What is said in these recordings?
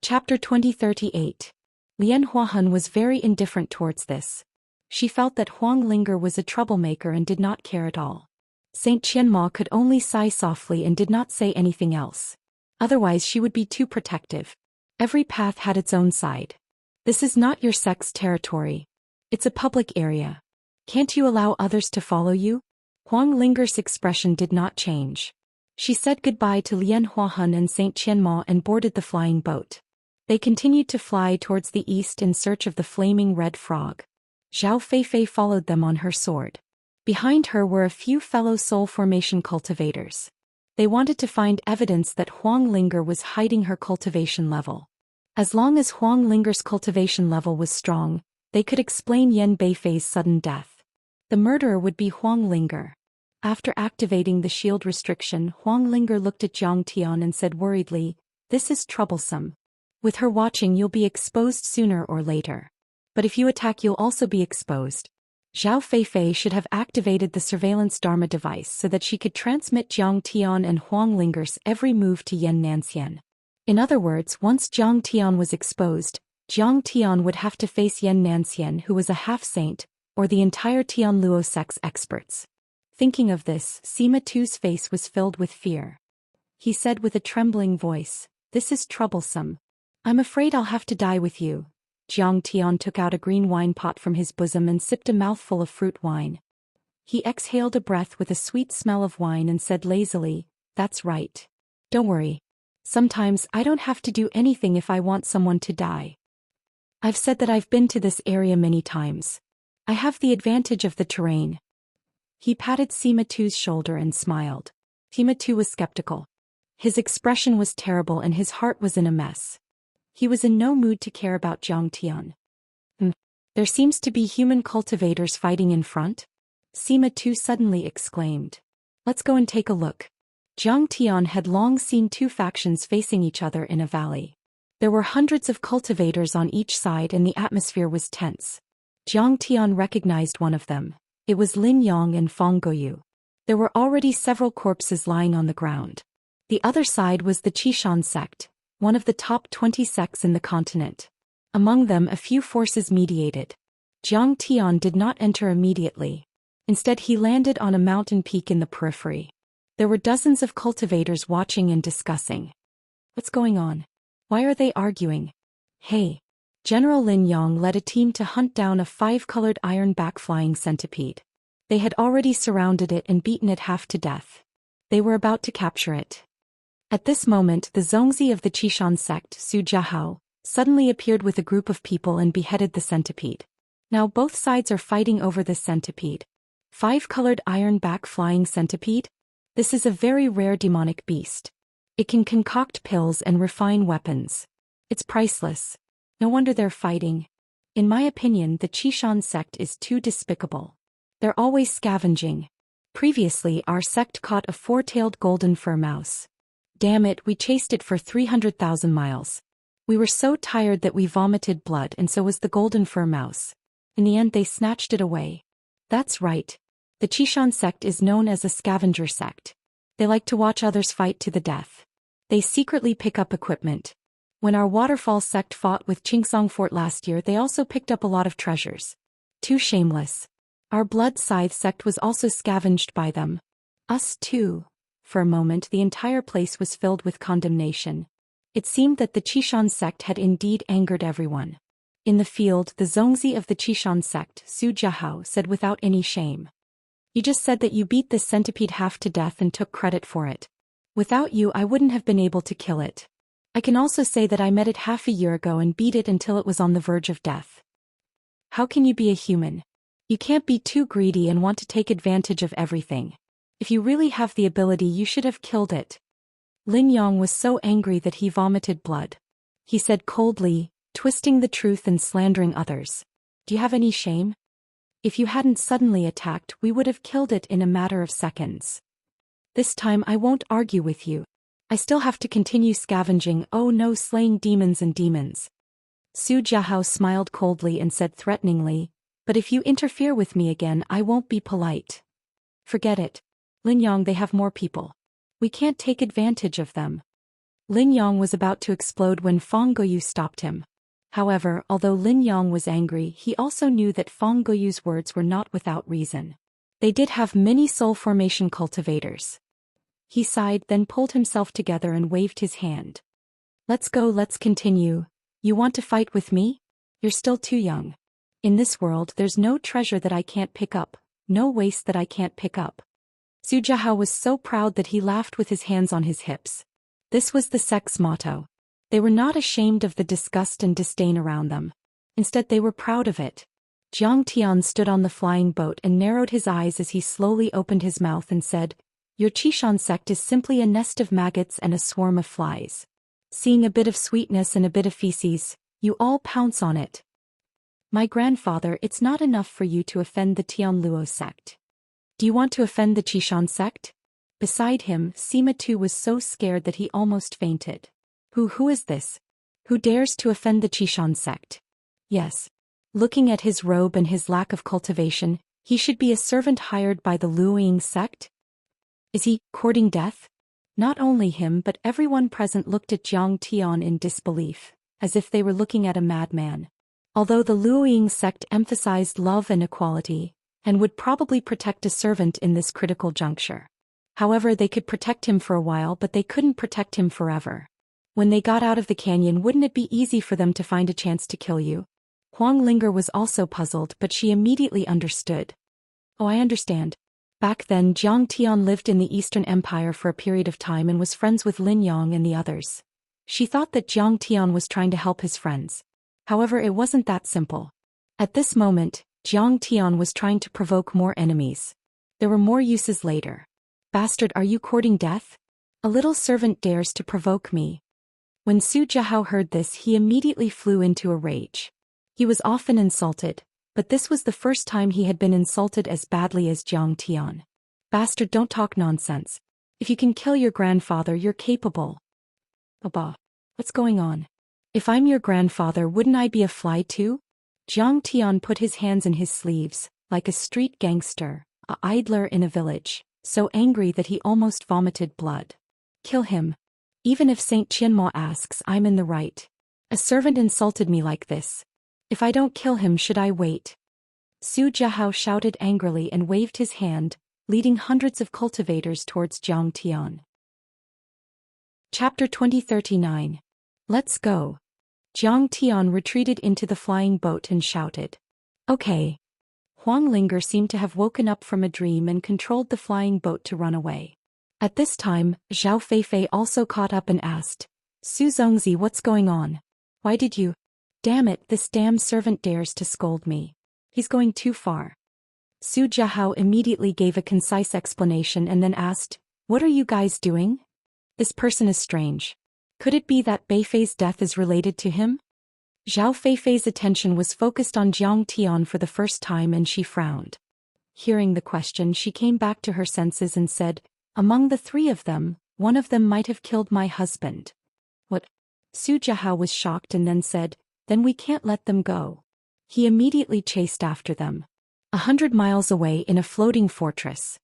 Chapter 2038. Lian Huahan was very indifferent towards this. She felt that Huang Linger was a troublemaker and did not care at all. Saint Qianma could only sigh softly and did not say anything else. Otherwise she would be too protective. Every path had its own side. This is not your sect's territory. It's a public area. Can't you allow others to follow you? Huang Linger's expression did not change. She said goodbye to Lian Huahan and Saint Qianma and boarded the flying boat. They continued to fly towards the east in search of the flaming red frog. Zhao Feifei followed them on her sword. Behind her were a few fellow soul formation cultivators. They wanted to find evidence that Huang Linger was hiding her cultivation level. As long as Huang Linger's cultivation level was strong, they could explain Yan Beifei's sudden death. The murderer would be Huang Linger. After activating the shield restriction, Huang Linger looked at Zhang Tian and said worriedly, "This is troublesome. With her watching you'll be exposed sooner or later. But if you attack you'll also be exposed." Zhao Feifei should have activated the surveillance Dharma device so that she could transmit Zhang Tian and Huang Linger's every move to Yan Nanxian. In other words, once Zhang Tian was exposed, Zhang Tian would have to face Yan Nanxian, who was a half-saint, or the entire Tianluo sect's experts. Thinking of this, Sima Tu's face was filled with fear. He said with a trembling voice, "This is troublesome. I'm afraid I'll have to die with you." Zhang Tian took out a green wine pot from his bosom and sipped a mouthful of fruit wine. He exhaled a breath with a sweet smell of wine and said lazily, "That's right. Don't worry. Sometimes I don't have to do anything if I want someone to die. I've said that I've been to this area many times. I have the advantage of the terrain." He patted Sima Tu's shoulder and smiled. Sima Tu was skeptical. His expression was terrible and his heart was in a mess. He was in no mood to care about Zhang Tian. There seems to be human cultivators fighting in front," Sima Tu suddenly exclaimed. "Let's go and take a look." Zhang Tian had long seen two factions facing each other in a valley. There were hundreds of cultivators on each side and the atmosphere was tense. Zhang Tian recognized one of them. It was Lin Yang and Fang Goyu. There were already several corpses lying on the ground. The other side was the Qishan sect, one of the top 20 sects in the continent. Among them a few forces mediated. Zhang Tian did not enter immediately. Instead he landed on a mountain peak in the periphery. There were dozens of cultivators watching and discussing. "What's going on? Why are they arguing?" "Hey." General Lin Yang led a team to hunt down a 5-colored iron-back flying centipede. They had already surrounded it and beaten it half to death. They were about to capture it. At this moment the Zongzi of the Qishan sect, Su Jiahao, suddenly appeared with a group of people and beheaded the centipede. Now both sides are fighting over this centipede. 5-colored iron-back flying centipede? This is a very rare demonic beast. It can concoct pills and refine weapons. It's priceless. No wonder they're fighting. In my opinion, the Qishan sect is too despicable. They're always scavenging. Previously our sect caught a 4-tailed golden fur mouse. Damn it, we chased it for 300,000 miles. We were so tired that we vomited blood and so was the golden fur mouse. In the end they snatched it away. That's right. The Qishan sect is known as a scavenger sect. They like to watch others fight to the death. They secretly pick up equipment. When our waterfall sect fought with Qingsong Fort last year they also picked up a lot of treasures. Too shameless. Our blood scythe sect was also scavenged by them. Us too. For a moment the entire place was filled with condemnation. It seemed that the Qishan sect had indeed angered everyone. In the field the Zongzi of the Qishan sect, Su Jiahao, said without any shame. "You just said that you beat this centipede half to death and took credit for it. Without you I wouldn't have been able to kill it. I can also say that I met it half a year ago and beat it until it was on the verge of death. How can you be a human? You can't be too greedy and want to take advantage of everything. If you really have the ability you should have killed it." Lin Yang was so angry that he vomited blood. He said coldly, twisting the truth and slandering others. "Do you have any shame? If you hadn't suddenly attacked we would have killed it in a matter of seconds. This time I won't argue with you. I still have to continue scavenging, oh no, slaying demons and demons." Su Jiahao smiled coldly and said threateningly, "But if you interfere with me again I won't be polite." "Forget it. Lin Yang, they have more people. We can't take advantage of them." Lin Yong was about to explode when Fang Guoyu stopped him. However, although Lin Yong was angry, he also knew that Fang Guoyu's words were not without reason. They did have many soul formation cultivators. He sighed, then pulled himself together and waved his hand. Let's go, let's continue. You want to fight with me? You're still too young. In this world there's no treasure that I can't pick up, no waste that I can't pick up. Su Jiahao was so proud that he laughed with his hands on his hips. This was the sect's motto. They were not ashamed of the disgust and disdain around them. Instead they were proud of it. Jiang Tian stood on the flying boat and narrowed his eyes as he slowly opened his mouth and said, "Your Qishan sect is simply a nest of maggots and a swarm of flies. Seeing a bit of sweetness and a bit of feces, you all pounce on it. My grandfather, it's not enough for you to offend the Tianluo sect. Do you want to offend the Qishan sect?" Beside him, Sima too was so scared that he almost fainted. Who is this? Who dares to offend the Qishan sect? Yes. Looking at his robe and his lack of cultivation, he should be a servant hired by the Luoying sect? Is he courting death? Not only him but everyone present looked at Jiang Tian in disbelief, as if they were looking at a madman. Although the Luoying sect emphasized love and equality, and would probably protect a servant in this critical juncture. However, they could protect him for a while, but they couldn't protect him forever. When they got out of the canyon, wouldn't it be easy for them to find a chance to kill you? Huang Linger was also puzzled, but she immediately understood. Oh, I understand. Back then, Jiang Tian lived in the Eastern Empire for a period of time and was friends with Lin Yong and the others. She thought that Jiang Tian was trying to help his friends. However, it wasn't that simple. At this moment, Jiang Tian was trying to provoke more enemies. There were more uses later. Bastard, are you courting death? A little servant dares to provoke me. When Su Jiahao heard this, he immediately flew into a rage. He was often insulted, but this was the first time he had been insulted as badly as Jiang Tian. Bastard, don't talk nonsense. If you can kill your grandfather, you're capable. Baba. What's going on? If I'm your grandfather, wouldn't I be a fly too? Jiang Tian put his hands in his sleeves, like a street gangster, a idler in a village, so angry that he almost vomited blood. Kill him. Even if Saint Qianmo asks, I'm in the right. A servant insulted me like this. If I don't kill him, should I wait? Su Jiahao shouted angrily and waved his hand, leading hundreds of cultivators towards Jiang Tian. Chapter 2039. Let's go. Jiang Tian retreated into the flying boat and shouted. Okay. Huang Linger seemed to have woken up from a dream and controlled the flying boat to run away. At this time, Zhao Feifei also caught up and asked, Su Zongzi, what's going on? Why did you? Damn it, this damn servant dares to scold me. He's going too far. Su Jiahao immediately gave a concise explanation and then asked, what are you guys doing? This person is strange. Could it be that Beifei's death is related to him? Zhao Feifei's attention was focused on Jiang Tian for the first time and she frowned. Hearing the question, she came back to her senses and said, among the three of them, one of them might have killed my husband. What? Su Jiahao was shocked and then said, then we can't let them go. He immediately chased after them. 100 miles away in a floating fortress,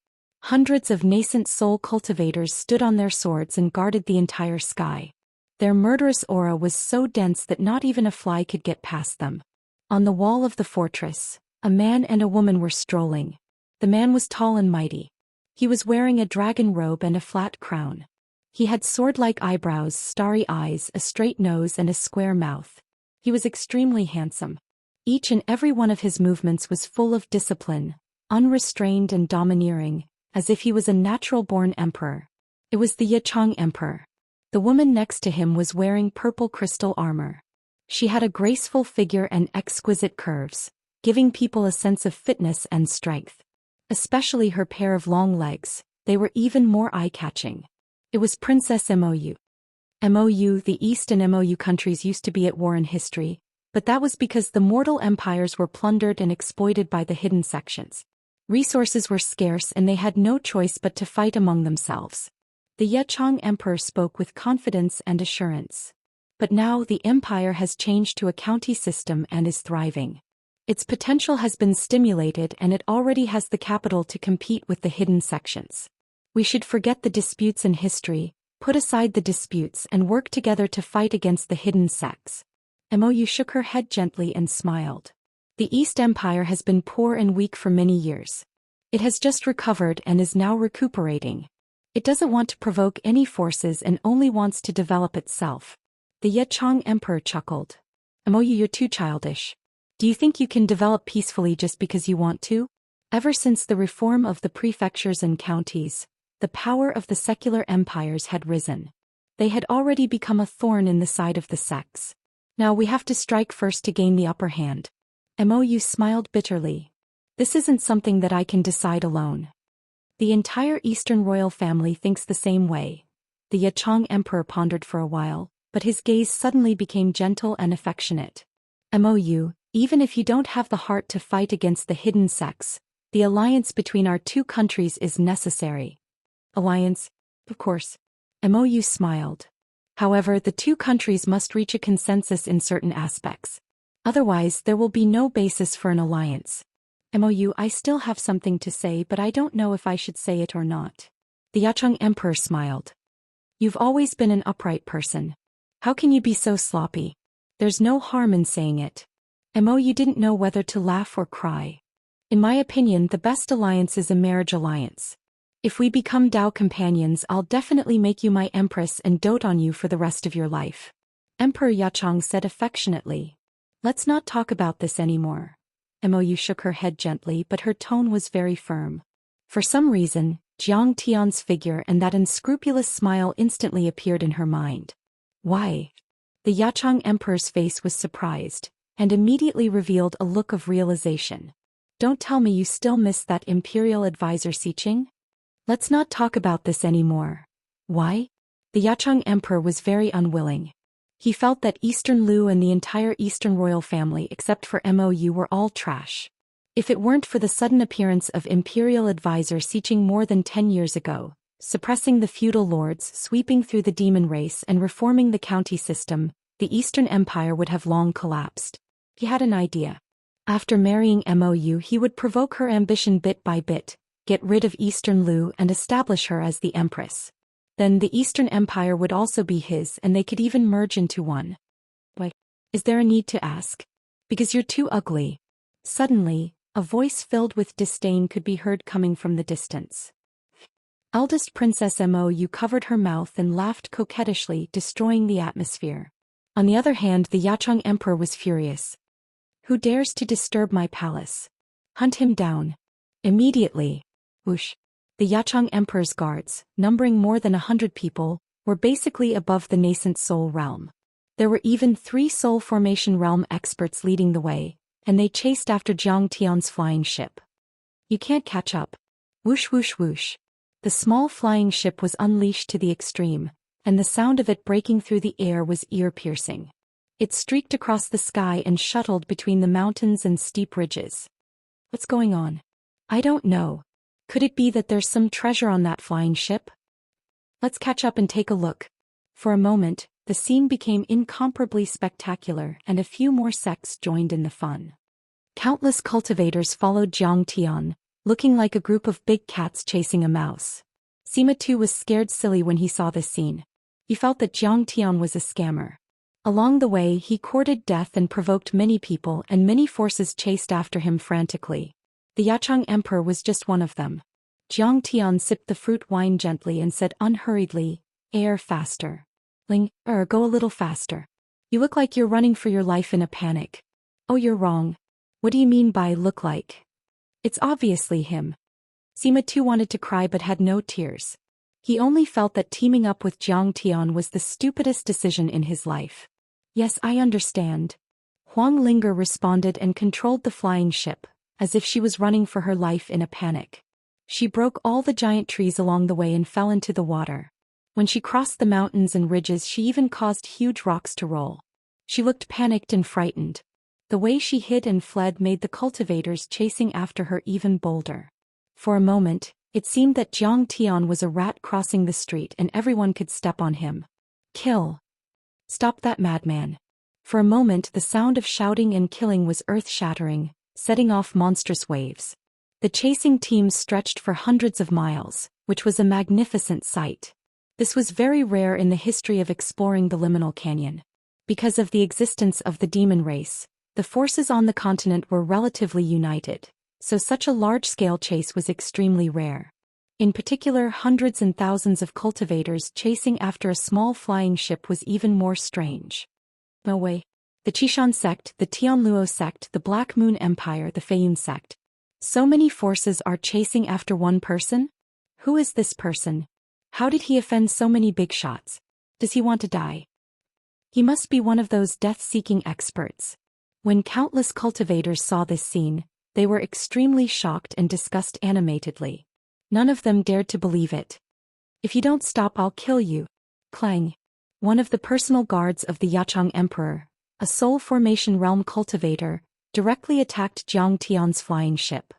hundreds of nascent soul cultivators stood on their swords and guarded the entire sky. Their murderous aura was so dense that not even a fly could get past them. On the wall of the fortress, a man and a woman were strolling. The man was tall and mighty. He was wearing a dragon robe and a flat crown. He had sword-like eyebrows, starry eyes, a straight nose and a square mouth. He was extremely handsome. Each and every one of his movements was full of discipline, unrestrained and domineering, as if he was a natural-born emperor. It was the Yichang Emperor. The woman next to him was wearing purple crystal armor. She had a graceful figure and exquisite curves, giving people a sense of fitness and strength. Especially her pair of long legs, they were even more eye-catching. It was Princess Mou. Mou, the East and Mou countries used to be at war in history, but that was because the mortal empires were plundered and exploited by the hidden sections. Resources were scarce and they had no choice but to fight among themselves. The Yichang Emperor spoke with confidence and assurance. But now the empire has changed to a county system and is thriving. Its potential has been stimulated and it already has the capital to compete with the hidden sections. We should forget the disputes in history, put aside the disputes and work together to fight against the hidden sects. Mou shook her head gently and smiled. The East Empire has been poor and weak for many years. It has just recovered and is now recuperating. It doesn't want to provoke any forces and only wants to develop itself. The Yichang Emperor chuckled. Mou, you're too childish. Do you think you can develop peacefully just because you want to? Ever since the reform of the prefectures and counties, the power of the secular empires had risen. They had already become a thorn in the side of the sects. Now we have to strike first to gain the upper hand. Mou smiled bitterly. This isn't something that I can decide alone. The entire Eastern royal family thinks the same way. The Yichang Emperor pondered for a while, but his gaze suddenly became gentle and affectionate. Mou, even if you don't have the heart to fight against the hidden sects, the alliance between our two countries is necessary. Alliance? Of course. Mou smiled. However, the two countries must reach a consensus in certain aspects. Otherwise, there will be no basis for an alliance. Mou, I still have something to say, but I don't know if I should say it or not. The Yichang Emperor smiled. You've always been an upright person. How can you be so sloppy? There's no harm in saying it. Mou didn't know whether to laugh or cry. In my opinion, the best alliance is a marriage alliance. If we become Dao companions, I'll definitely make you my empress and dote on you for the rest of your life. Emperor Yichang said affectionately. Let's not talk about this anymore. Mou shook her head gently, but her tone was very firm. For some reason, Jiang Tian's figure and that unscrupulous smile instantly appeared in her mind. Why? The Yichang Emperor's face was surprised, and immediately revealed a look of realization. Don't tell me you still miss that imperial advisor Xiqing? Let's not talk about this anymore. Why? The Yichang Emperor was very unwilling. He felt that Eastern Lu and the entire Eastern royal family except for Mou were all trash. If it weren't for the sudden appearance of imperial advisor Xiqing more than 10 years ago, suppressing the feudal lords, sweeping through the demon race and reforming the county system, the Eastern Empire would have long collapsed. He had an idea. After marrying Mou, he would provoke her ambition bit by bit, get rid of Eastern Lu and establish her as the empress. Then the Eastern Empire would also be his and they could even merge into one. Why? Is there a need to ask? Because you're too ugly. Suddenly, a voice filled with disdain could be heard coming from the distance. Eldest Princess Mou covered her mouth and laughed coquettishly, destroying the atmosphere. On the other hand, the Yichang Emperor was furious. Who dares to disturb my palace? Hunt him down. Immediately. Whoosh. The Yichang Emperor's guards, numbering more than 100 people, were basically above the nascent soul realm. There were even 3 soul formation realm experts leading the way, and they chased after Jiang Tian's flying ship. You can't catch up. Whoosh whoosh whoosh. The small flying ship was unleashed to the extreme, and the sound of it breaking through the air was ear-piercing. It streaked across the sky and shuttled between the mountains and steep ridges. What's going on? I don't know. Could it be that there's some treasure on that flying ship? Let's catch up and take a look. For a moment, the scene became incomparably spectacular and a few more sects joined in the fun. Countless cultivators followed Jiang Tian, looking like a group of big cats chasing a mouse. Sima too was scared silly when he saw this scene. He felt that Jiang Tian was a scammer. Along the way he courted death and provoked many people, and many forces chased after him frantically. The Yichang Emperor was just one of them. Jiang Tian sipped the fruit wine gently and said unhurriedly, "Air faster. Go a little faster. You look like you're running for your life in a panic." "Oh, you're wrong. What do you mean by look like?" "It's obviously him." Sima too wanted to cry but had no tears. He only felt that teaming up with Jiang Tian was the stupidest decision in his life. "Yes, I understand." Huang Linger responded and controlled the flying ship, as if she was running for her life in a panic. She broke all the giant trees along the way and fell into the water. When she crossed the mountains and ridges, she even caused huge rocks to roll. She looked panicked and frightened. The way she hid and fled made the cultivators chasing after her even bolder. For a moment, it seemed that Jiang Tian was a rat crossing the street and everyone could step on him. "Kill! Stop that madman!" For a moment the sound of shouting and killing was earth-shattering, setting off monstrous waves. The chasing teams stretched for hundreds of miles, which was a magnificent sight. The This was very rare in the history of exploring the liminal canyon. Because of the existence of the demon race, the forces on the continent were relatively united, so such a large-scale chase was extremely rare. In particular, hundreds and thousands of cultivators chasing after a small flying ship was even more strange. No way. The Qishan sect, the Tianluo sect, the Black Moon Empire, the Feiyun sect. So many forces are chasing after one person? Who is this person? How did he offend so many big shots? Does he want to die? He must be one of those death-seeking experts. When countless cultivators saw this scene, they were extremely shocked and discussed animatedly. None of them dared to believe it. If you don't stop, I'll kill you. Clang. One of the personal guards of the Yachang Emperor, a soul formation realm cultivator, directly attacked Jiang Tian's flying ship.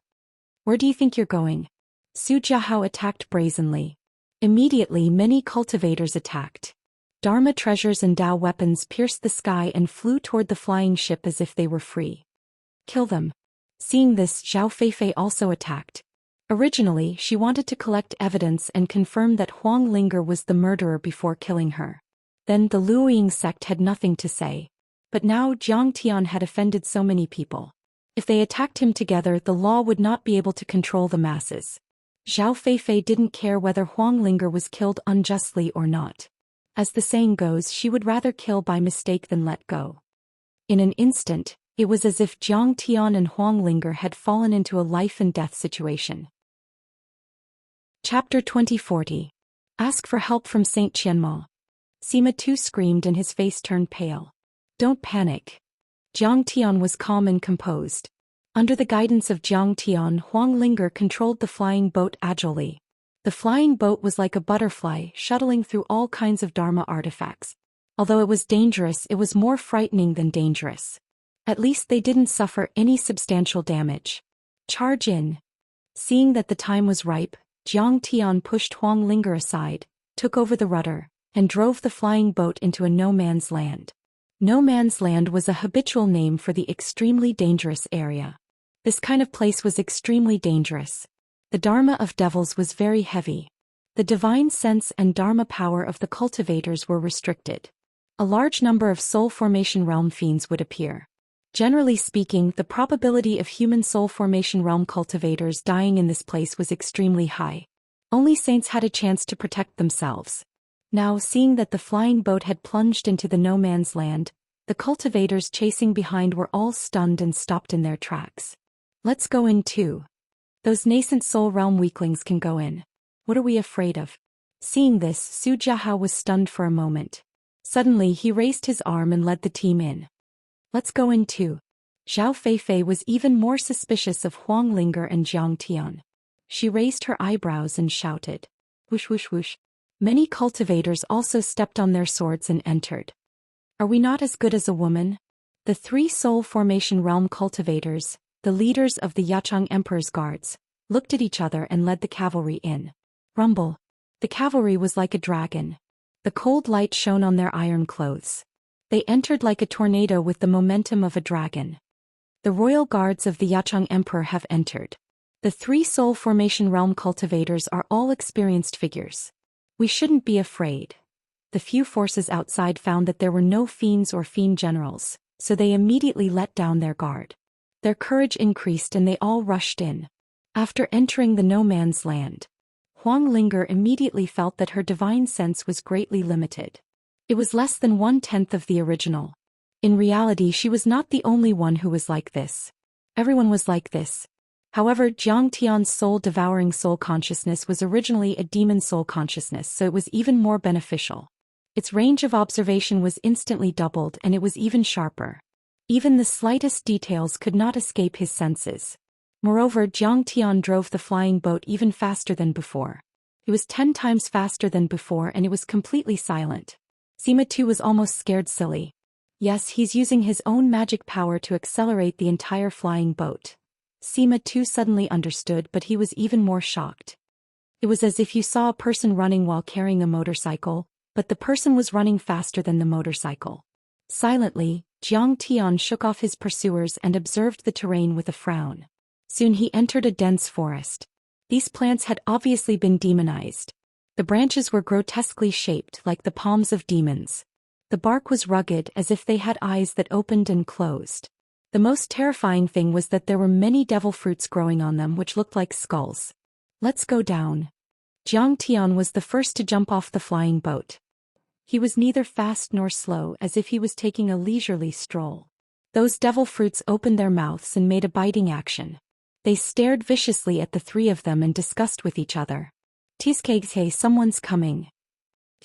Where do you think you're going? Su Jiahao attacked brazenly. Immediately many cultivators attacked. Dharma treasures and Dao weapons pierced the sky and flew toward the flying ship as if they were free. Kill them. Seeing this, Zhao Feifei also attacked. Originally, she wanted to collect evidence and confirm that Huang Linger was the murderer before killing her. Then the Luoying sect had nothing to say. But now Jiang Tian had offended so many people. If they attacked him together, the law would not be able to control the masses. Zhao Feifei didn't care whether Huang Linger was killed unjustly or not. As the saying goes, she would rather kill by mistake than let go. In an instant, it was as if Jiang Tian and Huang Linger had fallen into a life-and-death situation. Chapter 2040. Ask for help from Saint Qianma. Sima Tu screamed and his face turned pale. Don't panic. Jiang Tian was calm and composed. Under the guidance of Jiang Tian, Huang Linger controlled the flying boat agilely. The flying boat was like a butterfly, shuttling through all kinds of Dharma artifacts. Although it was dangerous, it was more frightening than dangerous. At least they didn't suffer any substantial damage. Charge in. Seeing that the time was ripe, Jiang Tian pushed Huang Linger aside, took over the rudder, and drove the flying boat into a no-man's land. No Man's Land was a habitual name for the extremely dangerous area. This kind of place was extremely dangerous. The Dharma of devils was very heavy. The divine sense and Dharma power of the cultivators were restricted. A large number of soul formation realm fiends would appear. Generally speaking, the probability of human soul formation realm cultivators dying in this place was extremely high. Only saints had a chance to protect themselves. Now, seeing that the flying boat had plunged into the no man's land, the cultivators chasing behind were all stunned and stopped in their tracks. Let's go in too. Those nascent soul realm weaklings can go in. What are we afraid of? Seeing this, Su Jiahao was stunned for a moment. Suddenly he raised his arm and led the team in. Let's go in too. Zhao Feifei was even more suspicious of Huang Linger and Jiang Tian. She raised her eyebrows and shouted. Whoosh whoosh whoosh. Many cultivators also stepped on their swords and entered. Are we not as good as a woman? The three soul formation realm cultivators, the leaders of the Yachang Emperor's guards, looked at each other and led the cavalry in. Rumble. The cavalry was like a dragon. The cold light shone on their iron clothes. They entered like a tornado with the momentum of a dragon. The royal guards of the Yachang Emperor have entered. The three soul formation realm cultivators are all experienced figures. We shouldn't be afraid. The few forces outside found that there were no fiends or fiend generals, so they immediately let down their guard. Their courage increased and they all rushed in. After entering the no man's land, Huang Linger immediately felt that her divine sense was greatly limited. It was less than 1/10 of the original. In reality, she was not the only one who was like this. Everyone was like this. However, Jiang Tian's soul-devouring soul consciousness was originally a demon soul consciousness, so it was even more beneficial. Its range of observation was instantly doubled and it was even sharper. Even the slightest details could not escape his senses. Moreover, Jiang Tian drove the flying boat even faster than before. It was 10 times faster than before and it was completely silent. Sima Tu was almost scared silly. Yes, he's using his own magic power to accelerate the entire flying boat. Sima Tu suddenly understood, but he was even more shocked. It was as if you saw a person running while carrying a motorcycle, but the person was running faster than the motorcycle. Silently, Jiang Tian shook off his pursuers and observed the terrain with a frown. Soon he entered a dense forest. These plants had obviously been demonized. The branches were grotesquely shaped like the palms of demons. The bark was rugged as if they had eyes that opened and closed. The most terrifying thing was that there were many devil fruits growing on them which looked like skulls. Let's go down. Jiang Tian was the first to jump off the flying boat. He was neither fast nor slow, as if he was taking a leisurely stroll. Those devil fruits opened their mouths and made a biting action. They stared viciously at the three of them and discussed with each other. Tiskeghe, someone's coming.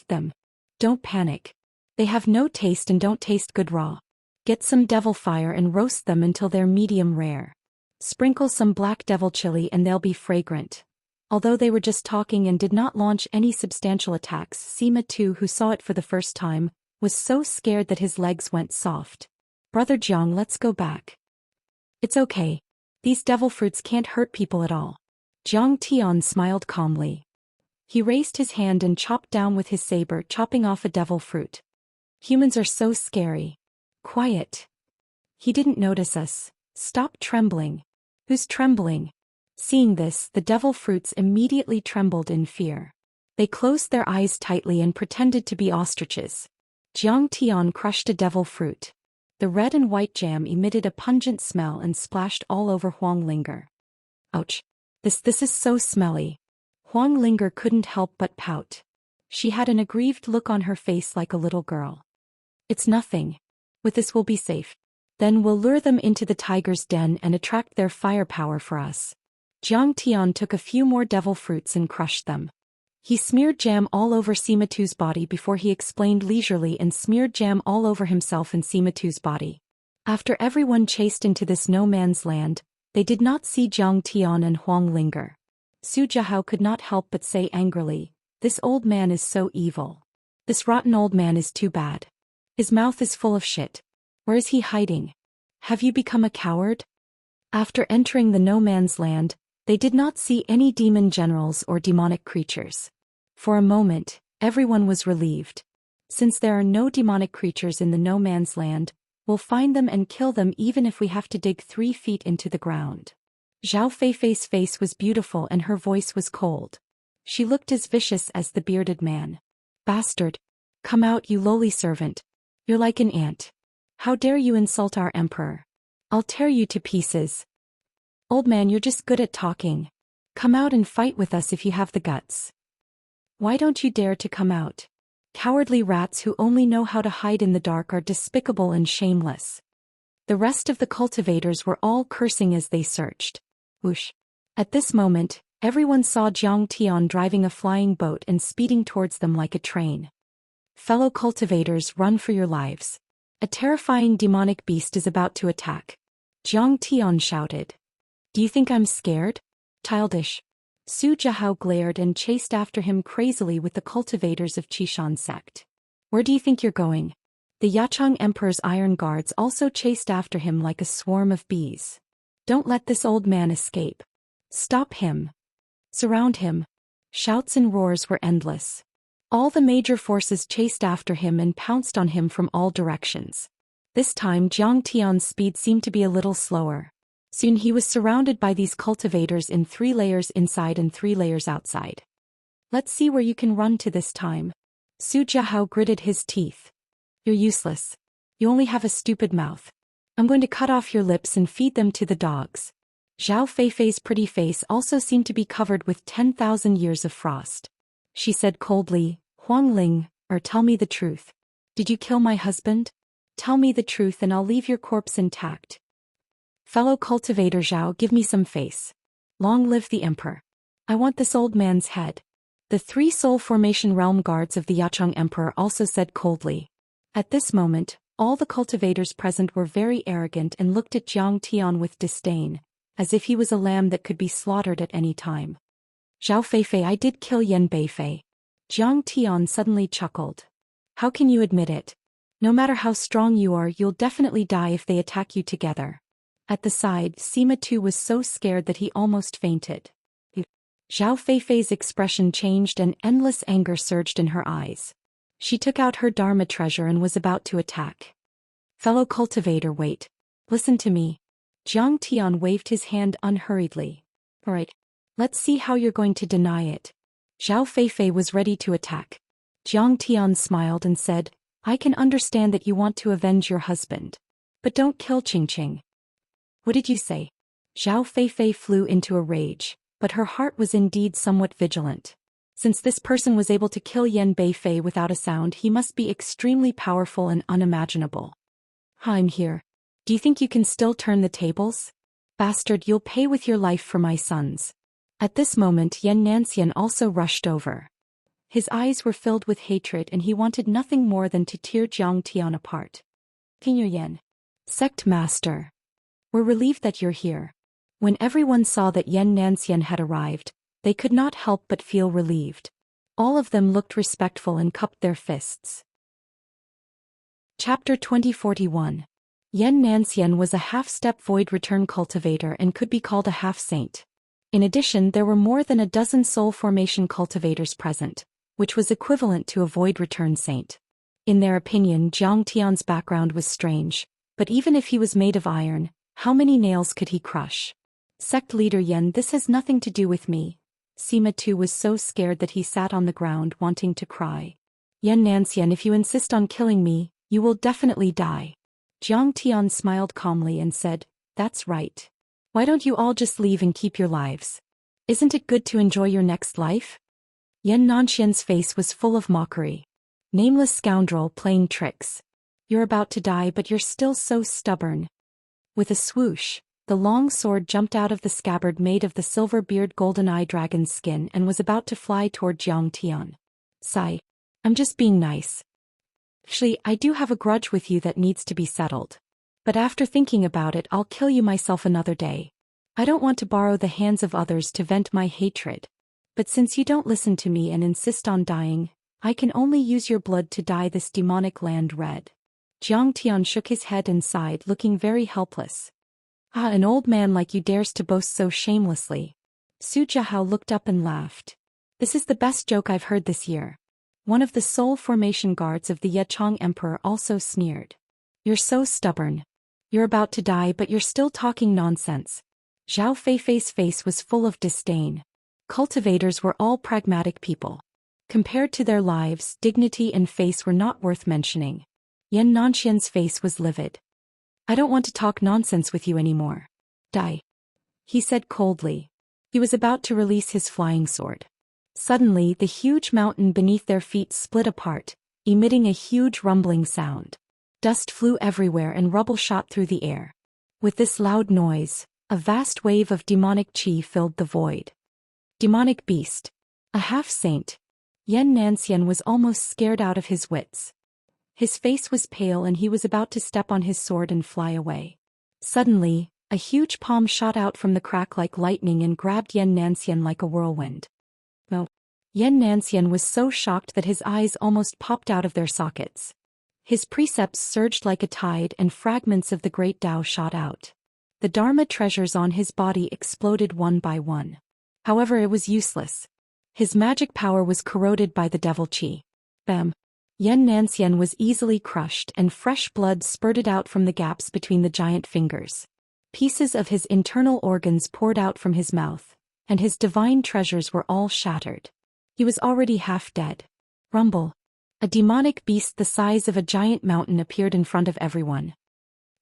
Them. Don't panic. They have no taste and don't taste good raw. Get some devil fire and roast them until they're medium rare. Sprinkle some black devil chili and they'll be fragrant. Although they were just talking and did not launch any substantial attacks, Sima too, who saw it for the first time, was so scared that his legs went soft. Brother Jiang, let's go back. It's okay. These devil fruits can't hurt people at all. Jiang Tian smiled calmly. He raised his hand and chopped down with his saber, chopping off a devil fruit. Humans are so scary. Quiet. He didn't notice us. Stop trembling. Who's trembling? Seeing this, the devil fruits immediately trembled in fear. They closed their eyes tightly and pretended to be ostriches. Jiang Tian crushed a devil fruit. The red and white jam emitted a pungent smell and splashed all over Huang Linger. Ouch. This is so smelly. Huang Linger couldn't help but pout. She had an aggrieved look on her face like a little girl. It's nothing. With this we'll be safe. Then we'll lure them into the tiger's den and attract their firepower for us. Jiang Tian took a few more devil fruits and crushed them. He smeared jam all over Sima Tu's body before he explained leisurely and smeared jam all over himself and Sima Tu's body. After everyone chased into this no man's land, they did not see Jiang Tian and Huang Linger. Su Jiahao could not help but say angrily, "This old man is so evil. This rotten old man is too bad. His mouth is full of shit. Where is he hiding? Have you become a coward?" After entering the no man's land, they did not see any demon generals or demonic creatures. For a moment, everyone was relieved. Since there are no demonic creatures in the no man's land, we'll find them and kill them even if we have to dig 3 feet into the ground. Zhao Feifei's face was beautiful and her voice was cold. She looked as vicious as the bearded man. "Bastard! Come out, you lowly servant. You're like an ant. How dare you insult our emperor? I'll tear you to pieces. Old man, you're just good at talking. Come out and fight with us if you have the guts. Why don't you dare to come out? Cowardly rats who only know how to hide in the dark are despicable and shameless." The rest of the cultivators were all cursing as they searched. Whoosh. At this moment, everyone saw Jiang Tian driving a flying boat and speeding towards them like a train. "Fellow cultivators, run for your lives. A terrifying demonic beast is about to attack." Jiang Tian shouted. "Do you think I'm scared? Childish." Su Jiahao glared and chased after him crazily with the cultivators of Qishan sect. "Where do you think you're going?" The Yacheng Emperor's iron guards also chased after him like a swarm of bees. "Don't let this old man escape. Stop him. Surround him." Shouts and roars were endless. All the major forces chased after him and pounced on him from all directions. This time Jiang Tian's speed seemed to be a little slower. Soon he was surrounded by these cultivators in 3 layers inside and 3 layers outside. "Let's see where you can run to this time." Su Jiahao gritted his teeth. "You're useless. You only have a stupid mouth. I'm going to cut off your lips and feed them to the dogs." Zhao Feifei's pretty face also seemed to be covered with 10,000 years of frost. She said coldly, "Huang Ling, tell me the truth. Did you kill my husband? Tell me the truth and I'll leave your corpse intact." "Fellow cultivator Zhao, give me some face. Long live the emperor. I want this old man's head." The 3 soul formation realm guards of the Yacheng Emperor also said coldly. At this moment, all the cultivators present were very arrogant and looked at Jiang Tian with disdain, as if he was a lamb that could be slaughtered at any time. "Zhao Feifei, I did kill Yan Beifei." Jiang Tian suddenly chuckled. "How can you admit it? No matter how strong you are, you'll definitely die if they attack you together." At the side, Sima Tu was so scared that he almost fainted. Zhao Feifei's expression changed and endless anger surged in her eyes. She took out her Dharma treasure and was about to attack. "Fellow cultivator, wait. Listen to me." Jiang Tian waved his hand unhurriedly. "All right. Let's see how you're going to deny it." Zhao Feifei was ready to attack. Jiang Tian smiled and said, I can understand that you want to avenge your husband. But don't kill Qingqing. What did you say? Zhao Feifei flew into a rage, but her heart was indeed somewhat vigilant. Since this person was able to kill Yan Beifei without a sound, he must be extremely powerful and unimaginable. I'm here. Do you think you can still turn the tables? Bastard, you'll pay with your life for my sons. At this moment Yan Nanxian also rushed over. His eyes were filled with hatred and he wanted nothing more than to tear Jiang Tian apart. King Yan. Sect Master. We're relieved that you're here. When everyone saw that Yan Nanxian had arrived, they could not help but feel relieved. All of them looked respectful and cupped their fists. Chapter 2041. Yan Nanxian was a half-step void return cultivator and could be called a half-saint. In addition, there were more than a dozen soul formation cultivators present, which was equivalent to a void return saint. In their opinion, Jiang Tian's background was strange, but even if he was made of iron, how many nails could he crush? Sect leader Yan, this has nothing to do with me. Sima too was so scared that he sat on the ground wanting to cry. Yan Nanxian, if you insist on killing me, you will definitely die. Jiang Tian smiled calmly and said, that's right. Why don't you all just leave and keep your lives? Isn't it good to enjoy your next life? Yan Nanxian's face was full of mockery. Nameless scoundrel playing tricks. You're about to die but you're still so stubborn. With a swoosh, the long sword jumped out of the scabbard made of the silver-beard golden-eye dragon's skin and was about to fly toward Jiang Tian. Sigh. I'm just being nice. Actually, I do have a grudge with you that needs to be settled. But after thinking about it, I'll kill you myself another day. I don't want to borrow the hands of others to vent my hatred. But since you don't listen to me and insist on dying, I can only use your blood to dye this demonic land red. Jiang Tian shook his head and sighed, looking very helpless. Ah, an old man like you dares to boast so shamelessly. Su Jiahao looked up and laughed. This is the best joke I've heard this year. One of the soul formation guards of the Yechong Emperor also sneered. You're so stubborn. You're about to die but you're still talking nonsense. Zhao Feifei's face was full of disdain. Cultivators were all pragmatic people. Compared to their lives, dignity and face were not worth mentioning. Yan Nanxian's face was livid. I don't want to talk nonsense with you anymore. Die. He said coldly. He was about to release his flying sword. Suddenly, the huge mountain beneath their feet split apart, emitting a huge rumbling sound. Dust flew everywhere and rubble shot through the air. With this loud noise, a vast wave of demonic qi filled the void. Demonic beast. A half-saint. Yan Nanxian was almost scared out of his wits. His face was pale and he was about to step on his sword and fly away. Suddenly, a huge palm shot out from the crack like lightning and grabbed Yan Nanxian like a whirlwind. No. Yan Nanxian was so shocked that his eyes almost popped out of their sockets. His precepts surged like a tide and fragments of the great Tao shot out. The Dharma treasures on his body exploded one by one. However, it was useless. His magic power was corroded by the devil qi. Bam. Yan Nanxian was easily crushed and fresh blood spurted out from the gaps between the giant fingers. Pieces of his internal organs poured out from his mouth, and his divine treasures were all shattered. He was already half dead. Rumble. A demonic beast the size of a giant mountain appeared in front of everyone.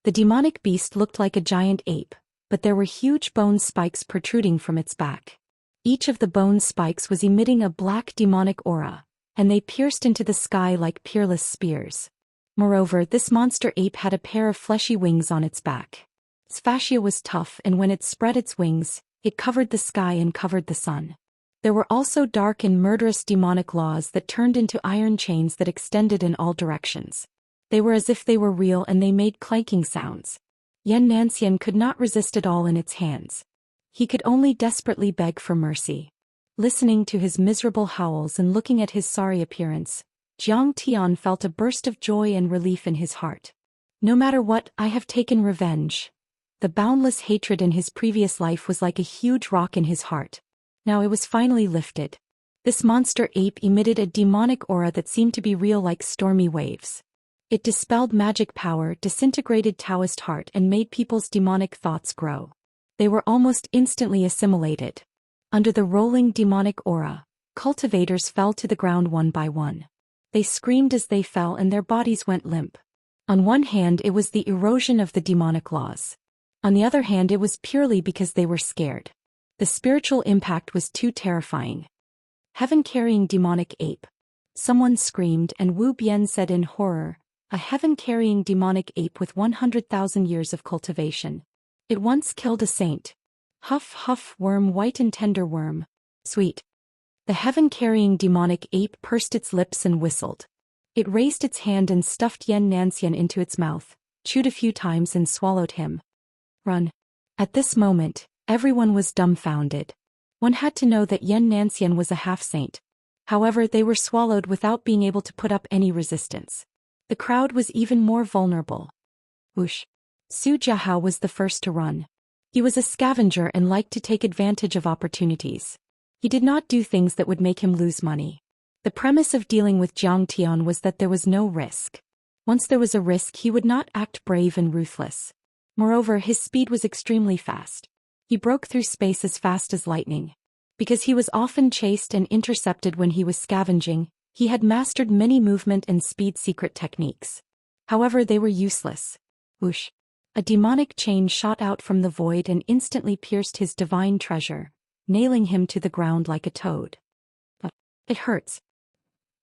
The demonic beast looked like a giant ape, but there were huge bone spikes protruding from its back. Each of the bone spikes was emitting a black demonic aura, and they pierced into the sky like peerless spears. Moreover, this monster ape had a pair of fleshy wings on its back. Its fascia was tough and when it spread its wings, it covered the sky and covered the sun. There were also dark and murderous demonic laws that turned into iron chains that extended in all directions. They were as if they were real and they made clanking sounds. Yan Nanxian could not resist it all in its hands. He could only desperately beg for mercy. Listening to his miserable howls and looking at his sorry appearance, Jiang Tian felt a burst of joy and relief in his heart. No matter what, I have taken revenge. The boundless hatred in his previous life was like a huge rock in his heart. Now it was finally lifted. This monster ape emitted a demonic aura that seemed to be real like stormy waves. It dispelled magic power, disintegrated Taoist heart and made people's demonic thoughts grow. They were almost instantly assimilated. Under the rolling demonic aura, cultivators fell to the ground one by one. They screamed as they fell and their bodies went limp. On one hand it was the erosion of the demonic laws. On the other hand it was purely because they were scared. The spiritual impact was too terrifying. Heaven-carrying demonic ape. Someone screamed and Wu Bian said in horror, a heaven-carrying demonic ape with 100,000 years of cultivation. It once killed a saint. Huff huff worm white and tender worm. Sweet. The heaven-carrying demonic ape pursed its lips and whistled. It raised its hand and stuffed Xianxia into its mouth, chewed a few times and swallowed him. Run. At this moment, everyone was dumbfounded. One had to know that Xianxia was a half-saint. However, they were swallowed without being able to put up any resistance. The crowd was even more vulnerable. Whoosh. Su Jiahao was the first to run. He was a scavenger and liked to take advantage of opportunities. He did not do things that would make him lose money. The premise of dealing with Jiang Tian was that there was no risk. Once there was a risk, he would not act brave and ruthless. Moreover, his speed was extremely fast. He broke through space as fast as lightning. Because he was often chased and intercepted when he was scavenging, he had mastered many movement and speed secret techniques. However, they were useless. Whoosh. A demonic chain shot out from the void and instantly pierced his divine treasure, nailing him to the ground like a toad. It hurts.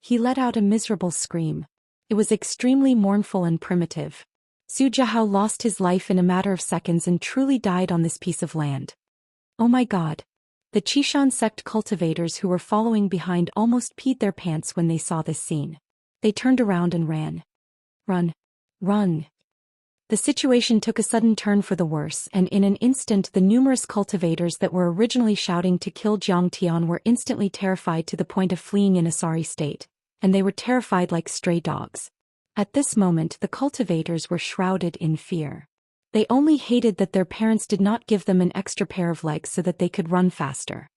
He let out a miserable scream. It was extremely mournful and primitive. Su Jiahao lost his life in a matter of seconds and truly died on this piece of land. Oh my God. The Qishan sect cultivators who were following behind almost peed their pants when they saw this scene. They turned around and ran. Run. Run. The situation took a sudden turn for the worse, and in an instant the numerous cultivators that were originally shouting to kill Jiang Tian were instantly terrified to the point of fleeing in a sorry state, and they were terrified like stray dogs. At this moment the cultivators were shrouded in fear. They only hated that their parents did not give them an extra pair of legs so that they could run faster.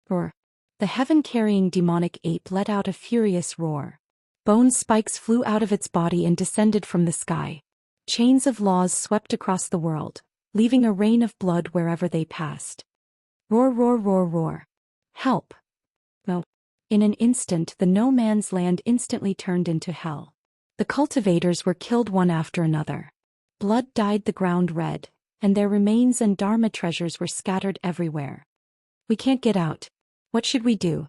Roar. The heaven-carrying demonic ape let out a furious roar. Bone spikes flew out of its body and descended from the sky. Chains of laws swept across the world, leaving a rain of blood wherever they passed. Roar, roar, roar, roar. Help. No. In an instant the no man's land instantly turned into hell. The cultivators were killed one after another. Blood dyed the ground red, and their remains and dharma treasures were scattered everywhere. We can't get out. What should we do?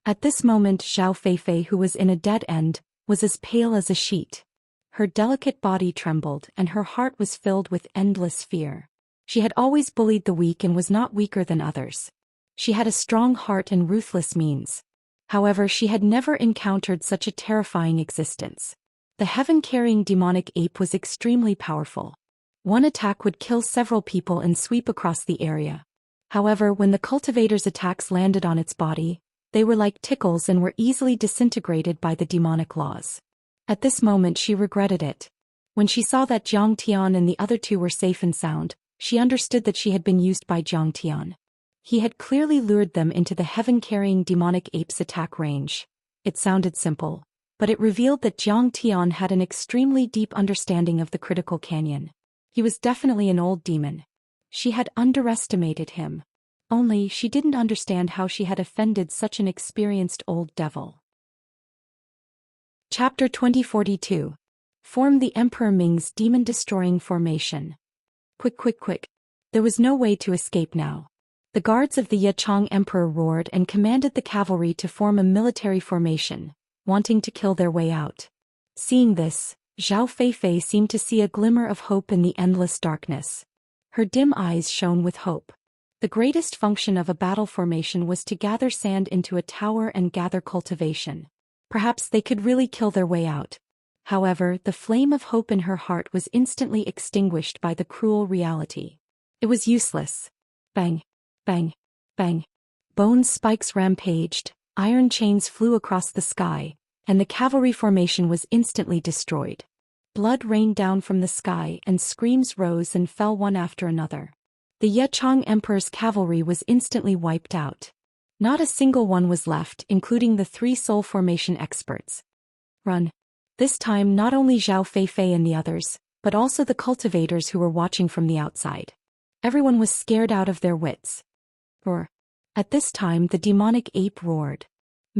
At this moment Zhao Feifei, who was in a dead end, was as pale as a sheet. Her delicate body trembled and her heart was filled with endless fear. She had always bullied the weak and was not weaker than others. She had a strong heart and ruthless means. However, she had never encountered such a terrifying existence. The heaven-carrying demonic ape was extremely powerful. One attack would kill several people and sweep across the area. However, when the cultivator's attacks landed on its body, they were like tickles and were easily disintegrated by the demonic laws. At this moment she regretted it. When she saw that Jiang Tian and the other two were safe and sound, she understood that she had been used by Jiang Tian. He had clearly lured them into the heaven-carrying demonic ape's attack range. It sounded simple, but it revealed that Jiang Tian had an extremely deep understanding of the critical canyon. He was definitely an old demon. She had underestimated him. Only she didn't understand how she had offended such an experienced old devil. Chapter 2042. Form the Emperor Ming's demon-destroying formation. Quick, quick, quick. There was no way to escape now. The guards of the Yechang Emperor roared and commanded the cavalry to form a military formation, wanting to kill their way out. Seeing this, Zhao Feifei seemed to see a glimmer of hope in the endless darkness. Her dim eyes shone with hope. The greatest function of a battle formation was to gather sand into a tower and gather cultivation. Perhaps they could really kill their way out. However, the flame of hope in her heart was instantly extinguished by the cruel reality. It was useless. Bang, bang, bang. Bone spikes rampaged, iron chains flew across the sky, and the cavalry formation was instantly destroyed. Blood rained down from the sky and screams rose and fell one after another. The Yechang Emperor's cavalry was instantly wiped out. Not a single one was left, including the 3 soul formation experts. Run. This time not only Zhao Feifei and the others, but also the cultivators who were watching from the outside. Everyone was scared out of their wits. Roar. At this time the demonic ape roared.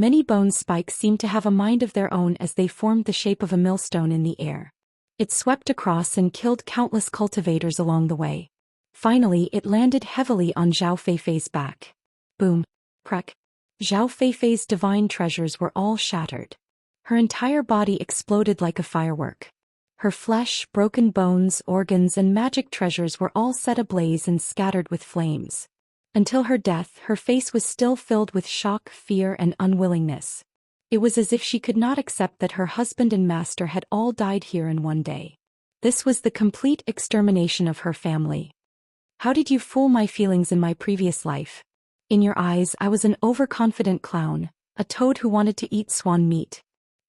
Many bone spikes seemed to have a mind of their own as they formed the shape of a millstone in the air. It swept across and killed countless cultivators along the way. Finally, it landed heavily on Zhao Feifei's back. Boom. Crack. Zhao Feifei's divine treasures were all shattered. Her entire body exploded like a firework. Her flesh, broken bones, organs, and magic treasures were all set ablaze and scattered with flames. Until her death, her face was still filled with shock, fear, and unwillingness. It was as if she could not accept that her husband and master had all died here in one day. This was the complete extermination of her family. How did you fool my feelings in my previous life? In your eyes, I was an overconfident clown, a toad who wanted to eat swan meat.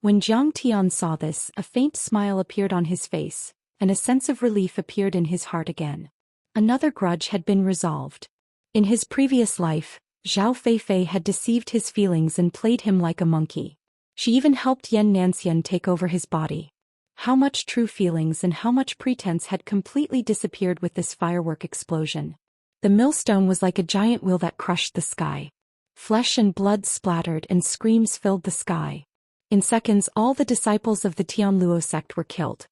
When Jiang Tian saw this, a faint smile appeared on his face, and a sense of relief appeared in his heart again. Another grudge had been resolved. In his previous life, Zhao Feifei had deceived his feelings and played him like a monkey. She even helped Yan Nanxian take over his body. How much true feelings and how much pretense had completely disappeared with this firework explosion. The millstone was like a giant wheel that crushed the sky. Flesh and blood splattered and screams filled the sky. In seconds, all the disciples of the Tianluo sect were killed.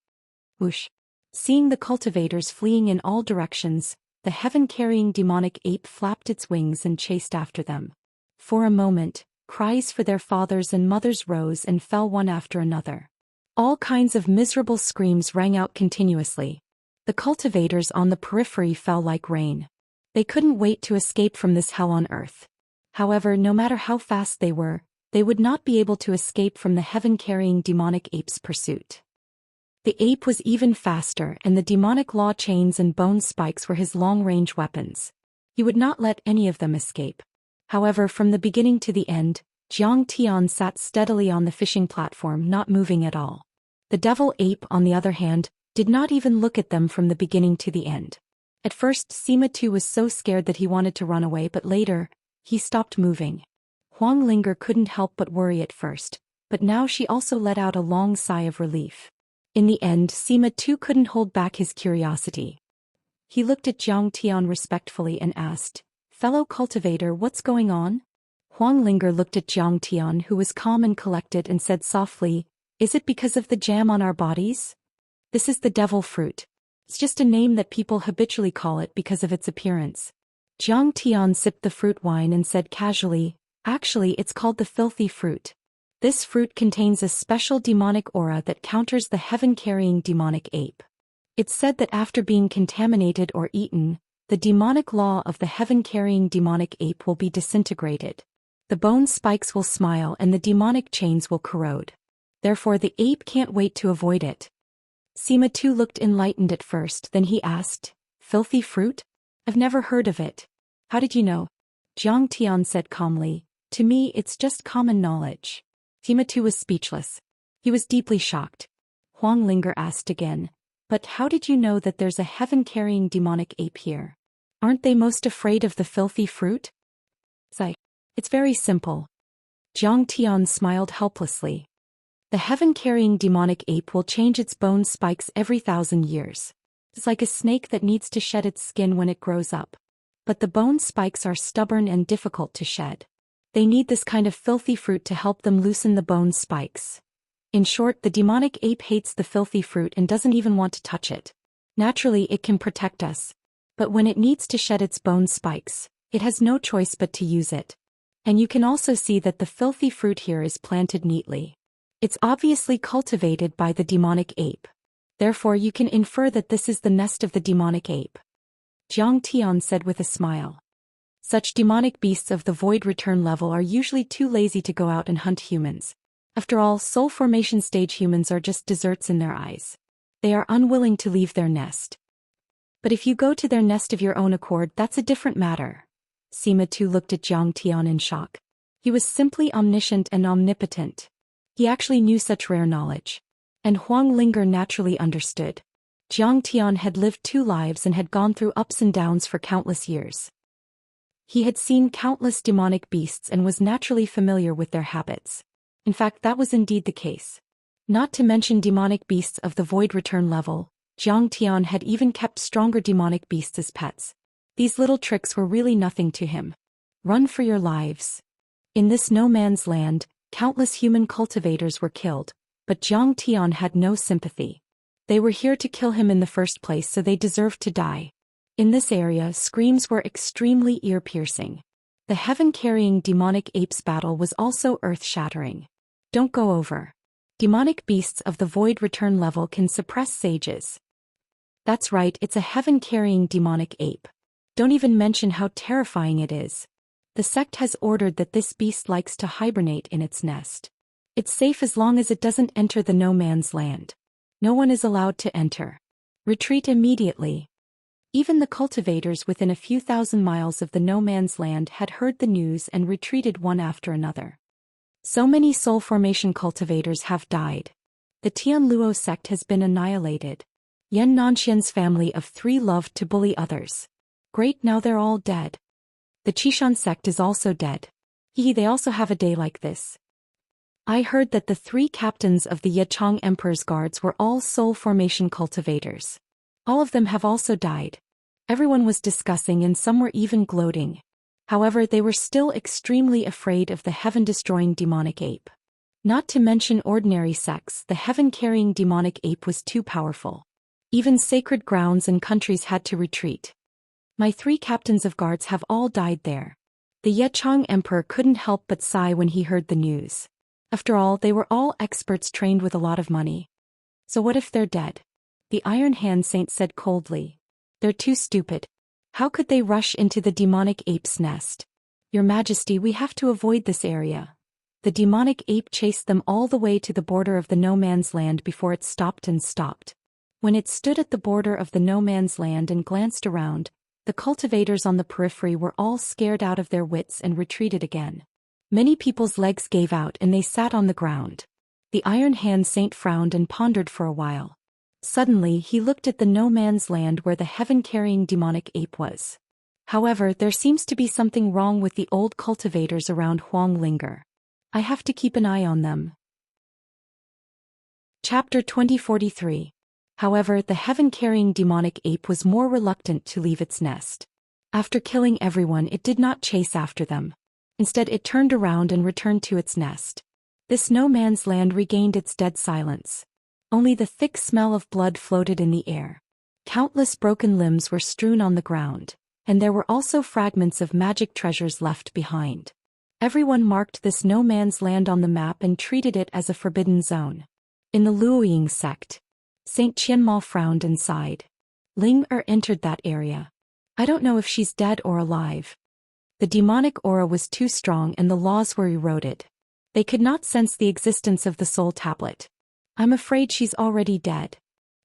Whoosh! Seeing the cultivators fleeing in all directions, the heaven-carrying demonic ape flapped its wings and chased after them. For a moment, cries for their fathers and mothers rose and fell one after another. All kinds of miserable screams rang out continuously. The cultivators on the periphery fell like rain. They couldn't wait to escape from this hell on earth. However, no matter how fast they were, they would not be able to escape from the heaven-carrying demonic ape's pursuit. The ape was even faster, and the demonic law chains and bone spikes were his long-range weapons. He would not let any of them escape. However, from the beginning to the end, Jiang Tian sat steadily on the fishing platform, not moving at all. The devil ape, on the other hand, did not even look at them from the beginning to the end. At first, Sima too was so scared that he wanted to run away, but later, he stopped moving. Huang Linger couldn't help but worry at first, but now she also let out a long sigh of relief. In the end, Sima too couldn't hold back his curiosity. He looked at Jiang Tian respectfully and asked, "Fellow cultivator, what's going on?" Huang Linger looked at Jiang Tian, who was calm and collected, and said softly, "Is it because of the jam on our bodies? This is the devil fruit. It's just a name that people habitually call it because of its appearance." Jiang Tian sipped the fruit wine and said casually, "Actually, it's called the filthy fruit. This fruit contains a special demonic aura that counters the heaven-carrying demonic ape. It's said that after being contaminated or eaten, the demonic law of the heaven-carrying demonic ape will be disintegrated. The bone spikes will smile and the demonic chains will corrode. Therefore the ape can't wait to avoid it." Sima too looked enlightened at first, then he asked, "Filthy fruit? I've never heard of it. How did you know?" Jiang Tian said calmly, "To me it's just common knowledge." Sima too was speechless. He was deeply shocked. Huang Linger asked again, "But how did you know that there's a heaven-carrying demonic ape here? Aren't they most afraid of the filthy fruit?" "It's very simple." Jiang Tian smiled helplessly. "The heaven-carrying demonic ape will change its bone spikes every 1,000 years. It's like a snake that needs to shed its skin when it grows up. But the bone spikes are stubborn and difficult to shed. They need this kind of filthy fruit to help them loosen the bone spikes. In short, the demonic ape hates the filthy fruit and doesn't even want to touch it. Naturally, it can protect us. But when it needs to shed its bone spikes, it has no choice but to use it. And you can also see that the filthy fruit here is planted neatly. It's obviously cultivated by the demonic ape. Therefore you can infer that this is the nest of the demonic ape." Jiang Tian said with a smile. Such demonic beasts of the void return level are usually too lazy to go out and hunt humans. After all, soul formation stage humans are just desserts in their eyes. They are unwilling to leave their nest. But if you go to their nest of your own accord, that's a different matter. Sima too looked at Jiang Tian in shock. He was simply omniscient and omnipotent. He actually knew such rare knowledge. And Huang Linger naturally understood. Jiang Tian had lived 2 lives and had gone through ups and downs for countless years. He had seen countless demonic beasts and was naturally familiar with their habits. In fact, that was indeed the case. Not to mention demonic beasts of the void return level, Jiang Tian had even kept stronger demonic beasts as pets. These little tricks were really nothing to him. "Run for your lives." In this no-man's land, countless human cultivators were killed, but Jiang Tian had no sympathy. They were here to kill him in the first place, so they deserved to die. In this area, screams were extremely ear-piercing. The heaven-carrying demonic apes battle was also earth-shattering. Don't go over. Demonic beasts of the void return level can suppress sages. That's right, it's a heaven-carrying demonic ape. Don't even mention how terrifying it is. The sect has ordered that this beast likes to hibernate in its nest. It's safe as long as it doesn't enter the no-man's land. No one is allowed to enter. Retreat immediately. Even the cultivators within a few thousand miles of the no-man's land had heard the news and retreated one after another. So many soul formation cultivators have died. The Tianluo sect has been annihilated. Yan Nanxian's family of 3 loved to bully others. Great, now they're all dead. The Qishan sect is also dead. They also have a day like this. I heard that the 3 captains of the Yechang Emperor's guards were all soul formation cultivators. All of them have also died. Everyone was discussing and some were even gloating. However, they were still extremely afraid of the heaven-destroying demonic ape. Not to mention ordinary sects, the heaven-carrying demonic ape was too powerful. Even sacred grounds and countries had to retreat. My 3 captains of guards have all died there. The Yechang Emperor couldn't help but sigh when he heard the news. After all, they were all experts trained with a lot of money. So what if they're dead? The Iron Hand Saint said coldly. They're too stupid. How could they rush into the demonic ape's nest? Your Majesty, we have to avoid this area. The demonic ape chased them all the way to the border of the no-man's land before it stopped and stopped. When it stood at the border of the no-man's land and glanced around, the cultivators on the periphery were all scared out of their wits and retreated again. Many people's legs gave out and they sat on the ground. The Iron Hand Saint frowned and pondered for a while. Suddenly he looked at the no-man's land where the heaven-carrying demonic ape was. However, there seems to be something wrong with the old cultivators around Huanglinger. I have to keep an eye on them. Chapter 2043. However, the heaven-carrying demonic ape was more reluctant to leave its nest. After killing everyone, it did not chase after them. Instead, it turned around and returned to its nest. This no-man's land regained its dead silence. Only the thick smell of blood floated in the air. Countless broken limbs were strewn on the ground, and there were also fragments of magic treasures left behind. Everyone marked this no-man's land on the map and treated it as a forbidden zone. In the Luoying sect, Saint Qianma frowned and sighed. Ling entered that area. I don't know if she's dead or alive. The demonic aura was too strong and the laws were eroded. They could not sense the existence of the soul tablet. I'm afraid she's already dead.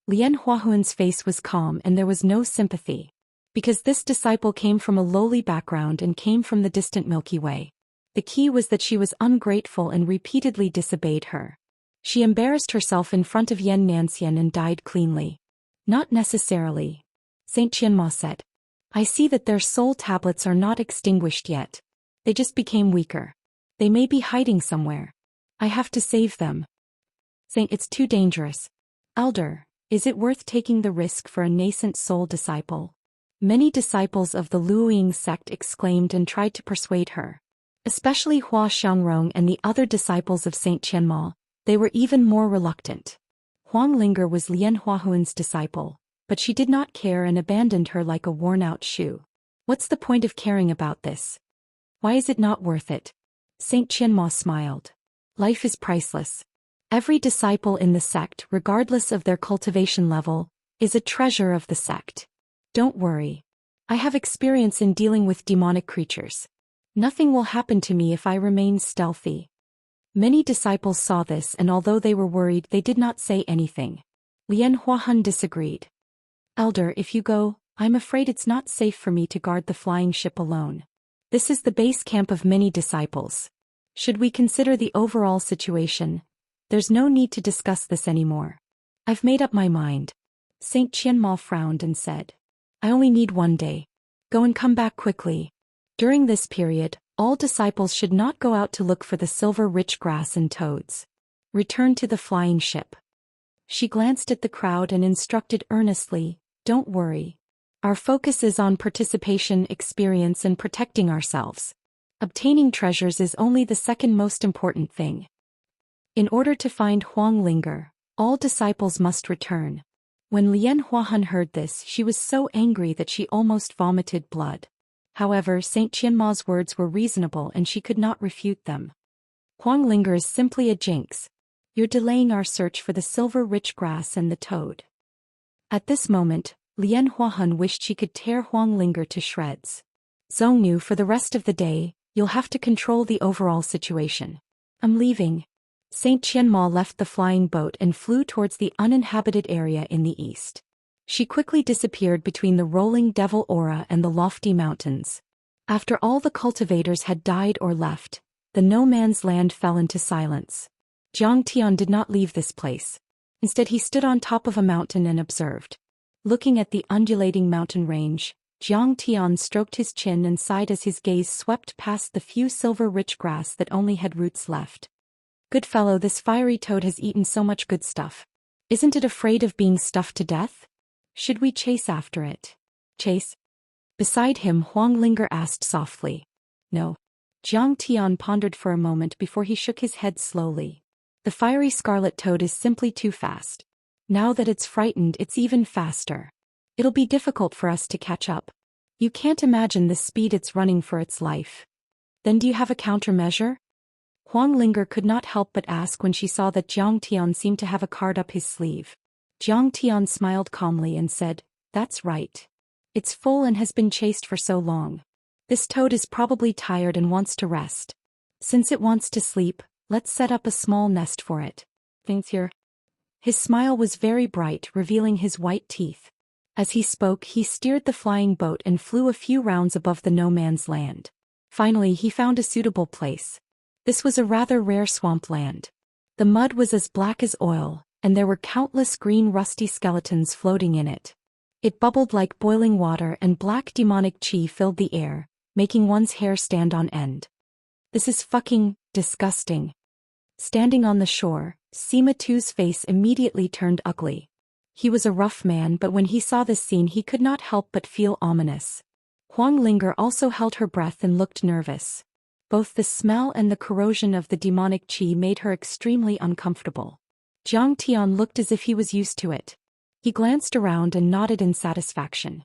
Lian Huahuan's face was calm and there was no sympathy. Because this disciple came from a lowly background and came from the distant Milky Way. The key was that she was ungrateful and repeatedly disobeyed her. She embarrassed herself in front of Yan Nanxian and died cleanly. Not necessarily. Saint Qianma said. I see that their soul tablets are not extinguished yet. They just became weaker. They may be hiding somewhere. I have to save them. Saint, it's too dangerous. Elder, is it worth taking the risk for a nascent soul disciple? Many disciples of the Luoying sect exclaimed and tried to persuade her. Especially Hua Xiangrong and the other disciples of Saint Qianma. They were even more reluctant. Huanglinger was Lian Huahuan's disciple, but she did not care and abandoned her like a worn-out shoe. What's the point of caring about this? Why is it not worth it? Saint Qianma smiled. Life is priceless. Every disciple in the sect, regardless of their cultivation level, is a treasure of the sect. Don't worry. I have experience in dealing with demonic creatures. Nothing will happen to me if I remain stealthy. Many disciples saw this and although they were worried they did not say anything. Lian Huahan disagreed. Elder, if you go, I'm afraid it's not safe for me to guard the flying ship alone. This is the base camp of many disciples. Should we consider the overall situation? There's no need to discuss this anymore. I've made up my mind. Saint Qianma frowned and said. I only need 1 day. Go and come back quickly. During this period, all disciples should not go out to look for the silver-rich grass and toads. Return to the flying ship. She glanced at the crowd and instructed earnestly, don't worry. Our focus is on participation, experience and protecting ourselves. Obtaining treasures is only the second most important thing. In order to find Huang Linger, all disciples must return. When Lian Huahan heard this, she was so angry that she almost vomited blood. However, Saint Qianma's words were reasonable and she could not refute them. Huang Linger is simply a jinx. You're delaying our search for the silver-rich grass and the toad. At this moment, Lian Huahan wished she could tear Huang Linger to shreds. Zhou knew for the rest of the day, you'll have to control the overall situation. I'm leaving. Saint Qianma left the flying boat and flew towards the uninhabited area in the east. She quickly disappeared between the rolling devil aura and the lofty mountains. After all the cultivators had died or left, the no-man's land fell into silence. Zhang Tian did not leave this place. Instead he stood on top of a mountain and observed. Looking at the undulating mountain range, Zhang Tian stroked his chin and sighed as his gaze swept past the few silver-rich grass that only had roots left. Good fellow, this fiery toad has eaten so much good stuff. Isn't it afraid of being stuffed to death? Should we chase after it? Chase? Beside him, Huang Linger asked softly. No. Zhang Tian pondered for a moment before he shook his head slowly. The fiery scarlet toad is simply too fast. Now that it's frightened, it's even faster. It'll be difficult for us to catch up. You can't imagine the speed it's running for its life. Then do you have a countermeasure? Huang Linger could not help but ask when she saw that Zhang Tian seemed to have a card up his sleeve. Zhang Tian smiled calmly and said, That's right. It's full and has been chased for so long. This toad is probably tired and wants to rest. Since it wants to sleep, let's set up a small nest for it. Thanks here. His smile was very bright, revealing his white teeth. As he spoke, he steered the flying boat and flew a few rounds above the no-man's land. Finally, he found a suitable place. This was a rather rare swampland. The mud was as black as oil, and there were countless green rusty skeletons floating in it. It bubbled like boiling water and black demonic chi filled the air, making one's hair stand on end. This is fucking disgusting. Standing on the shore, Sima Tu's face immediately turned ugly. He was a rough man, but when he saw this scene he could not help but feel ominous. Huang Linger also held her breath and looked nervous. Both the smell and the corrosion of the demonic chi made her extremely uncomfortable. Zhang Tian looked as if he was used to it. He glanced around and nodded in satisfaction.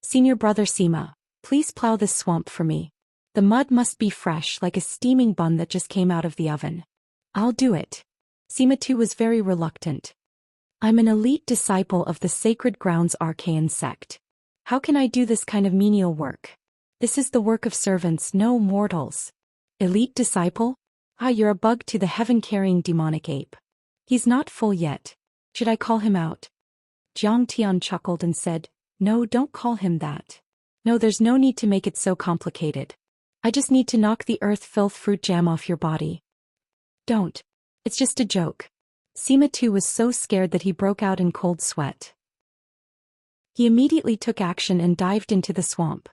Senior brother Sima, please plow this swamp for me. The mud must be fresh like a steaming bun that just came out of the oven. I'll do it. Sima Tu was very reluctant. I'm an elite disciple of the Sacred Grounds Archaean sect. How can I do this kind of menial work? This is the work of servants, no mortals. Elite disciple? Ah, you're a bug to the heaven-carrying demonic ape. He's not full yet. Should I call him out? Zhang Tian chuckled and said, No, don't call him that. No, there's no need to make it so complicated. I just need to knock the earth filth fruit jam off your body. Don't. It's just a joke. Sima Tu was so scared that he broke out in cold sweat. He immediately took action and dived into the swamp.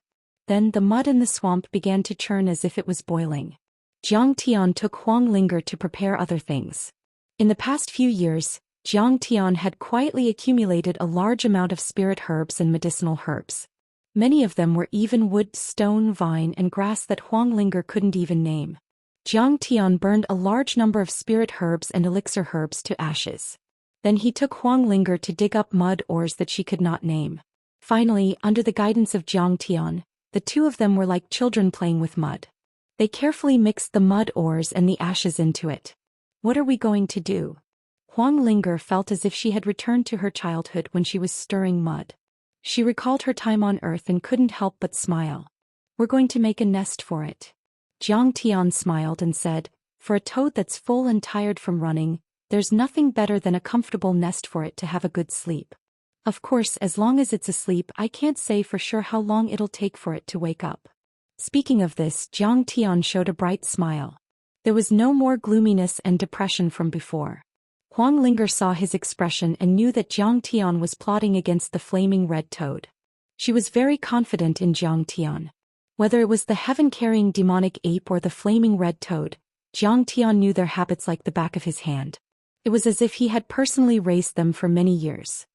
Then the mud in the swamp began to churn as if it was boiling. Zhang Tian took Huang Linger to prepare other things. In the past few years, Zhang Tian had quietly accumulated a large amount of spirit herbs and medicinal herbs. Many of them were even wood, stone, vine, and grass that Huang Linger couldn't even name. Zhang Tian burned a large number of spirit herbs and elixir herbs to ashes. Then he took Huang Linger to dig up mud ores that she could not name. Finally, under the guidance of Zhang Tian, the two of them were like children playing with mud. They carefully mixed the mud ores and the ashes into it. What are we going to do? Huang Linger felt as if she had returned to her childhood when she was stirring mud. She recalled her time on Earth and couldn't help but smile. We're going to make a nest for it. Zhang Tian smiled and said, For a toad that's full and tired from running, there's nothing better than a comfortable nest for it to have a good sleep. Of course, as long as it's asleep, I can't say for sure how long it'll take for it to wake up. Speaking of this, Zhang Tian showed a bright smile. There was no more gloominess and depression from before. Huang Linger saw his expression and knew that Zhang Tian was plotting against the flaming red toad. She was very confident in Zhang Tian. Whether it was the heaven-carrying demonic ape or the flaming red toad, Zhang Tian knew their habits like the back of his hand. It was as if he had personally raised them for many years.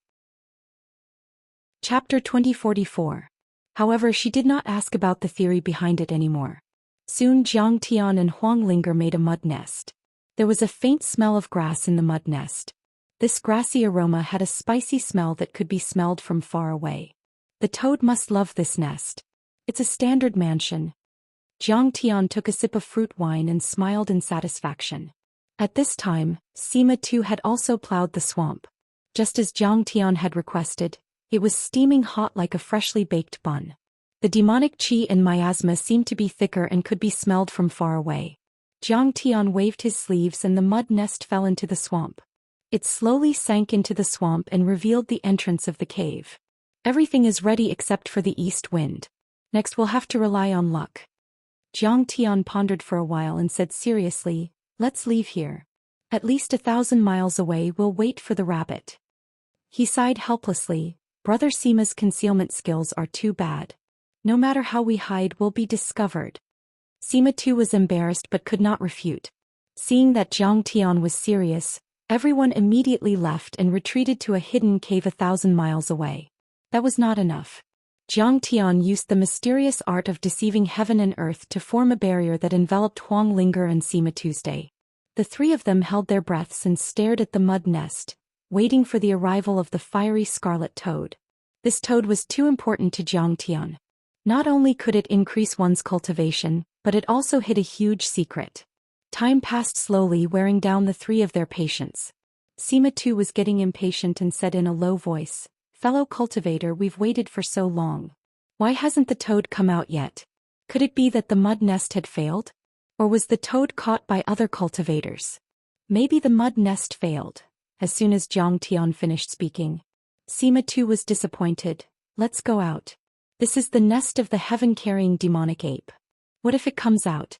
Chapter 2044. However, she did not ask about the theory behind it anymore. Soon Jiang Tian and Huang Linger made a mud nest. There was a faint smell of grass in the mud nest. This grassy aroma had a spicy smell that could be smelled from far away. The toad must love this nest. It's a standard mansion. Jiang Tian took a sip of fruit wine and smiled in satisfaction. At this time, Sima too had also plowed the swamp. Just as Jiang Tian had requested, it was steaming hot like a freshly baked bun. The demonic qi and miasma seemed to be thicker and could be smelled from far away. Jiang Tian waved his sleeves and the mud nest fell into the swamp. It slowly sank into the swamp and revealed the entrance of the cave. Everything is ready except for the east wind. Next we'll have to rely on luck. Jiang Tian pondered for a while and said seriously, let's leave here. At least 1,000 miles away we'll wait for the rabbit. He sighed helplessly. Brother Sima's concealment skills are too bad. No matter how we hide we'll be discovered. Sima too was embarrassed but could not refute. Seeing that Jiang Tian was serious, everyone immediately left and retreated to a hidden cave 1,000 miles away. That was not enough. Jiang Tian used the mysterious art of deceiving heaven and earth to form a barrier that enveloped Huang Linger and Sima Tuesday. The three of them held their breaths and stared at the mud nest, waiting for the arrival of the fiery scarlet toad. This toad was too important to Jiang Tian. Not only could it increase one's cultivation, but it also hid a huge secret. Time passed slowly, wearing down the three of their patience. Sima too was getting impatient and said in a low voice, "Fellow cultivator, we've waited for so long. Why hasn't the toad come out yet? Could it be that the mud nest had failed? Or was the toad caught by other cultivators? Maybe the mud nest failed." As soon as Jiang Tian finished speaking, Sima too was disappointed. "Let's go out. This is the nest of the heaven-carrying demonic ape. What if it comes out?"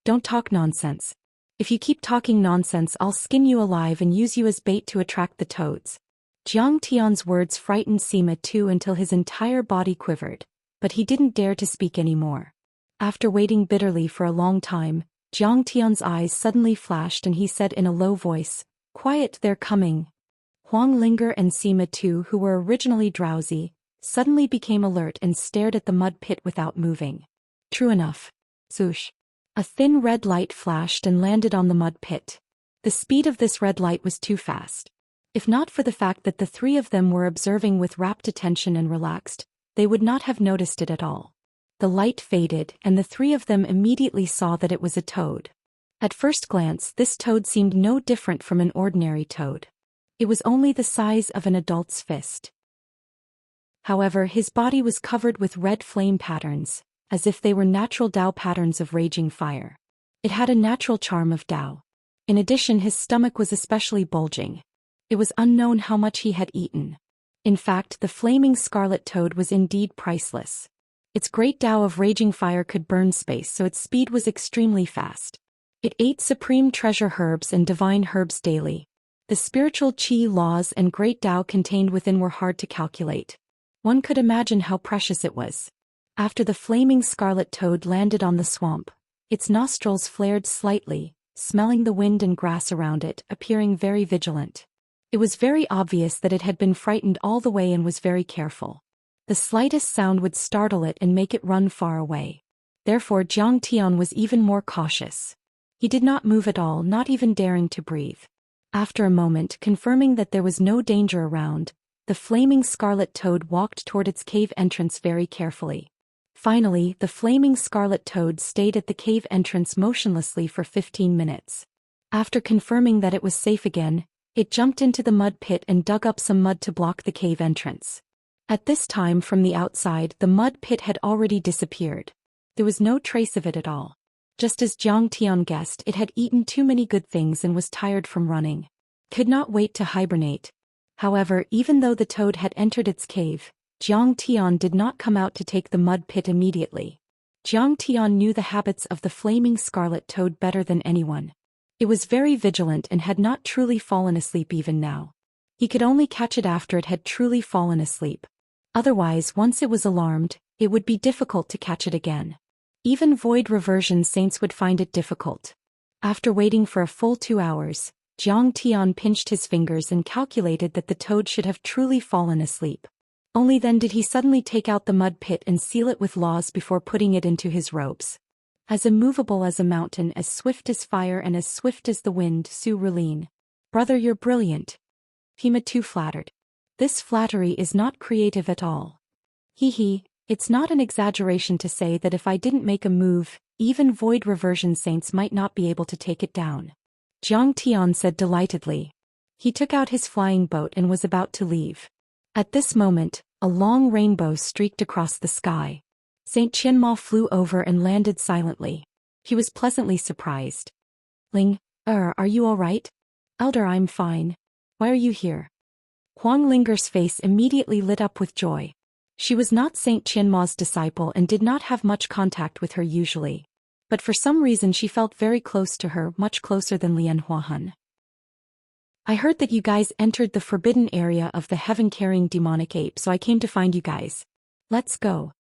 "Don't talk nonsense. If you keep talking nonsense I'll skin you alive and use you as bait to attract the toads." Jiang Tian's words frightened Sima too until his entire body quivered, but he didn't dare to speak anymore. After waiting bitterly for a long time, Jiang Tian's eyes suddenly flashed and he said in a low voice, "Quiet, they're coming." Huang Linger and Sima too, who were originally drowsy, suddenly became alert and stared at the mud pit without moving. True enough. Swoosh. A thin red light flashed and landed on the mud pit. The speed of this red light was too fast. If not for the fact that the three of them were observing with rapt attention and relaxed, they would not have noticed it at all. The light faded and the three of them immediately saw that it was a toad. At first glance this toad seemed no different from an ordinary toad. It was only the size of an adult's fist. However, his body was covered with red flame patterns, as if they were natural Tao patterns of raging fire. It had a natural charm of Tao. In addition, his stomach was especially bulging. It was unknown how much he had eaten. In fact, the flaming scarlet toad was indeed priceless. Its great Tao of raging fire could burn space, so its speed was extremely fast. It ate supreme treasure herbs and divine herbs daily. The spiritual qi laws and great Tao contained within were hard to calculate. One could imagine how precious it was. After the flaming scarlet toad landed on the swamp, its nostrils flared slightly, smelling the wind and grass around it, appearing very vigilant. It was very obvious that it had been frightened all the way and was very careful. The slightest sound would startle it and make it run far away. Therefore Jiang Tian was even more cautious. He did not move at all, not even daring to breathe. After a moment, confirming that there was no danger around, the flaming scarlet toad walked toward its cave entrance very carefully. Finally, the flaming scarlet toad stayed at the cave entrance motionlessly for 15 minutes. After confirming that it was safe again, it jumped into the mud pit and dug up some mud to block the cave entrance. At this time, from the outside, the mud pit had already disappeared. There was no trace of it at all. Just as Jiang Tian guessed, it had eaten too many good things and was tired from running. Could not wait to hibernate. However, even though the toad had entered its cave, Jiang Tian did not come out to take the mud pit immediately. Jiang Tian knew the habits of the flaming scarlet toad better than anyone. It was very vigilant and had not truly fallen asleep even now. He could only catch it after it had truly fallen asleep. Otherwise, once it was alarmed, it would be difficult to catch it again. Even void reversion saints would find it difficult. After waiting for a full 2 hours, Jiang Tian pinched his fingers and calculated that the toad should have truly fallen asleep. Only then did he suddenly take out the mud pit and seal it with laws before putting it into his robes. As immovable as a mountain, as swift as fire and as swift as the wind, Su Rulin. Brother, you're brilliant. Pima too flattered. This flattery is not creative at all. Hee, it's not an exaggeration to say that if I didn't make a move, even void reversion saints might not be able to take it down. Zhang Tian said delightedly. He took out his flying boat and was about to leave. At this moment, a long rainbow streaked across the sky. Saint Qianma flew over and landed silently. He was pleasantly surprised. Ling, are you all right? Elder, I'm fine. Why are you here? Huang Linger's face immediately lit up with joy. She was not Saint Qianma's disciple and did not have much contact with her usually. But for some reason she felt very close to her, much closer than Lian Huahan. I heard that you guys entered the forbidden area of the heaven-carrying demonic ape, so I came to find you guys. Let's go.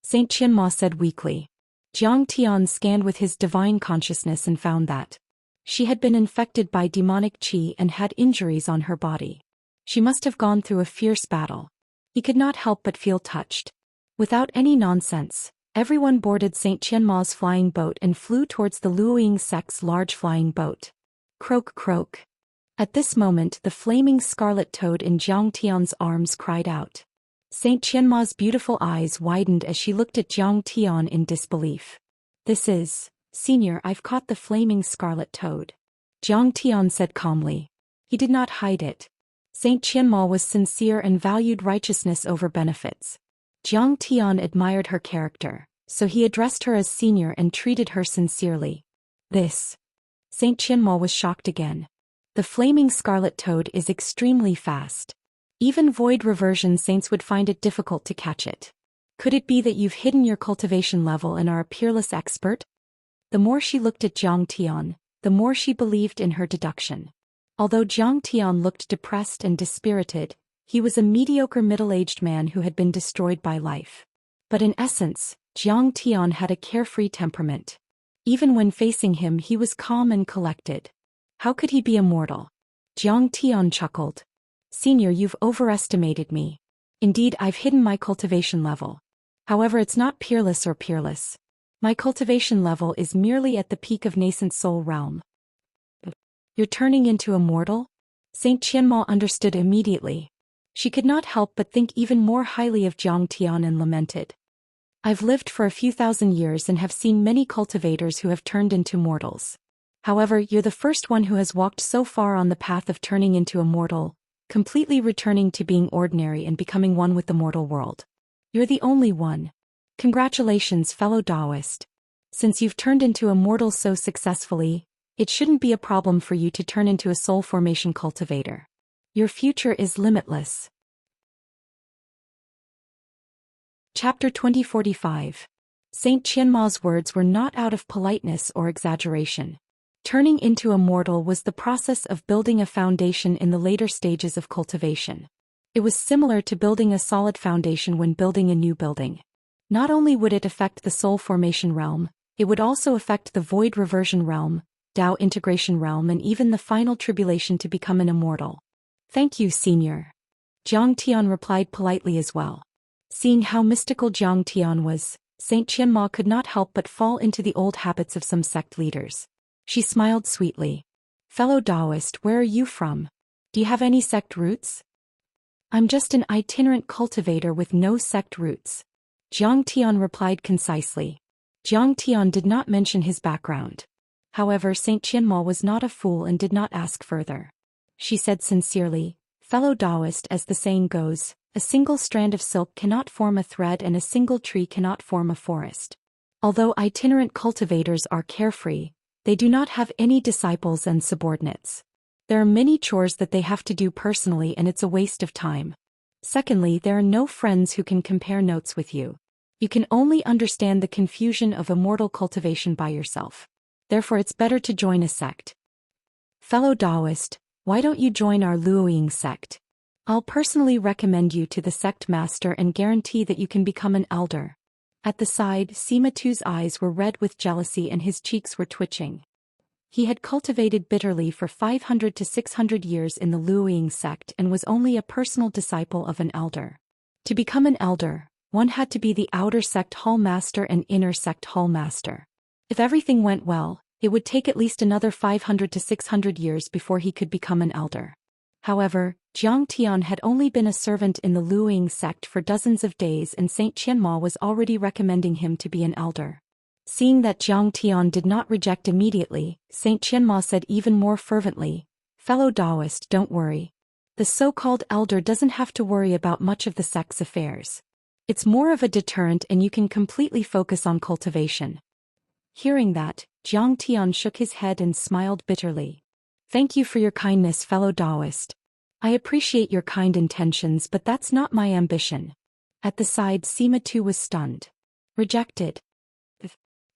Saint Qianma said weakly. Zhang Tian scanned with his divine consciousness and found that she had been infected by demonic qi and had injuries on her body. She must have gone through a fierce battle. He could not help but feel touched. Without any nonsense, everyone boarded Saint Qianma's flying boat and flew towards the Luoying sect's large flying boat. Croak, croak. At this moment the flaming scarlet toad in Zhang Tian's arms cried out. Saint Qianma's beautiful eyes widened as she looked at Zhang Tian in disbelief. This is, Senior, I've caught the flaming scarlet toad. Zhang Tian said calmly. He did not hide it. Saint Qianma was sincere and valued righteousness over benefits. Zhang Tian admired her character, so he addressed her as Senior and treated her sincerely. This. Saint Qianma was shocked again. The flaming scarlet toad is extremely fast. Even void reversion saints would find it difficult to catch it. Could it be that you've hidden your cultivation level and are a peerless expert? The more she looked at Zhang Tian, the more she believed in her deduction. Although Zhang Tian looked depressed and dispirited, he was a mediocre middle-aged man who had been destroyed by life. But in essence, Zhang Tian had a carefree temperament. Even when facing him he was calm and collected. How could he be immortal? Zhang Tian chuckled. Senior, you've overestimated me. Indeed, I've hidden my cultivation level. However, it's not peerless or peerless. My cultivation level is merely at the peak of nascent soul realm. You're turning into a mortal? Saint Qianma understood immediately. She could not help but think even more highly of Zhang Tian and lamented. I've lived for a few thousand years and have seen many cultivators who have turned into mortals. However, you're the first one who has walked so far on the path of turning into a mortal, completely returning to being ordinary and becoming one with the mortal world. You're the only one. Congratulations, fellow Taoist. Since you've turned into a mortal so successfully, it shouldn't be a problem for you to turn into a soul formation cultivator. Your future is limitless. Chapter 2045. Saint Qianma's words were not out of politeness or exaggeration. Turning into a mortal was the process of building a foundation in the later stages of cultivation. It was similar to building a solid foundation when building a new building. Not only would it affect the soul formation realm, it would also affect the void reversion realm, Tao integration realm and even the final tribulation to become an immortal. Thank you, Senior. Zhang Tian replied politely as well. Seeing how mystical Zhang Tian was, Saint Qianma could not help but fall into the old habits of some sect leaders. She smiled sweetly. Fellow Taoist, where are you from? Do you have any sect roots? I'm just an itinerant cultivator with no sect roots. Zhang Tian replied concisely. Zhang Tian did not mention his background. However, Saint Qianma was not a fool and did not ask further. She said sincerely, fellow Taoist, as the saying goes, a single strand of silk cannot form a thread and a single tree cannot form a forest. Although itinerant cultivators are carefree, they do not have any disciples and subordinates. There are many chores that they have to do personally and it's a waste of time. Secondly, there are no friends who can compare notes with you. You can only understand the confusion of immortal cultivation by yourself. Therefore it's better to join a sect. Fellow Taoist, why don't you join our Luoying sect? I'll personally recommend you to the sect master and guarantee that you can become an elder. At the side, Sima Tu's eyes were red with jealousy and his cheeks were twitching. He had cultivated bitterly for 500 to 600 years in the Luoying sect and was only a personal disciple of an elder. To become an elder, one had to be the outer sect hall master and inner sect hall master. If everything went well, it would take at least another 500 to 600 years before he could become an elder. However, Zhang Tian had only been a servant in the Luoying sect for dozens of days, and Saint Qianma was already recommending him to be an elder. Seeing that Zhang Tian did not reject immediately, Saint Qianma said even more fervently, "Fellow Taoist, don't worry. The so-called elder doesn't have to worry about much of the sect's affairs. It's more of a deterrent, and you can completely focus on cultivation." Hearing that, Zhang Tian shook his head and smiled bitterly. "Thank you for your kindness, fellow Taoist. I appreciate your kind intentions, but that's not my ambition." At the side, Sima too was stunned. "Rejected?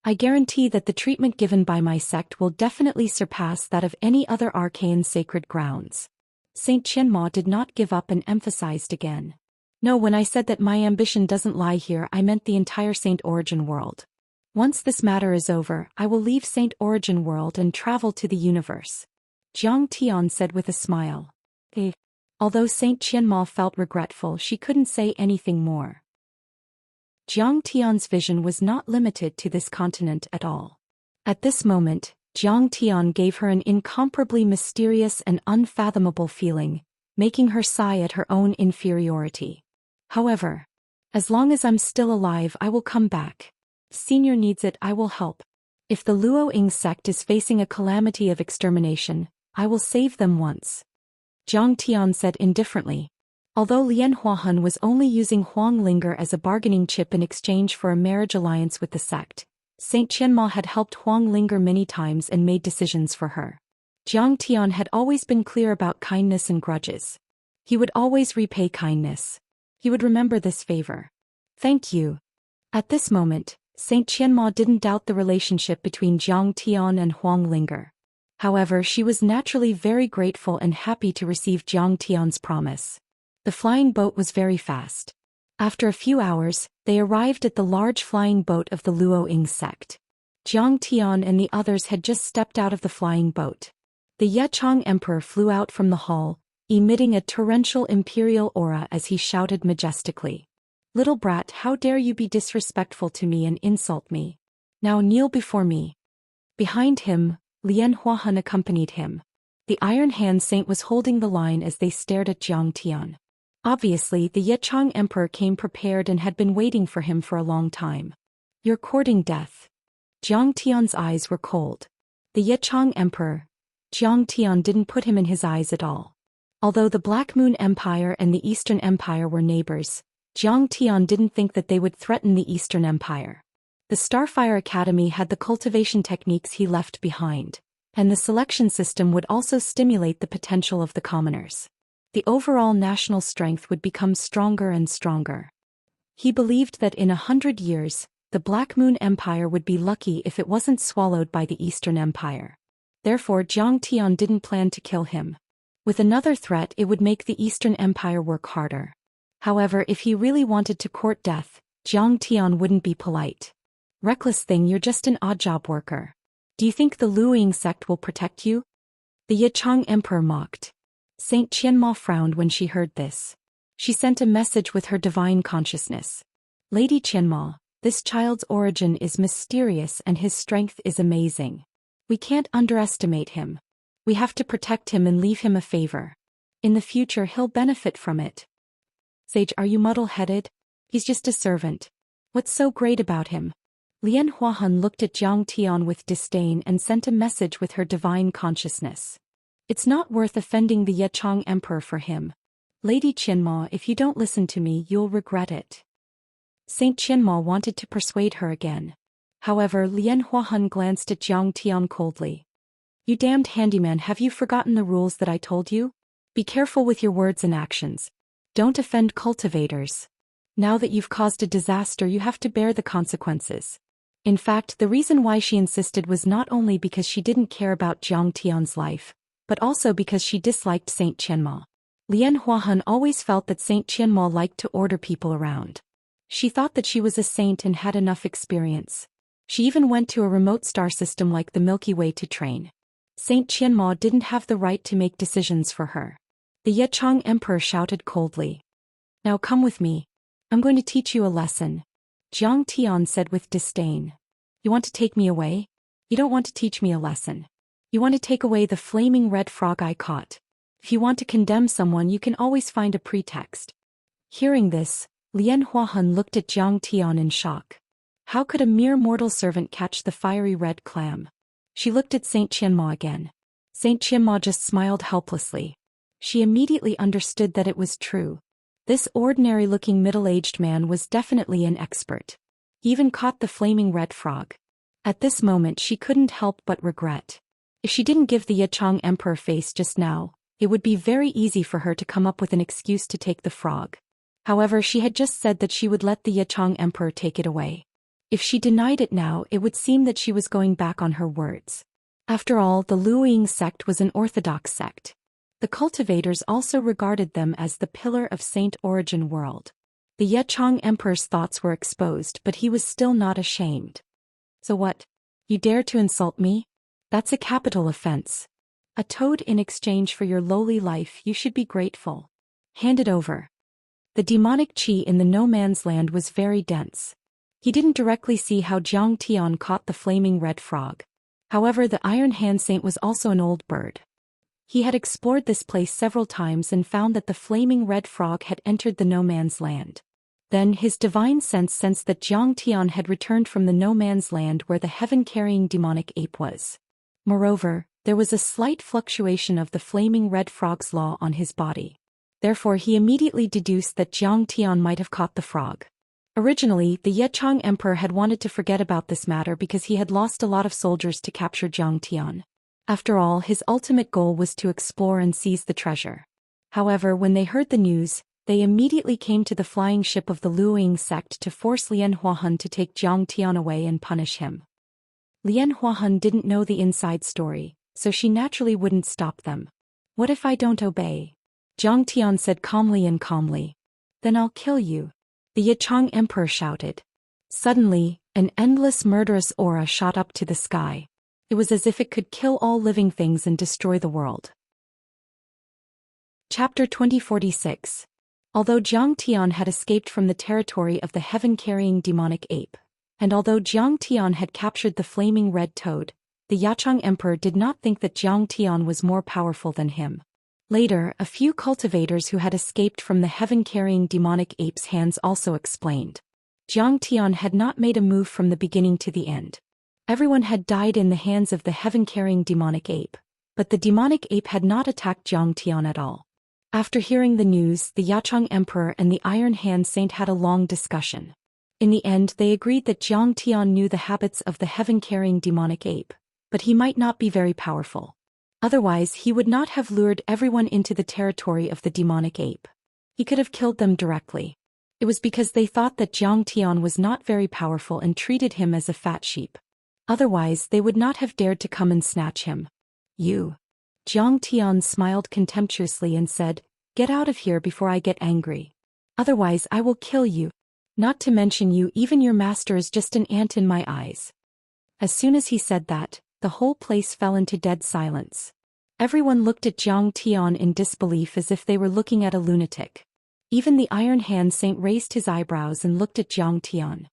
I guarantee that the treatment given by my sect will definitely surpass that of any other arcane sacred grounds." Saint Qianma did not give up and emphasized again. "No, when I said that my ambition doesn't lie here, I meant the entire Saint Origin world. Once this matter is over, I will leave Saint Origin world and travel to the universe," Zhang Tian said with a smile. Although Saint Qianma felt regretful, she couldn't say anything more. Zhang Tian's vision was not limited to this continent at all. At this moment, Zhang Tian gave her an incomparably mysterious and unfathomable feeling, making her sigh at her own inferiority. "However, as long as I'm still alive, I will come back. If Senior needs it, I will help. If the Luoying sect is facing a calamity of extermination, I will save them once," Zhang Tian said indifferently. Although Lian Huahan was only using Huang Linger as a bargaining chip in exchange for a marriage alliance with the sect, Saint Qianma had helped Huang Linger many times and made decisions for her. Zhang Tian had always been clear about kindness and grudges. He would always repay kindness. He would remember this favor. "Thank you." At this moment, Saint Qianma didn't doubt the relationship between Zhang Tian and Huang Linger. However, she was naturally very grateful and happy to receive Zhang Tian's promise. The flying boat was very fast. After a few hours, they arrived at the large flying boat of the Luoying sect. Zhang Tian and the others had just stepped out of the flying boat. The Yechang Emperor flew out from the hull, emitting a torrential imperial aura as he shouted majestically, "Little brat, how dare you be disrespectful to me and insult me? Now kneel before me." Behind him, Lian Huahan accompanied him. The Iron Hand Saint was holding the line as they stared at Zhang Tian. Obviously, the Yechang Emperor came prepared and had been waiting for him for a long time. "You're courting death." Zhang Tian's eyes were cold. The Yechang Emperor, Zhang Tian didn't put him in his eyes at all. Although the Black Moon Empire and the Eastern Empire were neighbors, Zhang Tian didn't think that they would threaten the Eastern Empire. The Starfire Academy had the cultivation techniques he left behind, and the selection system would also stimulate the potential of the commoners. The overall national strength would become stronger and stronger. He believed that in 100 years, the Black Moon Empire would be lucky if it wasn't swallowed by the Eastern Empire. Therefore, Zhang Tian didn't plan to kill him. With another threat, it would make the Eastern Empire work harder. However, if he really wanted to court death, Zhang Tian wouldn't be polite. "Reckless thing, you're just an odd job worker. Do you think the Luoying sect will protect you?" The Yechang Emperor mocked. Saint Qianma frowned when she heard this. She sent a message with her divine consciousness. "Lady Qianma, this child's origin is mysterious and his strength is amazing. We can't underestimate him. We have to protect him and leave him a favor. In the future he'll benefit from it." "Sage, are you muddle-headed? He's just a servant. What's so great about him?" Lian Huahan looked at Zhang Tian with disdain and sent a message with her divine consciousness. "It's not worth offending the Yechang Emperor for him. Lady Qianma, if you don't listen to me, you'll regret it." Saint Qianma wanted to persuade her again. However, Lian Huahan glanced at Zhang Tian coldly. "You damned handyman, have you forgotten the rules that I told you? Be careful with your words and actions. Don't offend cultivators. Now that you've caused a disaster, you have to bear the consequences." In fact, the reason why she insisted was not only because she didn't care about Zhang Tian's life, but also because she disliked Saint Qianma. Lian Huahan always felt that Saint Qianma liked to order people around. She thought that she was a saint and had enough experience. She even went to a remote star system like the Milky Way to train. Saint Qianma didn't have the right to make decisions for her. The Yechang Emperor shouted coldly. "Now come with me. I'm going to teach you a lesson," Zhang Tian said with disdain. You want to take me away? You don't want to teach me a lesson. You want to take away the flaming red frog I caught. If you want to condemn someone, you can always find a pretext. Hearing this, Lian Huahan looked at Jiang Tian in shock. How could a mere mortal servant catch the fiery red clam? She looked at Saint Qianma again. Saint Qianma just smiled helplessly. She immediately understood that it was true. This ordinary-looking middle-aged man was definitely an expert. He even caught the flaming red frog. At this moment she couldn't help but regret. If she didn't give the Yichang Emperor face just now, it would be very easy for her to come up with an excuse to take the frog. However, she had just said that she would let the Yichang Emperor take it away. If she denied it now, it would seem that she was going back on her words. After all, the Luoying sect was an orthodox sect. The cultivators also regarded them as the pillar of Saint Origin world. The Yichang Emperor's thoughts were exposed, but he was still not ashamed. So what? You dare to insult me? That's a capital offense. A toad in exchange for your lowly life, you should be grateful. Hand it over. The demonic qi in the no-man's land was very dense. He didn't directly see how Jiang Tian caught the flaming red frog. However, the Iron Hand Saint was also an old bird. He had explored this place several times and found that the flaming red frog had entered the no-man's land. Then his divine sense sensed that Jiang Tian had returned from the no-man's land where the heaven-carrying demonic ape was. Moreover, there was a slight fluctuation of the flaming red frog's law on his body. Therefore he immediately deduced that Jiang Tian might have caught the frog. Originally, the Yichang Emperor had wanted to forget about this matter because he had lost a lot of soldiers to capture Jiang Tian. After all, his ultimate goal was to explore and seize the treasure. However, when they heard the news, they immediately came to the flying ship of the Luoying sect to force Lian Huahan to take Jiang Tian away and punish him. Lian Huahan didn't know the inside story, so she naturally wouldn't stop them. What if I don't obey? Jiang Tian said calmly. Then I'll kill you. The Yichang Emperor shouted. Suddenly, an endless murderous aura shot up to the sky. It was as if it could kill all living things and destroy the world. Chapter 2046. Although Jiang Tian had escaped from the territory of the heaven-carrying demonic ape, and although Jiang Tian had captured the flaming red toad, the Yichang Emperor did not think that Jiang Tian was more powerful than him. Later, a few cultivators who had escaped from the heaven-carrying demonic ape's hands also explained. Jiang Tian had not made a move from the beginning to the end. Everyone had died in the hands of the heaven-carrying demonic ape, but the demonic ape had not attacked Jiang Tian at all. After hearing the news, the Yichang Emperor and the Iron Hand Saint had a long discussion. In the end, they agreed that Jiang Tian knew the habits of the heaven-carrying demonic ape, but he might not be very powerful. Otherwise, he would not have lured everyone into the territory of the demonic ape. He could have killed them directly. It was because they thought that Jiang Tian was not very powerful and treated him as a fat sheep. Otherwise, they would not have dared to come and snatch him. You. Jiang Tian smiled contemptuously and said, "Get out of here before I get angry. Otherwise I will kill you. Not to mention you, even your master is just an ant in my eyes." As soon as he said that, the whole place fell into dead silence. Everyone looked at Jiang Tian in disbelief as if they were looking at a lunatic. Even the Iron Hand Saint raised his eyebrows and looked at Jiang Tian.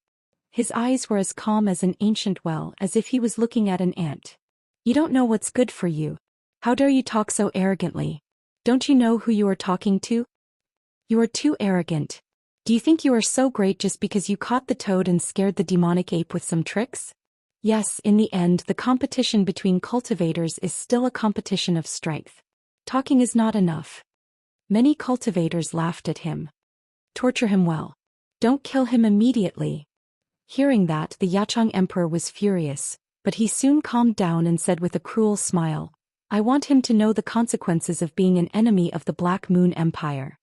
His eyes were as calm as an ancient well, as if he was looking at an ant. "You don't know what's good for you. How dare you talk so arrogantly? Don't you know who you are talking to? You are too arrogant. Do you think you are so great just because you caught the toad and scared the demonic ape with some tricks? Yes, in the end, the competition between cultivators is still a competition of strength. Talking is not enough." Many cultivators laughed at him. "Torture him well. Don't kill him immediately." Hearing that, the Yichang Emperor was furious, but he soon calmed down and said with a cruel smile, "I want him to know the consequences of being an enemy of the Black Moon Empire."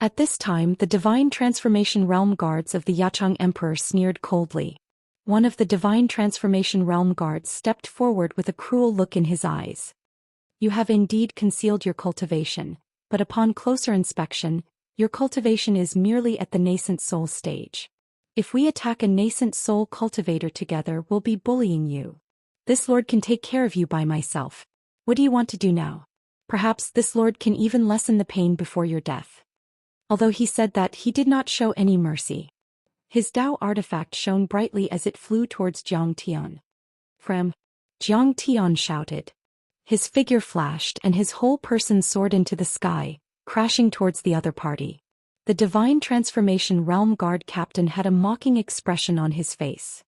At this time, the Divine Transformation Realm Guards of the Yichang Emperor sneered coldly. One of the Divine Transformation Realm Guards stepped forward with a cruel look in his eyes. "You have indeed concealed your cultivation, but upon closer inspection, your cultivation is merely at the nascent soul stage. If we attack a nascent soul cultivator together, we'll be bullying you. This lord can take care of you by myself. What do you want to do now? Perhaps this lord can even lessen the pain before your death." Although he said that, he did not show any mercy. His Dao artifact shone brightly as it flew towards Zhang Tian. "From!" Zhang Tian shouted. His figure flashed and his whole person soared into the sky, crashing towards the other party. The Divine Transformation Realm Guard captain had a mocking expression on his face.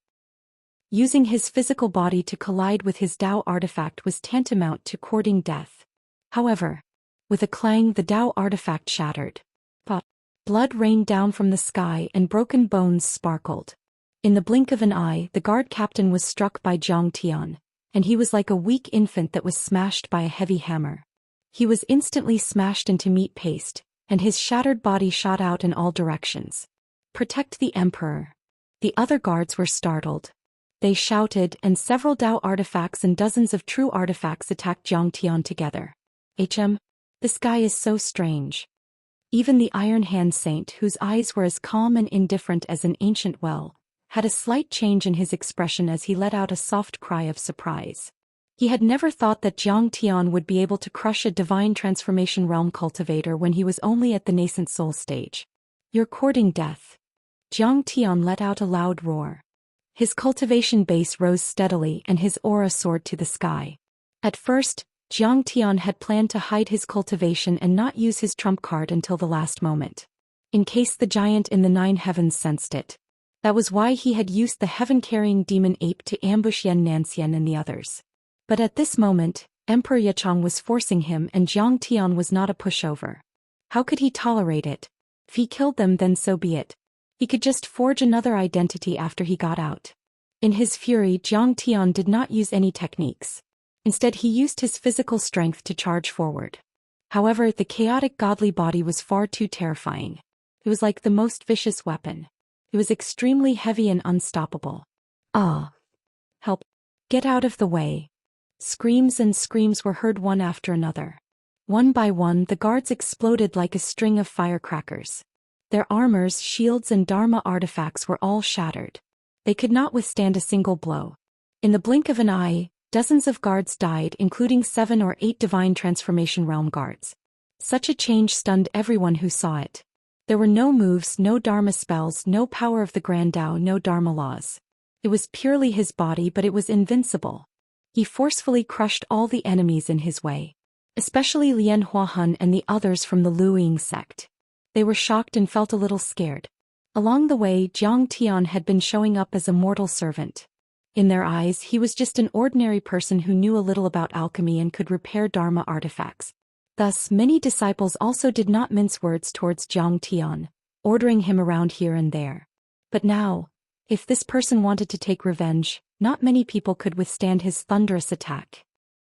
Using his physical body to collide with his Dao artifact was tantamount to courting death. However, with a clang the Dao artifact shattered. Blood rained down from the sky and broken bones sparkled. In the blink of an eye the guard captain was struck by Zhang Tian, and he was like a weak infant that was smashed by a heavy hammer. He was instantly smashed into meat paste, and his shattered body shot out in all directions. "Protect the Emperor!" The other guards were startled. They shouted, and several Dao artifacts and dozens of true artifacts attacked Zhang Tian together. This guy is so strange. Even the Iron Hand Saint, whose eyes were as calm and indifferent as an ancient well, had a slight change in his expression as he let out a soft cry of surprise. He had never thought that Zhang Tian would be able to crush a Divine Transformation Realm Cultivator when he was only at the nascent soul stage. "You're courting death." Zhang Tian let out a loud roar. His cultivation base rose steadily and his aura soared to the sky. At first, Zhang Tian had planned to hide his cultivation and not use his trump card until the last moment, in case the giant in the 9 heavens sensed it. That was why he had used the heaven-carrying demon ape to ambush Xianxia and the others. But at this moment, Emperor Yichang was forcing him and Zhang Tian was not a pushover. How could he tolerate it? If he killed them then so be it. He could just forge another identity after he got out. In his fury Zhang Tian did not use any techniques. Instead he used his physical strength to charge forward. However, the chaotic godly body was far too terrifying. It was like the most vicious weapon. It was extremely heavy and unstoppable. "Ah! Help! Get out of the way!" Screams and screams were heard one after another. One by one the guards exploded like a string of firecrackers. Their armors, shields and Dharma artifacts were all shattered. They could not withstand a single blow. In the blink of an eye, dozens of guards died, including 7 or 8 Divine Transformation Realm guards. Such a change stunned everyone who saw it. There were no moves, no Dharma spells, no power of the Grand Tao, no Dharma laws. It was purely his body, but it was invincible. He forcefully crushed all the enemies in his way, especially Lian Huahun and the others from the Luoying sect. They were shocked and felt a little scared. Along the way, Zhang Tian had been showing up as a mortal servant. In their eyes, he was just an ordinary person who knew a little about alchemy and could repair Dharma artifacts. Thus, many disciples also did not mince words towards Zhang Tian, ordering him around here and there. But now, if this person wanted to take revenge, not many people could withstand his thunderous attack.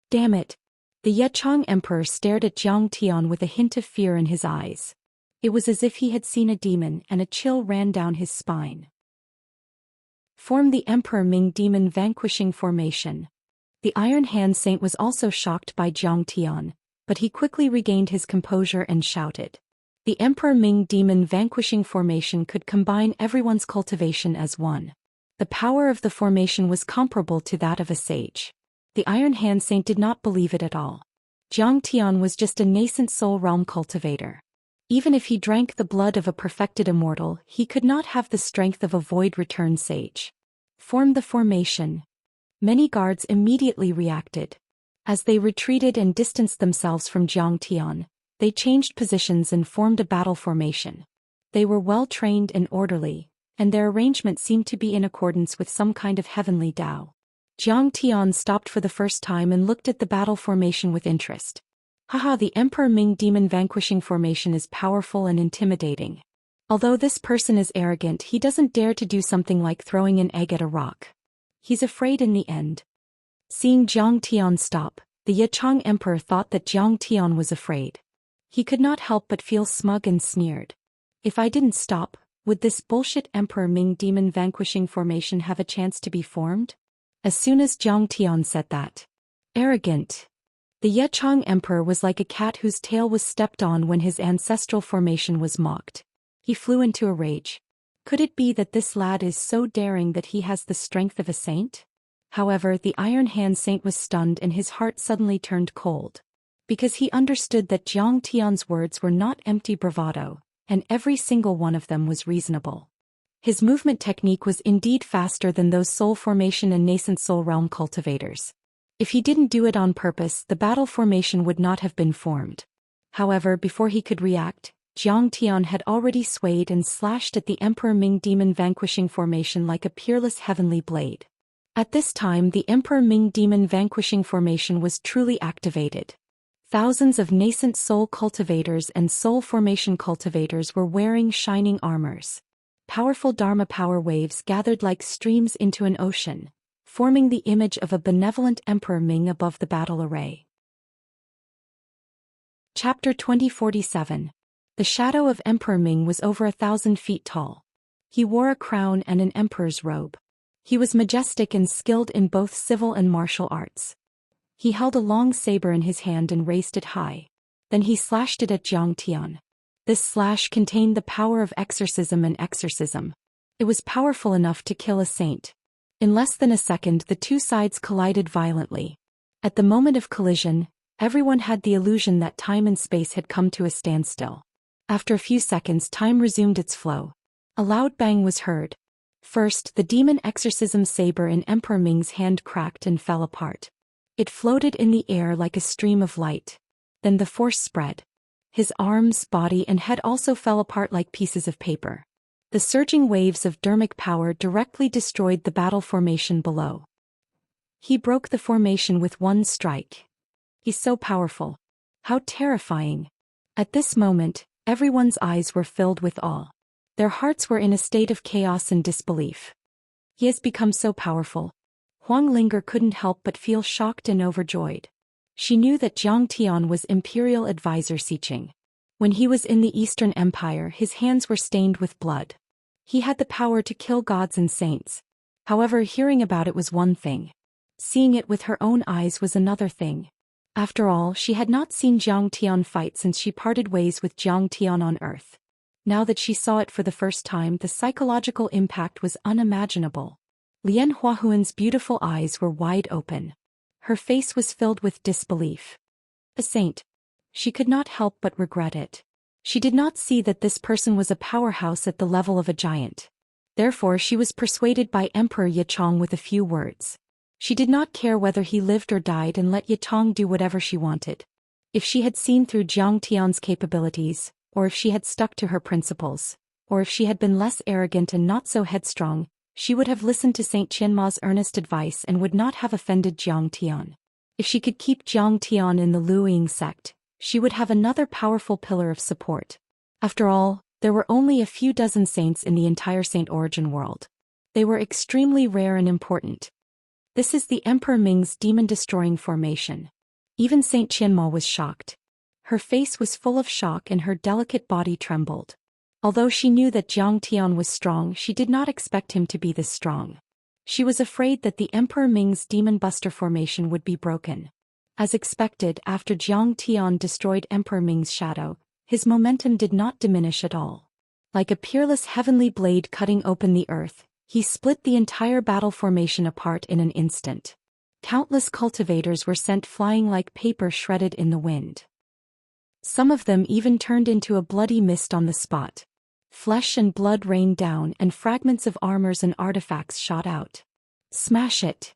Damn it! The Yichang Emperor stared at Zhang Tian with a hint of fear in his eyes. It was as if he had seen a demon and a chill ran down his spine. Form the Emperor Ming Demon Vanquishing Formation. The Iron Hand Saint was also shocked by Zhang Tian, but he quickly regained his composure and shouted. The Emperor Ming Demon Vanquishing Formation could combine everyone's cultivation as one. The power of the formation was comparable to that of a sage. The Iron Hand Saint did not believe it at all. Zhang Tian was just a nascent soul realm cultivator. Even if he drank the blood of a perfected immortal, he could not have the strength of a void-returned sage. Form the formation. Many guards immediately reacted. As they retreated and distanced themselves from Zhang Tian, they changed positions and formed a battle formation. They were well-trained and orderly, and their arrangement seemed to be in accordance with some kind of heavenly Tao. Zhang Tian stopped for the first time and looked at the battle formation with interest. Haha, the Emperor Ming Demon Vanquishing Formation is powerful and intimidating. Although this person is arrogant, he doesn't dare to do something like throwing an egg at a rock. He's afraid in the end. Seeing Zhang Tian stop, the Yichang Emperor thought that Zhang Tian was afraid. He could not help but feel smug and sneered. If I didn't stop, would this bullshit Emperor Ming Demon Vanquishing Formation have a chance to be formed? As soon as Zhang Tian said that. Arrogant. The Yichang Emperor was like a cat whose tail was stepped on when his ancestral formation was mocked. He flew into a rage. Could it be that this lad is so daring that he has the strength of a saint? However, the Iron Hand Saint was stunned and his heart suddenly turned cold. Because he understood that Zhang Tian's words were not empty bravado, and every single one of them was reasonable. His movement technique was indeed faster than those soul formation and nascent soul realm cultivators. If he didn't do it on purpose, the battle formation would not have been formed. However, before he could react, Jiang Tian had already swayed and slashed at the Emperor Ming demon vanquishing formation like a peerless heavenly blade. At this time, the Emperor Ming demon vanquishing formation was truly activated. Thousands of nascent soul cultivators and soul formation cultivators were wearing shining armors. Powerful Dharma power waves gathered like streams into an ocean, forming the image of a benevolent Emperor Ming above the battle array. Chapter 2047. The shadow of Emperor Ming was over 1,000 feet tall. He wore a crown and an emperor's robe. He was majestic and skilled in both civil and martial arts. He held a long saber in his hand and raised it high. Then he slashed it at Jiang Tian. This slash contained the power of exorcism and exorcism. It was powerful enough to kill a saint. In less than a second, the two sides collided violently. At the moment of collision, everyone had the illusion that time and space had come to a standstill. After a few seconds, time resumed its flow. A loud bang was heard. First, the demon exorcism saber in Emperor Ming's hand cracked and fell apart. It floated in the air like a stream of light. Then the force spread. His arms, body, and head also fell apart like pieces of paper. The surging waves of dharmic power directly destroyed the battle formation below. He broke the formation with one strike. He's so powerful. How terrifying. At this moment, everyone's eyes were filled with awe. Their hearts were in a state of chaos and disbelief. He has become so powerful. Huang Linger couldn't help but feel shocked and overjoyed. She knew that Jiang Tian was Imperial Advisor Xiqing. When he was in the Eastern Empire, his hands were stained with blood. He had the power to kill gods and saints. However, hearing about it was one thing. Seeing it with her own eyes was another thing. After all, she had not seen Jiang Tian fight since she parted ways with Jiang Tian on Earth. Now that she saw it for the first time, the psychological impact was unimaginable. Lian Huahuan's beautiful eyes were wide open. Her face was filled with disbelief. A saint. She could not help but regret it. She did not see that this person was a powerhouse at the level of a giant. Therefore, she was persuaded by Emperor Yichang with a few words. She did not care whether he lived or died and let Yichang do whatever she wanted. If she had seen through Jiang Tian's capabilities, or if she had stuck to her principles, or if she had been less arrogant and not so headstrong, she would have listened to Saint Qianma's earnest advice and would not have offended Jiang Tian. If she could keep Jiang Tian in the Luoying sect, she would have another powerful pillar of support. After all, there were only a few dozen saints in the entire Saint Origin world. They were extremely rare and important. This is the Emperor Ming's demon-destroying formation. Even Saint Qianma was shocked. Her face was full of shock and her delicate body trembled. Although she knew that Jiang Tian was strong, she did not expect him to be this strong. She was afraid that the Emperor Ming's demon buster formation would be broken. As expected, after Jiang Tian destroyed Emperor Ming's shadow, his momentum did not diminish at all. Like a peerless heavenly blade cutting open the earth, he split the entire battle formation apart in an instant. Countless cultivators were sent flying like paper shredded in the wind. Some of them even turned into a bloody mist on the spot. Flesh and blood rained down and fragments of armors and artifacts shot out. Smash it!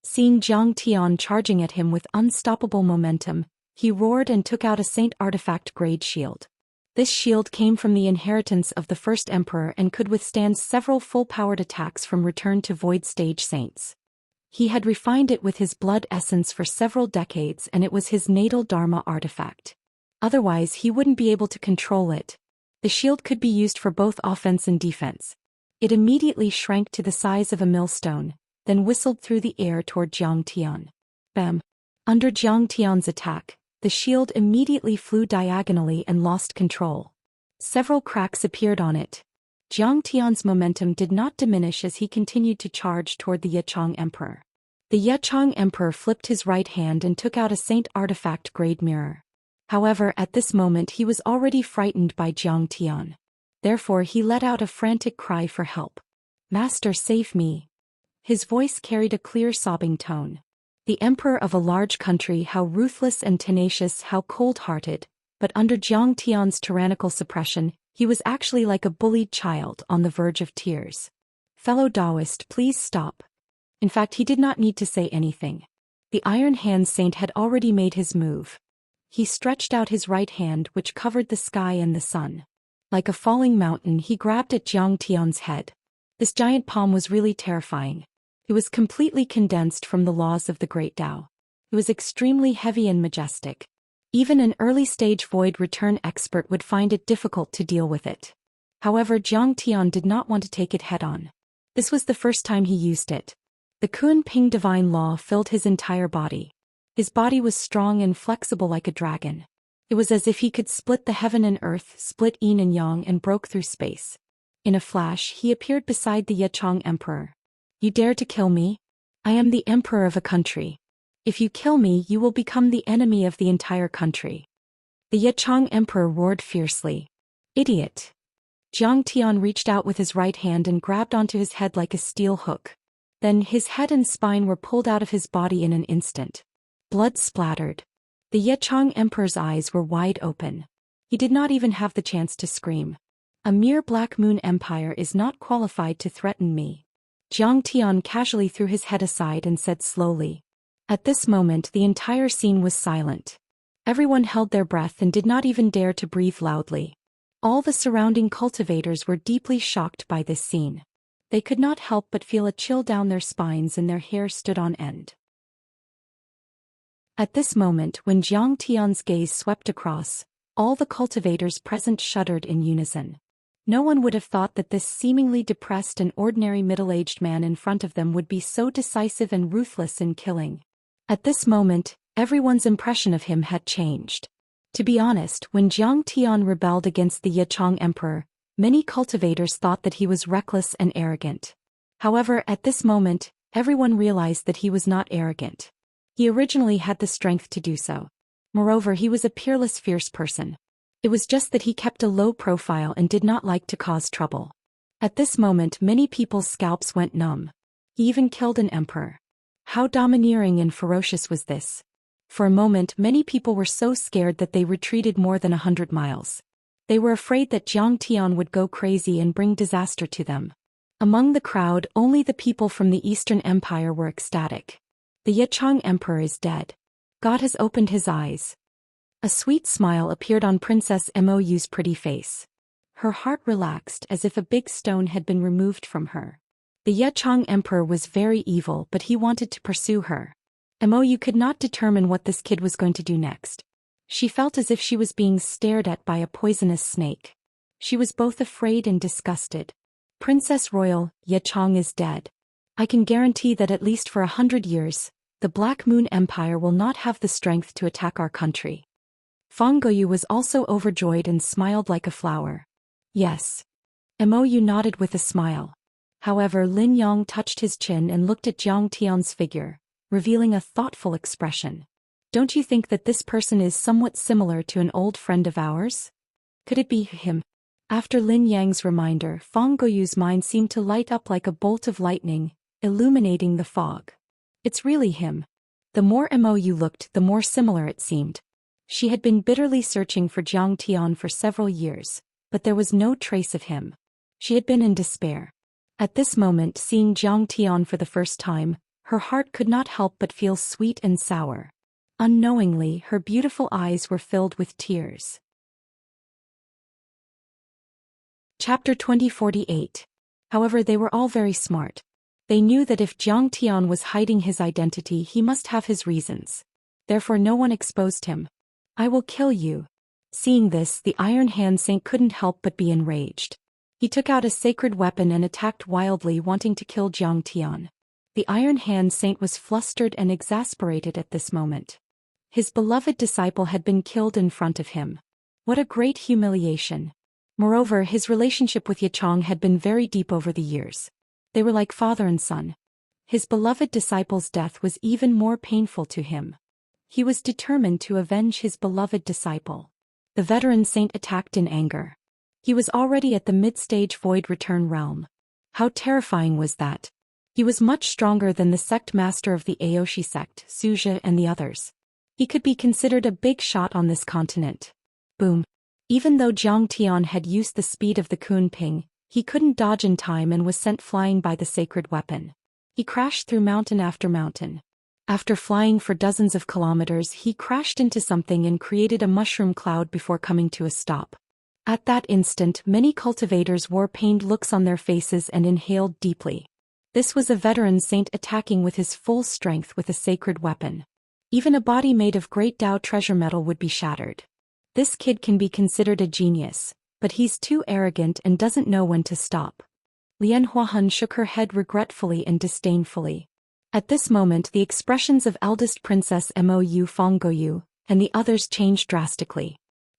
Seeing Jiang Tian charging at him with unstoppable momentum, he roared and took out a Saint Artifact-grade shield. This shield came from the inheritance of the first emperor and could withstand several full-powered attacks from Return to Void stage saints. He had refined it with his blood essence for several decades and it was his natal Dharma artifact. Otherwise, he wouldn't be able to control it. The shield could be used for both offense and defense. It immediately shrank to the size of a millstone, then whistled through the air toward Jiang Tian. Bam! Under Jiang Tian's attack, the shield immediately flew diagonally and lost control. Several cracks appeared on it. Jiang Tian's momentum did not diminish as he continued to charge toward the Yichang Emperor. The Yichang Emperor flipped his right hand and took out a Saint Artifact-grade mirror. However, at this moment he was already frightened by Jiang Tian. Therefore he let out a frantic cry for help. "Master, save me!" His voice carried a clear sobbing tone. The emperor of a large country, how ruthless and tenacious, how cold-hearted, but under Jiang Tian's tyrannical suppression, He was actually like a bullied child on the verge of tears. Fellow Taoist, please stop. In fact, he did not need to say anything. The Iron Hand Saint had already made his move. He stretched out his right hand, which covered the sky and the sun. Like a falling mountain, he grabbed at Jiang Tian's head. This giant palm was really terrifying. It was completely condensed from the laws of the Great Tao. It was extremely heavy and majestic. Even an early-stage void return expert would find it difficult to deal with it. However, Jiang Tian did not want to take it head-on. This was the first time he used it. The Kun Ping divine law filled his entire body. His body was strong and flexible like a dragon. It was as if he could split the heaven and earth, split yin and yang, and broke through space. In a flash, he appeared beside the Yechang Emperor. You dare to kill me? I am the emperor of a country. If you kill me, you will become the enemy of the entire country. The Yechang Emperor roared fiercely. Idiot! Jiang Tian reached out with his right hand and grabbed onto his head like a steel hook. Then his head and spine were pulled out of his body in an instant. Blood splattered. The Yechang Emperor's eyes were wide open. He did not even have the chance to scream. A mere Black Moon Empire is not qualified to threaten me. Jiang Tian casually threw his head aside and said slowly. At this moment, the entire scene was silent. Everyone held their breath and did not even dare to breathe loudly. All the surrounding cultivators were deeply shocked by this scene. They could not help but feel a chill down their spines and their hair stood on end. At this moment, when Jiang Tian's gaze swept across, all the cultivators present shuddered in unison. No one would have thought that this seemingly depressed and ordinary middle-aged man in front of them would be so decisive and ruthless in killing. At this moment, everyone's impression of him had changed. To be honest, when Jiang Tian rebelled against the Yechang Emperor, many cultivators thought that he was reckless and arrogant. However, at this moment, everyone realized that he was not arrogant. He originally had the strength to do so. Moreover, he was a peerless, fierce person. It was just that he kept a low profile and did not like to cause trouble. At this moment, many people's scalps went numb. He even killed an emperor. How domineering and ferocious was this? For a moment, many people were so scared that they retreated more than 100 miles. They were afraid that Jiang Tian would go crazy and bring disaster to them. Among the crowd, only the people from the Eastern Empire were ecstatic. The Yechang Emperor is dead. God has opened his eyes. A sweet smile appeared on Princess Mou's pretty face. Her heart relaxed as if a big stone had been removed from her. The Yechang Emperor was very evil, but he wanted to pursue her. Mou could not determine what this kid was going to do next. She felt as if she was being stared at by a poisonous snake. She was both afraid and disgusted. Princess Royal, Yechang is dead. I can guarantee that at least for 100 years, the Black Moon Empire will not have the strength to attack our country. Fang Goyu was also overjoyed and smiled like a flower. Yes. Mou nodded with a smile. However, Lin Yang touched his chin and looked at Jiang Tian's figure, revealing a thoughtful expression. Don't you think that this person is somewhat similar to an old friend of ours? Could it be him? After Lin Yang's reminder, Fang Goyu's mind seemed to light up like a bolt of lightning, illuminating the fog. It's really him. The more Mou looked, the more similar it seemed. She had been bitterly searching for Jiang Tian for several years, but there was no trace of him. She had been in despair. At this moment, seeing Jiang Tian for the first time, her heart could not help but feel sweet and sour. Unknowingly, her beautiful eyes were filled with tears. Chapter 2048. However, they were all very smart. They knew that if Jiang Tian was hiding his identity, he must have his reasons. Therefore no one exposed him. I will kill you. Seeing this, the Iron Hand Saint couldn't help but be enraged. He took out a sacred weapon and attacked wildly, wanting to kill Jiang Tian. The Iron Hand Saint was flustered and exasperated at this moment. His beloved disciple had been killed in front of him. What a great humiliation. Moreover, his relationship with Yechang had been very deep over the years. They were like father and son. His beloved disciple's death was even more painful to him. He was determined to avenge his beloved disciple. The veteran saint attacked in anger. He was already at the mid-stage void return realm. How terrifying was that? He was much stronger than the sect master of the Aoshi sect, Wuxia, and the others. He could be considered a big shot on this continent. Boom. Even though Jiang Tian had used the speed of the Kunping, he couldn't dodge in time and was sent flying by the sacred weapon. He crashed through mountain after mountain. After flying for dozens of kilometers, he crashed into something and created a mushroom cloud before coming to a stop. At that instant, many cultivators wore pained looks on their faces and inhaled deeply. This was a veteran saint attacking with his full strength with a sacred weapon. Even a body made of great Dao treasure metal would be shattered. This kid can be considered a genius, but he's too arrogant and doesn't know when to stop. Lian Huahun shook her head regretfully and disdainfully. At this moment, the expressions of eldest Princess Mou Fanggoyu and the others changed drastically.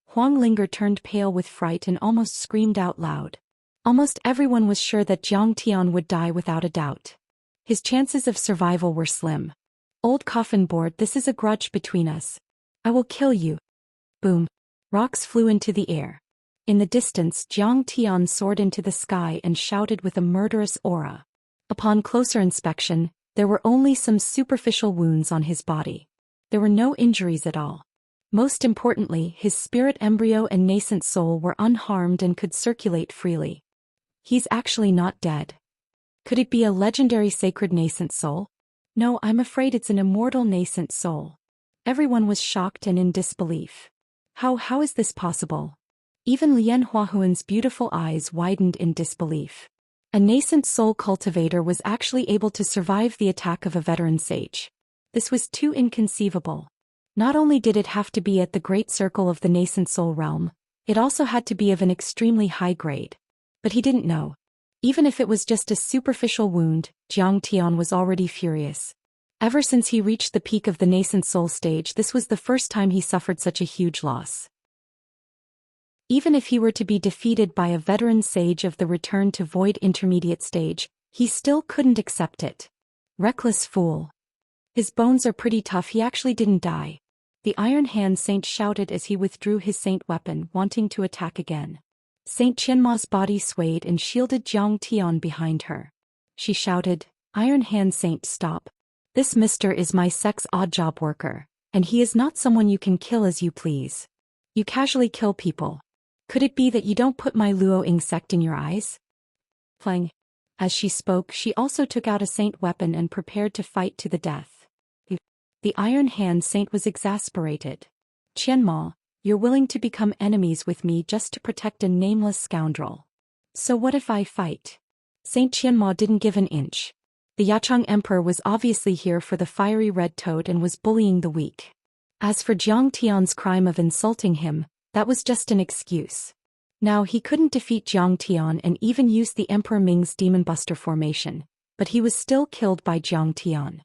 Huang Linger turned pale with fright and almost screamed out loud. Almost everyone was sure that Jiang Tian would die without a doubt. His chances of survival were slim. Old coffin board, this is a grudge between us. I will kill you. Boom. Rocks flew into the air. In the distance, Jiang Tian soared into the sky and shouted with a murderous aura. Upon closer inspection, there were only some superficial wounds on his body. There were no injuries at all. Most importantly, his spirit embryo and nascent soul were unharmed and could circulate freely. He's actually not dead. Could it be a legendary sacred nascent soul? No, I'm afraid it's an immortal nascent soul. Everyone was shocked and in disbelief. How is this possible? Even Lian Huahun's beautiful eyes widened in disbelief. A nascent soul cultivator was actually able to survive the attack of a veteran sage. This was too inconceivable. Not only did it have to be at the great circle of the nascent soul realm, it also had to be of an extremely high grade. But he didn't know. Even if it was just a superficial wound, Jiang Tian was already furious. Ever since he reached the peak of the nascent soul stage, this was the first time he suffered such a huge loss. Even if he were to be defeated by a veteran sage of the return to void intermediate stage, he still couldn't accept it. Reckless fool. His bones are pretty tough, he actually didn't die. The Iron Hand Saint shouted as he withdrew his saint weapon, wanting to attack again. Saint Qianma's body swayed and shielded Jiang Tian behind her. She shouted, Iron Hand Saint, stop. This mister is my sex odd job worker, and he is not someone you can kill as you please. You casually kill people. Could it be that you don't put my Luo insect in your eyes? Plang. As she spoke, she also took out a saint weapon and prepared to fight to the death. The Iron Hand Saint was exasperated. Qianma, you're willing to become enemies with me just to protect a nameless scoundrel. So what if I fight? Saint Qianma didn't give an inch. The Yachang Emperor was obviously here for the fiery red toad and was bullying the weak. As for Jiang Tian's crime of insulting him, that was just an excuse. Now he couldn't defeat Jiang Tian and even use the Emperor Ming's Demon Buster formation, but he was still killed by Jiang Tian.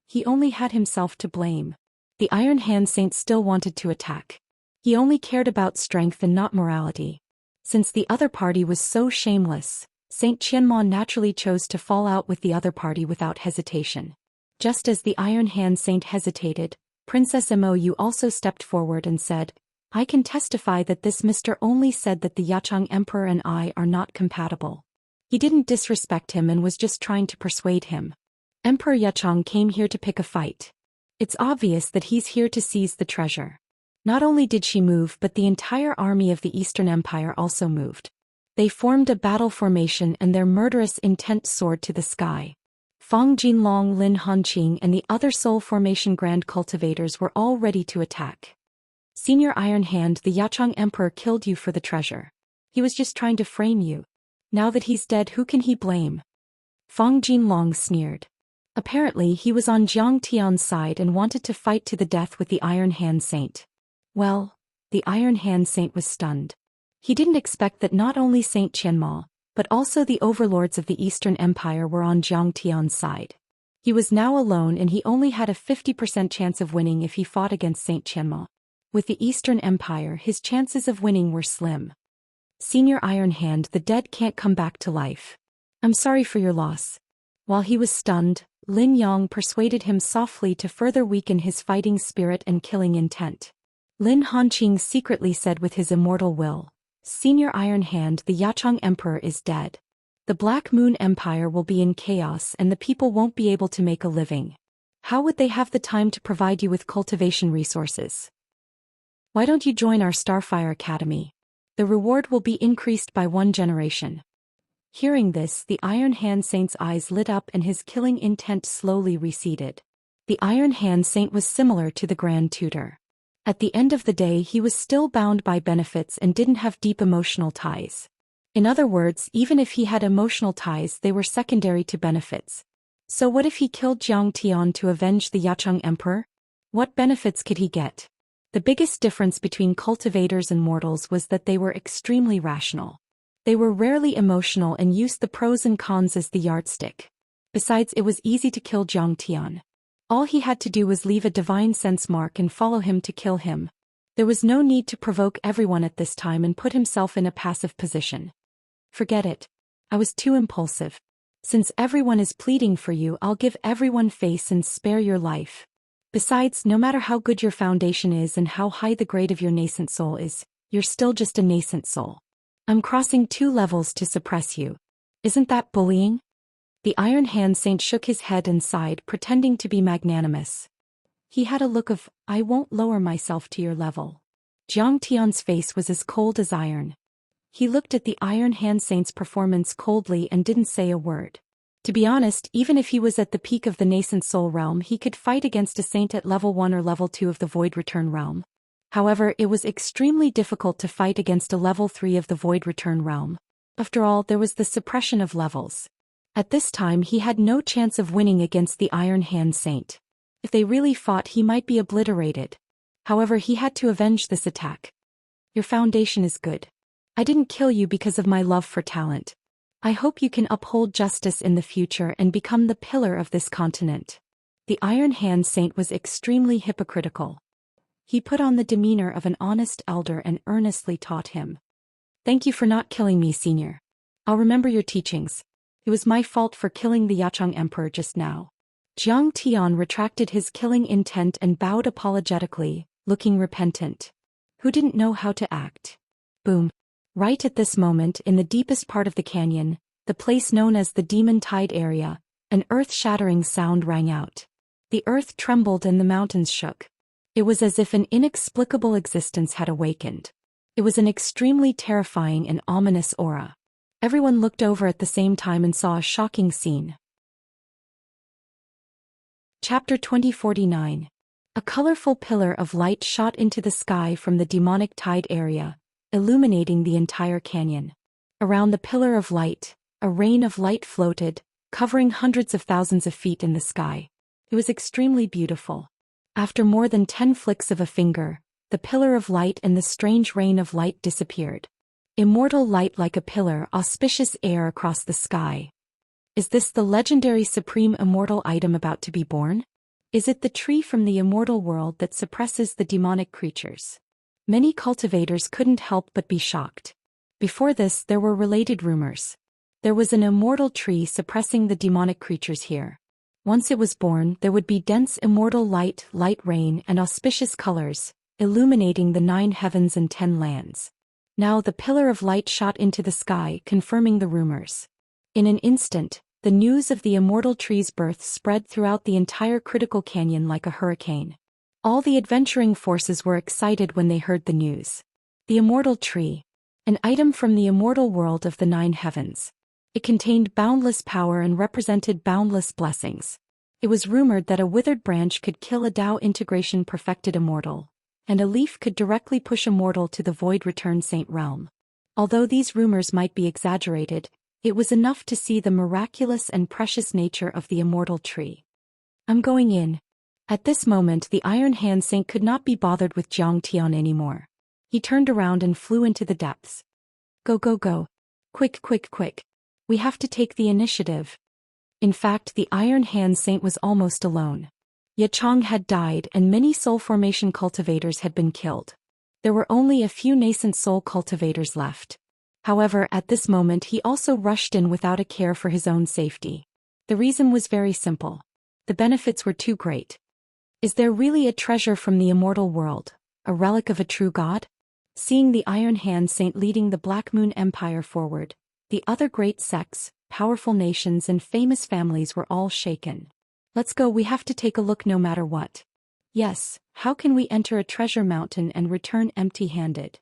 He only had himself to blame. The Iron Hand Saint still wanted to attack. He only cared about strength and not morality. Since the other party was so shameless, Saint Qianma naturally chose to fall out with the other party without hesitation. Just as the Iron Hand Saint hesitated, Princess Mou also stepped forward and said, I can testify that this mister only said that the Yachang Emperor and I are not compatible. He didn't disrespect him and was just trying to persuade him. Emperor Yachang came here to pick a fight. It's obvious that he's here to seize the treasure. Not only did she move, but the entire army of the Eastern Empire also moved. They formed a battle formation and their murderous intent soared to the sky. Fang Jinlong, Lin Hanqing and the other Soul Formation Grand Cultivators were all ready to attack. Senior Iron Hand, the Yachang Emperor killed you for the treasure. He was just trying to frame you. Now that he's dead, who can he blame? Fang Jinlong sneered. Apparently he was on Jiang Tian's side and wanted to fight to the death with the Iron Hand Saint. Well, the Iron Hand Saint was stunned. He didn't expect that not only Saint Qianma, but also the overlords of the Eastern Empire were on Jiang Tian's side. He was now alone and he only had a 50% chance of winning if he fought against Saint Qianma. With the Eastern Empire, his chances of winning were slim. Senior Iron Hand, the dead can't come back to life. I'm sorry for your loss. While he was stunned, Lin Yang persuaded him softly to further weaken his fighting spirit and killing intent. Lin Hanqing secretly said with his immortal will, Senior Iron Hand, the Yachang Emperor is dead. The Black Moon Empire will be in chaos and the people won't be able to make a living. How would they have the time to provide you with cultivation resources? Why don't you join our Starfire Academy? The reward will be increased by 1 generation. Hearing this, the Iron Hand Saint's eyes lit up and his killing intent slowly receded. The Iron Hand Saint was similar to the Grand Tutor. At the end of the day, he was still bound by benefits and didn't have deep emotional ties. In other words, even if he had emotional ties, they were secondary to benefits. So what if he killed Jiang Tian to avenge the Yacheng Emperor? What benefits could he get? The biggest difference between cultivators and mortals was that they were extremely rational. They were rarely emotional and used the pros and cons as the yardstick. Besides, it was easy to kill Jiang Tian. All he had to do was leave a divine sense mark and follow him to kill him. There was no need to provoke everyone at this time and put himself in a passive position. Forget it. I was too impulsive. Since everyone is pleading for you, I'll give everyone face and spare your life. Besides, no matter how good your foundation is and how high the grade of your nascent soul is, you're still just a nascent soul. I'm crossing 2 levels to suppress you. Isn't that bullying? The Iron Hand Saint shook his head and sighed, pretending to be magnanimous. He had a look of, I won't lower myself to your level. Jiang Tian's face was as cold as iron. He looked at the Iron Hand Saint's performance coldly and didn't say a word. To be honest, even if he was at the peak of the nascent soul realm, he could fight against a saint at level 1 or level 2 of the Void Return realm. However, it was extremely difficult to fight against a level 3 of the Void Return realm. After all, there was the suppression of levels. At this time, he had no chance of winning against the Iron Hand Saint. If they really fought, he might be obliterated. However, he had to avenge this attack. Your foundation is good. I didn't kill you because of my love for talent. I hope you can uphold justice in the future and become the pillar of this continent. The Iron Hand Saint was extremely hypocritical. He put on the demeanor of an honest elder and earnestly taught him. Thank you for not killing me, senior. I'll remember your teachings. It was my fault for killing the Yacheng Emperor just now. Jiang Tian retracted his killing intent and bowed apologetically, looking repentant. Who didn't know how to act? Boom. Right at this moment, in the deepest part of the canyon, the place known as the Demon Tide area, an earth-shattering sound rang out. The earth trembled and the mountains shook. It was as if an inexplicable existence had awakened. It was an extremely terrifying and ominous aura. Everyone looked over at the same time and saw a shocking scene. Chapter 2049. A colorful pillar of light shot into the sky from the demonic tide area, illuminating the entire canyon. Around the pillar of light, a rain of light floated, covering hundreds of thousands of feet in the sky. It was extremely beautiful. After more than 10 flicks of a finger, the pillar of light and the strange rain of light disappeared. Immortal light like a pillar, auspicious air across the sky. Is this the legendary supreme immortal item about to be born? Is it the tree from the immortal world that suppresses the demonic creatures? Many cultivators couldn't help but be shocked. Before this, there were related rumors. There was an immortal tree suppressing the demonic creatures here. Once it was born, there would be dense immortal light, light rain, and auspicious colors, illuminating the 9 heavens and 10 lands. Now the pillar of light shot into the sky, confirming the rumors. In an instant, the news of the immortal tree's birth spread throughout the entire critical canyon like a hurricane. All the adventuring forces were excited when they heard the news. The immortal tree. An item from the immortal world of the 9 heavens. It contained boundless power and represented boundless blessings. It was rumored that a withered branch could kill a Tao integration perfected immortal, and a leaf could directly push a mortal to the Void Return Saint realm. Although these rumors might be exaggerated, it was enough to see the miraculous and precious nature of the immortal tree. I'm going in. At this moment, the Iron Hand Saint could not be bothered with Jiang Tian anymore. He turned around and flew into the depths. Go, go, go. Quick, quick, quick. We have to take the initiative. In fact, the Iron Hand Saint was almost alone. Yacheng had died and many soul formation cultivators had been killed. There were only a few nascent soul cultivators left. However, at this moment he also rushed in without a care for his own safety. The reason was very simple. The benefits were too great. Is there really a treasure from the immortal world, a relic of a true god? Seeing the Iron Hand Saint leading the Black Moon Empire forward, the other great sects, powerful nations and famous families were all shaken. Let's go, we have to take a look no matter what. Yes, how can we enter a treasure mountain and return empty-handed?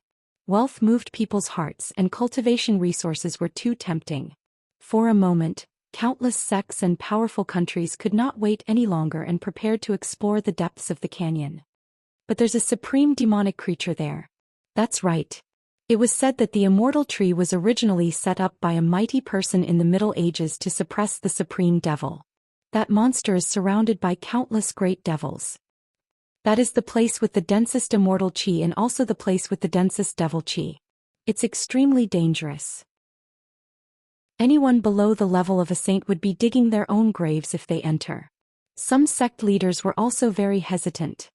Wealth moved people's hearts and cultivation resources were too tempting. For a moment, countless sects and powerful countries could not wait any longer and prepared to explore the depths of the canyon. But there's a supreme demonic creature there. That's right. It was said that the immortal tree was originally set up by a mighty person in the Middle Ages to suppress the supreme devil. That monster is surrounded by countless great devils. That is the place with the densest immortal chi and also the place with the densest devil chi. It's extremely dangerous. Anyone below the level of a saint would be digging their own graves if they enter. Some sect leaders were also very hesitant.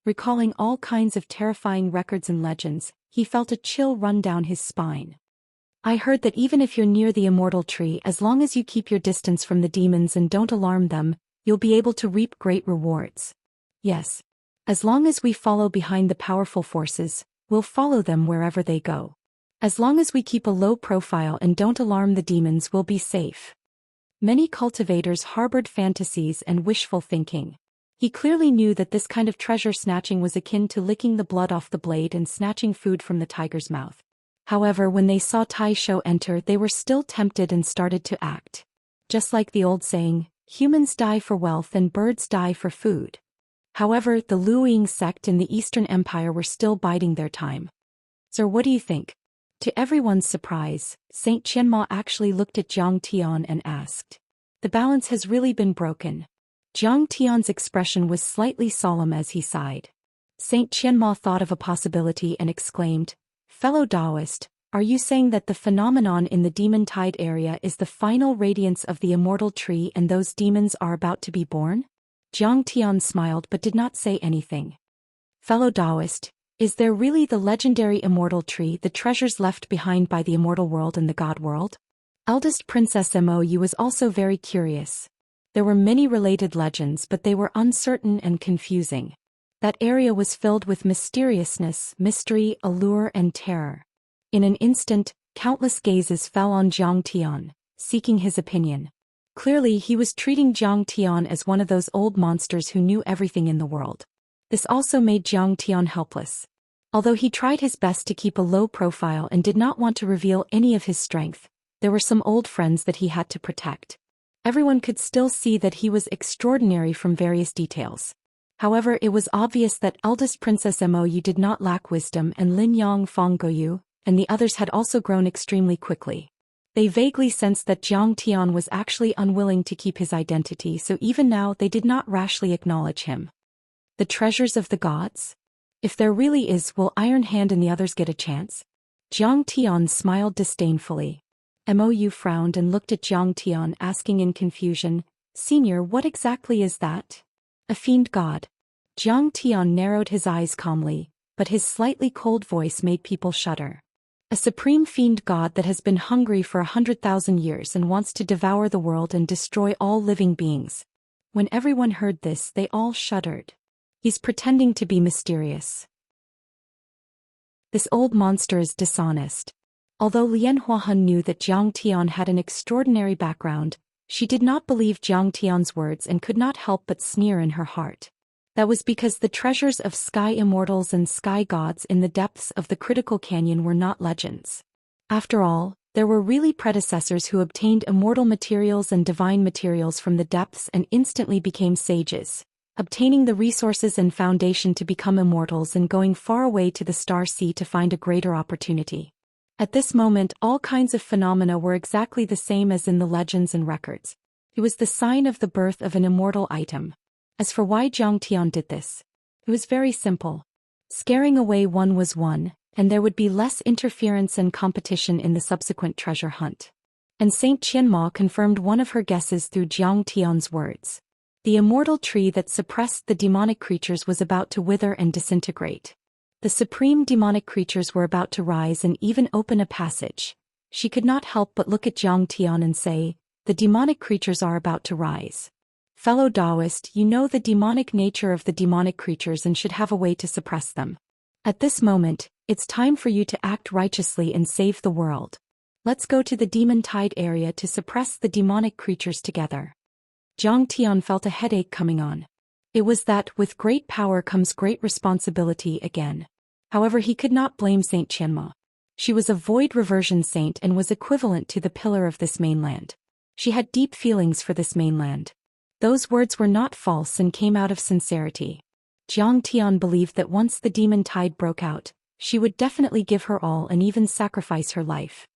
Recalling all kinds of terrifying records and legends, he felt a chill run down his spine. I heard that even if you're near the immortal tree, as long as you keep your distance from the demons and don't alarm them, you'll be able to reap great rewards. Yes. As long as we follow behind the powerful forces, we'll follow them wherever they go. As long as we keep a low profile and don't alarm the demons, we'll be safe. Many cultivators harbored fantasies and wishful thinking. He clearly knew that this kind of treasure snatching was akin to licking the blood off the blade and snatching food from the tiger's mouth. However, when they saw Tai Shou enter, they were still tempted and started to act. Just like the old saying, humans die for wealth and birds die for food. However, the Luoying sect in the Eastern Empire were still biding their time. Sir, what do you think? To everyone's surprise, Saint Qianma actually looked at Zhang Tian and asked. The balance has really been broken. Zhang Tian's expression was slightly solemn as he sighed. Saint Qianma thought of a possibility and exclaimed, Fellow Taoist, are you saying that the phenomenon in the demon tide area is the final radiance of the immortal tree and those demons are about to be born? Zhang Tian smiled but did not say anything. Fellow Taoist, is there really the legendary immortal tree, the treasures left behind by the immortal world and the god world? Eldest Princess Mou was also very curious. There were many related legends, but they were uncertain and confusing. That area was filled with mysteriousness, mystery, allure, and terror. In an instant, countless gazes fell on Zhang Tian, seeking his opinion. Clearly, he was treating Zhang Tian as one of those old monsters who knew everything in the world. This also made Zhang Tian helpless. Although he tried his best to keep a low profile and did not want to reveal any of his strength, there were some old friends that he had to protect. Everyone could still see that he was extraordinary from various details. However, it was obvious that eldest Princess Mou did not lack wisdom and Lin Yang Feng Goyu, and the others had also grown extremely quickly. They vaguely sensed that Zhang Tian was actually unwilling to keep his identity, so even now they did not rashly acknowledge him. The treasures of the gods? If there really is, will Iron Hand and the others get a chance? Zhang Tian smiled disdainfully. Mou frowned and looked at Zhang Tian, asking in confusion, Senior, what exactly is that? A fiend god. Zhang Tian narrowed his eyes calmly, but his slightly cold voice made people shudder. A supreme fiend god that has been hungry for 100,000 years and wants to devour the world and destroy all living beings. When everyone heard this, they all shuddered. He's pretending to be mysterious. This old monster is dishonest. Although Lian Huahan knew that Zhang Tian had an extraordinary background, she did not believe Zhang Tian's words and could not help but sneer in her heart. That was because the treasures of sky immortals and sky gods in the depths of the critical canyon were not legends. After all, there were really predecessors who obtained immortal materials and divine materials from the depths and instantly became sages, obtaining the resources and foundation to become immortals and going far away to the star sea to find a greater opportunity. At this moment, all kinds of phenomena were exactly the same as in the legends and records. It was the sign of the birth of an immortal item. As for why Zhang Tian did this, it was very simple. Scaring away one was one, and there would be less interference and competition in the subsequent treasure hunt. And Saint Qianma confirmed one of her guesses through Zhang Tian's words. The immortal tree that suppressed the demonic creatures was about to wither and disintegrate. The supreme demonic creatures were about to rise and even open a passage. She could not help but look at Zhang Tian and say, the demonic creatures are about to rise. Fellow Taoist, you know the demonic nature of the demonic creatures and should have a way to suppress them. At this moment, it's time for you to act righteously and save the world. Let's go to the demon tide area to suppress the demonic creatures together. Zhang Tian felt a headache coming on. It was that with great power comes great responsibility again. However, he could not blame Saint Qianma. She was a void reversion saint and was equivalent to the pillar of this mainland. She had deep feelings for this mainland. Those words were not false and came out of sincerity. Jiang Tian believed that once the demon tide broke out, she would definitely give her all and even sacrifice her life.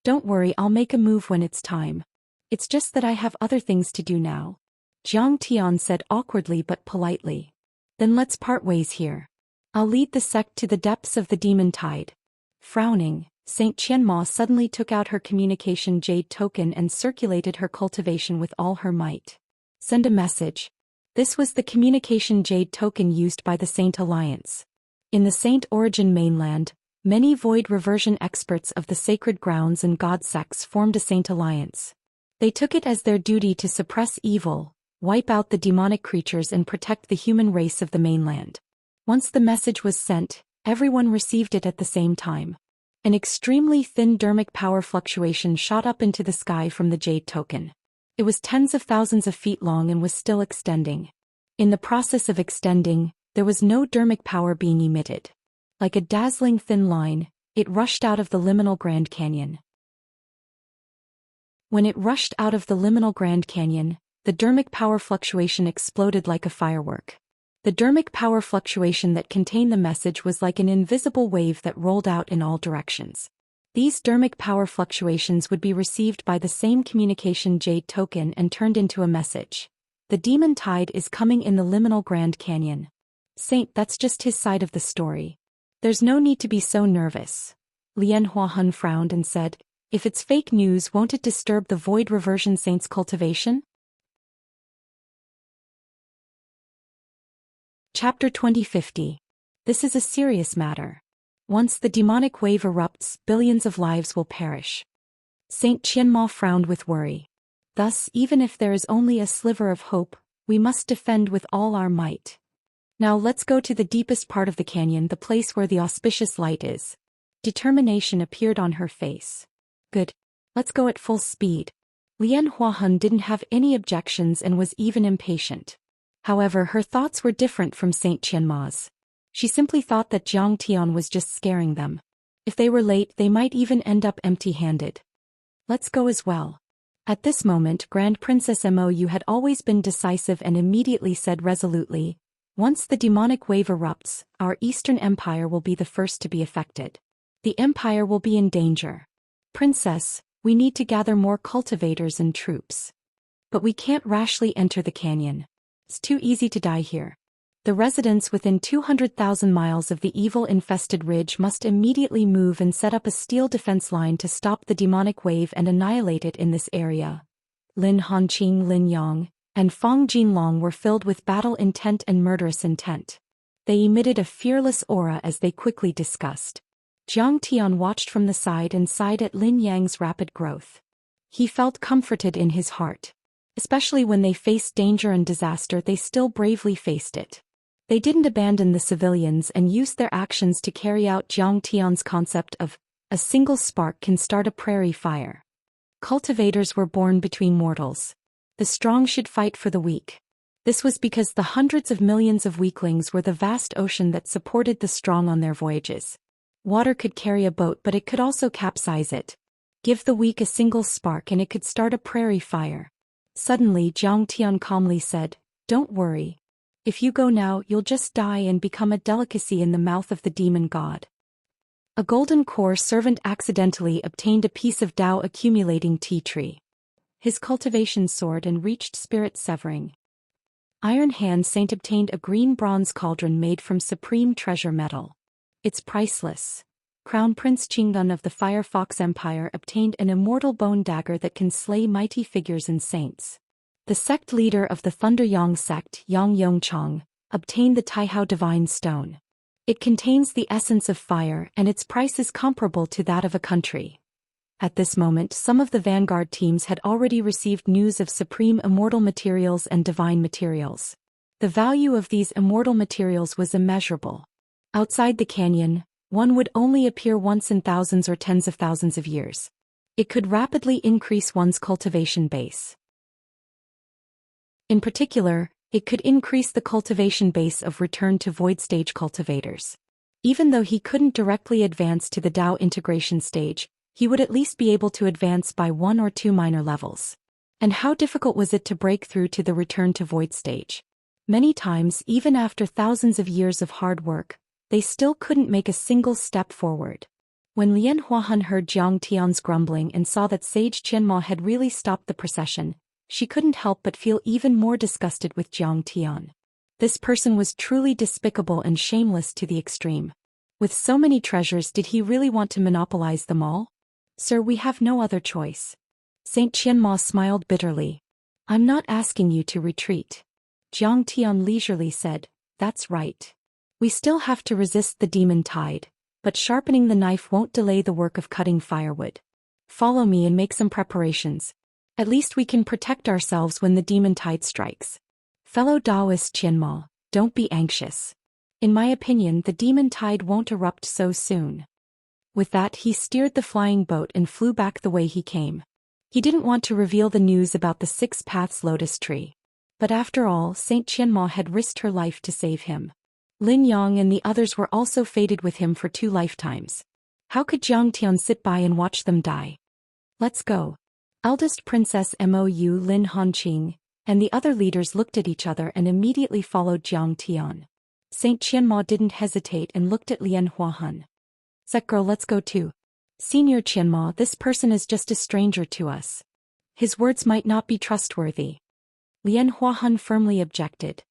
Don't worry, I'll make a move when it's time. It's just that I have other things to do now. Jiang Tian said awkwardly but politely. Then let's part ways here. I'll lead the sect to the depths of the demon tide. Frowning, Saint Qianma suddenly took out her communication jade token and circulated her cultivation with all her might. Send a message. This was the communication jade token used by the Saint Alliance. In the Saint Origin mainland, many void reversion experts of the sacred grounds and god sects formed a Saint Alliance. They took it as their duty to suppress evil, wipe out the demonic creatures and protect the human race of the mainland. Once the message was sent, everyone received it at the same time. An extremely thin dermic power fluctuation shot up into the sky from the jade token. It was tens of thousands of feet long and was still extending. In the process of extending, there was no dermic power being emitted. Like a dazzling thin line, it rushed out of the liminal Grand Canyon. When it rushed out of the liminal Grand Canyon, the dermic power fluctuation exploded like a firework. The dermic power fluctuation that contained the message was like an invisible wave that rolled out in all directions. These dermic power fluctuations would be received by the same communication jade token and turned into a message. The demon tide is coming in the liminal Grand Canyon. Saint, that's just his side of the story. There's no need to be so nervous. Lian Huahun frowned and said, if it's fake news, won't it disturb the void reversion saint's cultivation? Chapter 2050. This is a serious matter. Once the demonic wave erupts, billions of lives will perish. Saint Qianma frowned with worry. Thus, even if there is only a sliver of hope, we must defend with all our might. Now let's go to the deepest part of the canyon, the place where the auspicious light is. Determination appeared on her face. Good. Let's go at full speed. Lian Huahun didn't have any objections and was even impatient. However, her thoughts were different from Saint Qianma's. She simply thought that Jiang Tian was just scaring them. If they were late, they might even end up empty-handed. Let's go as well. At this moment, Grand Princess Mou had always been decisive and immediately said resolutely, once the demonic wave erupts, our Eastern Empire will be the first to be affected. The Empire will be in danger. Princess, we need to gather more cultivators and troops. But we can't rashly enter the canyon. It's too easy to die here. The residents within 200,000 miles of the evil-infested ridge must immediately move and set up a steel defense line to stop the demonic wave and annihilate it in this area. Lin Hanqing, Lin Yang, and Fang Jinlong were filled with battle intent and murderous intent. They emitted a fearless aura as they quickly discussed. Jiang Tian watched from the side and sighed at Lin Yang's rapid growth. He felt comforted in his heart. Especially when they faced danger and disaster, they still bravely faced it. They didn't abandon the civilians and used their actions to carry out Jiang Tian's concept of, a single spark can start a prairie fire. Cultivators were born between mortals. The strong should fight for the weak. This was because the hundreds of millions of weaklings were the vast ocean that supported the strong on their voyages. Water could carry a boat, but it could also capsize it. Give the weak a single spark and it could start a prairie fire. Suddenly, Jiang Tian calmly said, don't worry. If you go now, you'll just die and become a delicacy in the mouth of the demon god. A golden core servant accidentally obtained a piece of Tao accumulating tea tree. His cultivation soared and reached spirit severing. Iron Hand Saint obtained a green bronze cauldron made from supreme treasure metal. It's priceless. Crown Prince Qingdan of the Firefox Empire obtained an immortal bone dagger that can slay mighty figures and saints. The sect leader of the Thunder Yang sect, Yang Yongchang, obtained the Taihao Divine Stone. It contains the essence of fire and its price is comparable to that of a country. At this moment, some of the vanguard teams had already received news of supreme immortal materials and divine materials. The value of these immortal materials was immeasurable. Outside the canyon, one would only appear once in thousands or tens of thousands of years. It could rapidly increase one's cultivation base. In particular, it could increase the cultivation base of return to void stage cultivators. Even though he couldn't directly advance to the Dao integration stage, he would at least be able to advance by 1 or 2 minor levels. And how difficult was it to break through to the return to void stage? Many times, even after thousands of years of hard work, they still couldn't make a single step forward. When Lian Huahan heard Jiang Tian's grumbling and saw that Sage Qianma had really stopped the procession, she couldn't help but feel even more disgusted with Jiang Tian. This person was truly despicable and shameless to the extreme. With so many treasures, did he really want to monopolize them all? Sir, we have no other choice. Saint Qianma smiled bitterly. I'm not asking you to retreat. Jiang Tian leisurely said, that's right. We still have to resist the demon tide, but sharpening the knife won't delay the work of cutting firewood. Follow me and make some preparations. At least we can protect ourselves when the demon tide strikes. Fellow Taoist Qianma, don't be anxious. In my opinion, the demon tide won't erupt so soon. With that, he steered the flying boat and flew back the way he came. He didn't want to reveal the news about the 6 Paths lotus tree. But after all, Saint Qianma had risked her life to save him. Lin Yang and the others were also fated with him for 2 lifetimes. How could Jiang Tian sit by and watch them die? Let's go. Eldest Princess Mou Lin Hanqing and the other leaders looked at each other and immediately followed Jiang Tian. Saint Qianma didn't hesitate and looked at Lian Huahan. That girl, let's go too. Senior Qianma, this person is just a stranger to us. His words might not be trustworthy. Lian Huahan firmly objected.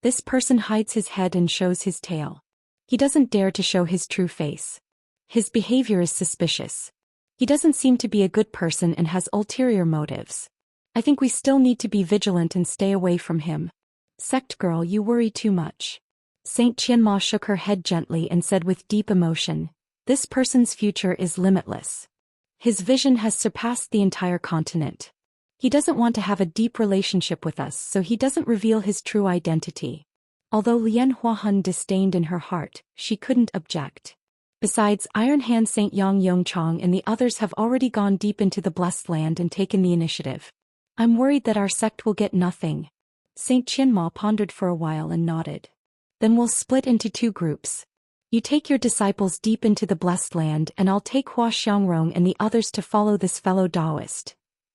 This person hides his head and shows his tail. He doesn't dare to show his true face. His behavior is suspicious. He doesn't seem to be a good person and has ulterior motives. I think we still need to be vigilant and stay away from him. Sect girl, you worry too much. Saint Qianma shook her head gently and said with deep emotion, this person's future is limitless. His vision has surpassed the entire continent. He doesn't want to have a deep relationship with us, so he doesn't reveal his true identity. Although Lian Huahan disdained in her heart, she couldn't object. Besides, Iron Hand Saint Yang Yongchang and the others have already gone deep into the Blessed Land and taken the initiative. I'm worried that our sect will get nothing. Saint Qianma pondered for a while and nodded. Then we'll split into 2 groups. You take your disciples deep into the Blessed Land and I'll take Hua Xiangrong and the others to follow this fellow Taoist.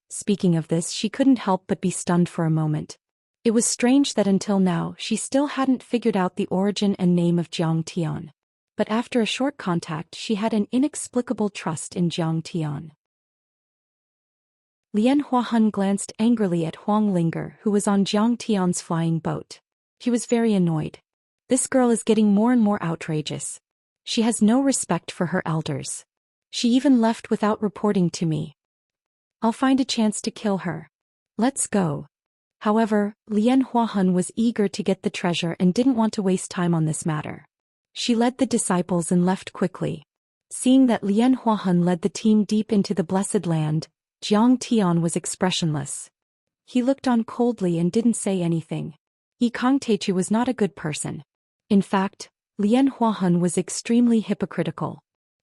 Speaking of this, she couldn't help but be stunned for a moment. It was strange that until now she still hadn't figured out the origin and name of Jiang Tian. But after a short contact she had an inexplicable trust in Jiang Tian. Lian Huahan glanced angrily at Huang Linger, who was on Jiang Tian's flying boat. He was very annoyed. This girl is getting more and more outrageous. She has no respect for her elders. She even left without reporting to me. I'll find a chance to kill her. Let's go. However, Lian Huahan was eager to get the treasure and didn't want to waste time on this matter. She led the disciples and left quickly. Seeing that Lian Huahan led the team deep into the Blessed Land, Jiang Tian was expressionless. He looked on coldly and didn't say anything. Kang Teichu was not a good person. In fact, Lian Huahan was extremely hypocritical.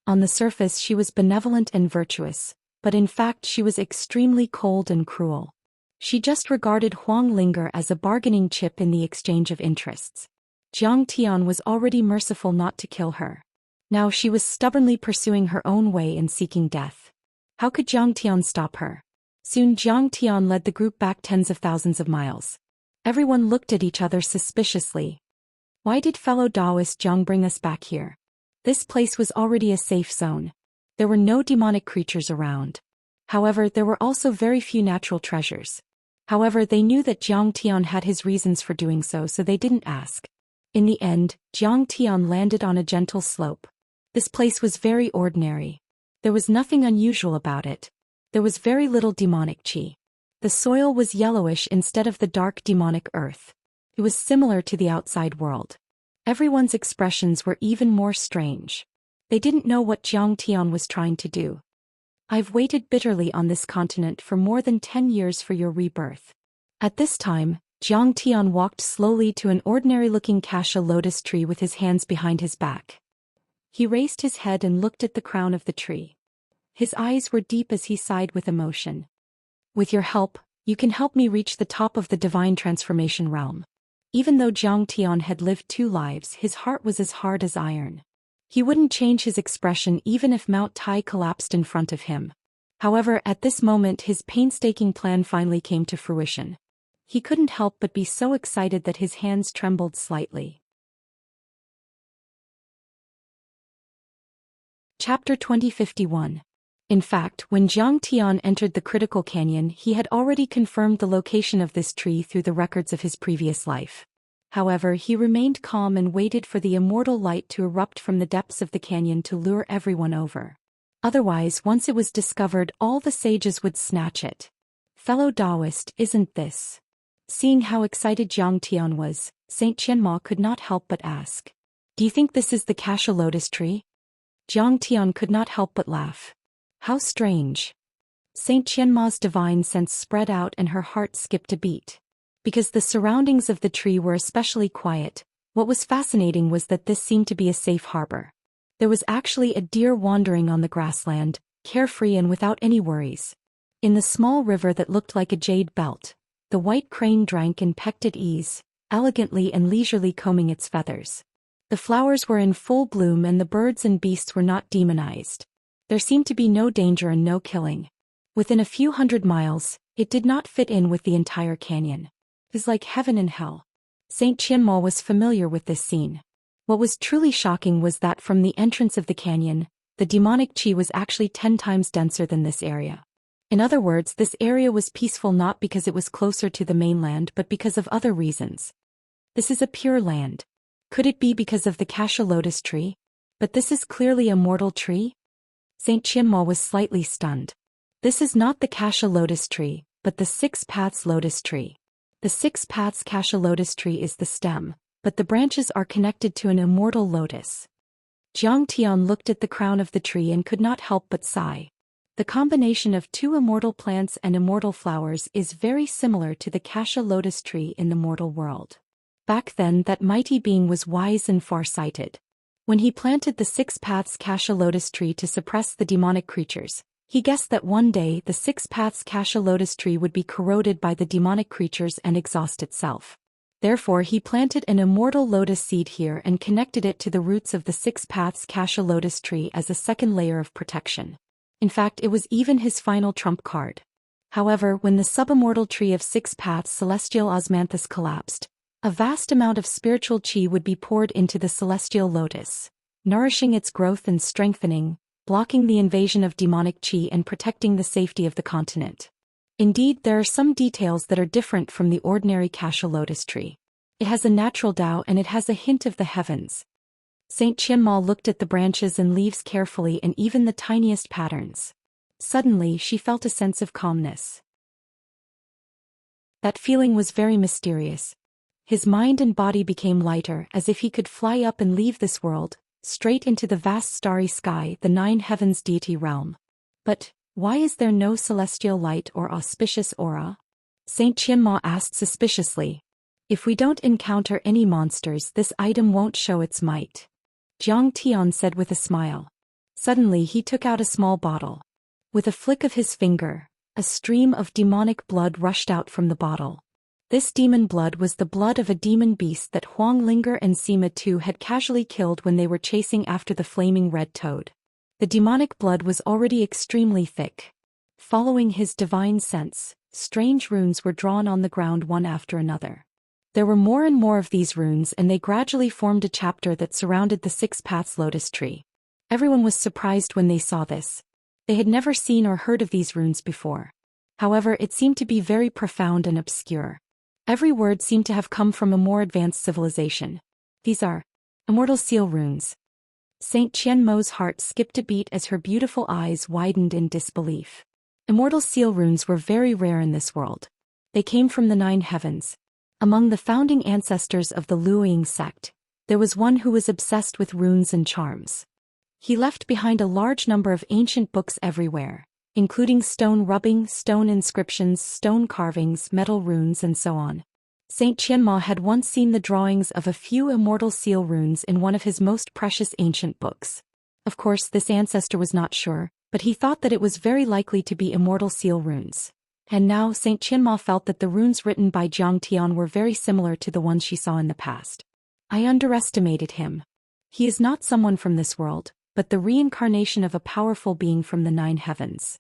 On the surface she was benevolent and virtuous, but in fact she was extremely cold and cruel. She just regarded Huang Linger as a bargaining chip in the exchange of interests. Jiang Tian was already merciful not to kill her. Now she was stubbornly pursuing her own way and seeking death. How could Jiang Tian stop her? Soon Jiang Tian led the group back tens of thousands of miles. Everyone looked at each other suspiciously. Why did fellow Taoist Jiang bring us back here? This place was already a safe zone. There were no demonic creatures around. However, there were also very few natural treasures. However, they knew that Jiang Tian had his reasons for doing so they didn't ask. In the end, Jiang Tian landed on a gentle slope. This place was very ordinary. There was nothing unusual about it. There was very little demonic qi. The soil was yellowish instead of the dark demonic earth. It was similar to the outside world. Everyone's expressions were even more strange. They didn't know what Jiang Tian was trying to do. I've waited bitterly on this continent for more than 10 years for your rebirth. At this time, Jiang Tian walked slowly to an ordinary-looking cassia lotus tree with his hands behind his back. He raised his head and looked at the crown of the tree. His eyes were deep as he sighed with emotion. With your help, you can help me reach the top of the divine transformation realm. Even though Jiang Tian had lived 2 lives, his heart was as hard as iron. He wouldn't change his expression even if Mount Tai collapsed in front of him. However, at this moment his painstaking plan finally came to fruition. He couldn't help but be so excited that his hands trembled slightly. Chapter 2051. In fact, when Jiang Tian entered the critical canyon, he had already confirmed the location of this tree through the records of his previous life. However, he remained calm and waited for the immortal light to erupt from the depths of the canyon to lure everyone over. Otherwise, once it was discovered, all the sages would snatch it. Fellow Taoist, isn't this? Seeing how excited Jiang Tian was, Saint Qianma could not help but ask. Do you think this is the Cassia lotus tree? Jiang Tian could not help but laugh. How strange. Saint Qianma's divine sense spread out and her heart skipped a beat. Because the surroundings of the tree were especially quiet, what was fascinating was that this seemed to be a safe harbor. There was actually a deer wandering on the grassland, carefree and without any worries. In the small river that looked like a jade belt, the white crane drank and pecked at ease, elegantly and leisurely combing its feathers. The flowers were in full bloom and the birds and beasts were not demonized. There seemed to be no danger and no killing. Within a few hundred miles, it did not fit in with the entire canyon. It was like heaven and hell. Saint Qianma was familiar with this scene. What was truly shocking was that from the entrance of the canyon, the demonic qi was actually 10 times denser than this area. In other words, this area was peaceful not because it was closer to the mainland but because of other reasons. This is a pure land. Could it be because of the Cassia lotus tree? But this is clearly a mortal tree? Saint Qianma was slightly stunned. This is not the Cassia lotus tree, but the Six Paths lotus tree. The Six Paths Cassia lotus tree is the stem, but the branches are connected to an immortal lotus. Jiang Tian looked at the crown of the tree and could not help but sigh. The combination of two immortal plants and immortal flowers is very similar to the Cassia lotus tree in the mortal world. Back then, that mighty being was wise and far-sighted. When he planted the Six Paths Cassia lotus tree to suppress the demonic creatures, he guessed that one day the Six Paths Cassia lotus tree would be corroded by the demonic creatures and exhaust itself. Therefore he planted an immortal lotus seed here and connected it to the roots of the Six Paths Cassia lotus tree as a second layer of protection. In fact, it was even his final trump card. However, when the subimmortal tree of Six Paths Celestial Osmanthus collapsed, a vast amount of spiritual qi would be poured into the celestial lotus, nourishing its growth and strengthening, blocking the invasion of demonic qi and protecting the safety of the continent. Indeed, there are some details that are different from the ordinary Cassia lotus tree. It has a natural Tao and it has a hint of the heavens. Saint Qianma looked at the branches and leaves carefully and even the tiniest patterns. Suddenly, she felt a sense of calmness. That feeling was very mysterious. His mind and body became lighter, as if he could fly up and leave this world, straight into the vast starry sky, the 9 heavens deity realm. But why is there no celestial light or auspicious aura? Saint Qianma asked suspiciously. If we don't encounter any monsters, this item won't show its might. Jiang Tian said with a smile. Suddenly he took out a small bottle. With a flick of his finger, a stream of demonic blood rushed out from the bottle. This demon blood was the blood of a demon beast that Huang Linger and Sima Tu had casually killed when they were chasing after the flaming red toad. The demonic blood was already extremely thick. Following his divine sense, strange runes were drawn on the ground one after another. There were more and more of these runes and they gradually formed a chapter that surrounded the Six Paths lotus tree. Everyone was surprised when they saw this. They had never seen or heard of these runes before. However, it seemed to be very profound and obscure. Every word seemed to have come from a more advanced civilization. These are immortal seal runes. Saint Qianmo's heart skipped a beat as her beautiful eyes widened in disbelief. Immortal seal runes were very rare in this world. They came from the 9 heavens. Among the founding ancestors of the Luoying sect, there was one who was obsessed with runes and charms. He left behind a large number of ancient books everywhere, including stone rubbing, stone inscriptions, stone carvings, metal runes and so on. Saint Qianma had once seen the drawings of a few immortal seal runes in one of his most precious ancient books. Of course, this ancestor was not sure, but he thought that it was very likely to be immortal seal runes. And now Saint Qianma felt that the runes written by Jiang Tian were very similar to the ones she saw in the past. I underestimated him. He is not someone from this world, but the reincarnation of a powerful being from the 9 heavens.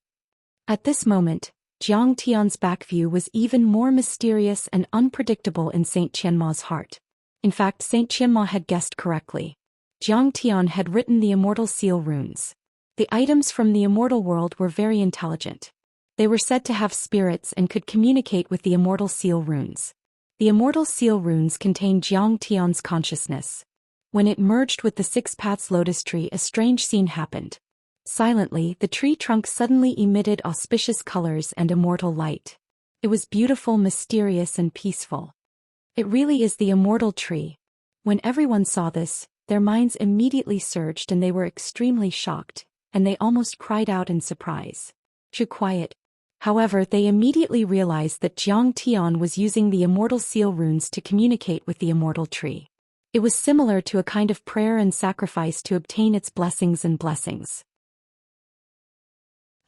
At this moment, Jiang Tian's back view was even more mysterious and unpredictable in Saint Qianma's heart. In fact, Saint Qianma had guessed correctly. Jiang Tian had written the immortal seal runes. The items from the immortal world were very intelligent. They were said to have spirits and could communicate with the immortal seal runes. The immortal seal runes contained Jiang Tian's consciousness. When it merged with the 6 paths lotus tree, a strange scene happened. Silently, the tree trunk suddenly emitted auspicious colors and immortal light. It was beautiful, mysterious, and peaceful. It really is the immortal tree. When everyone saw this, their minds immediately surged and they were extremely shocked, and they almost cried out in surprise. Too quiet. However, they immediately realized that Jiang Tian was using the immortal seal runes to communicate with the immortal tree. It was similar to a kind of prayer and sacrifice to obtain its blessings and blessings.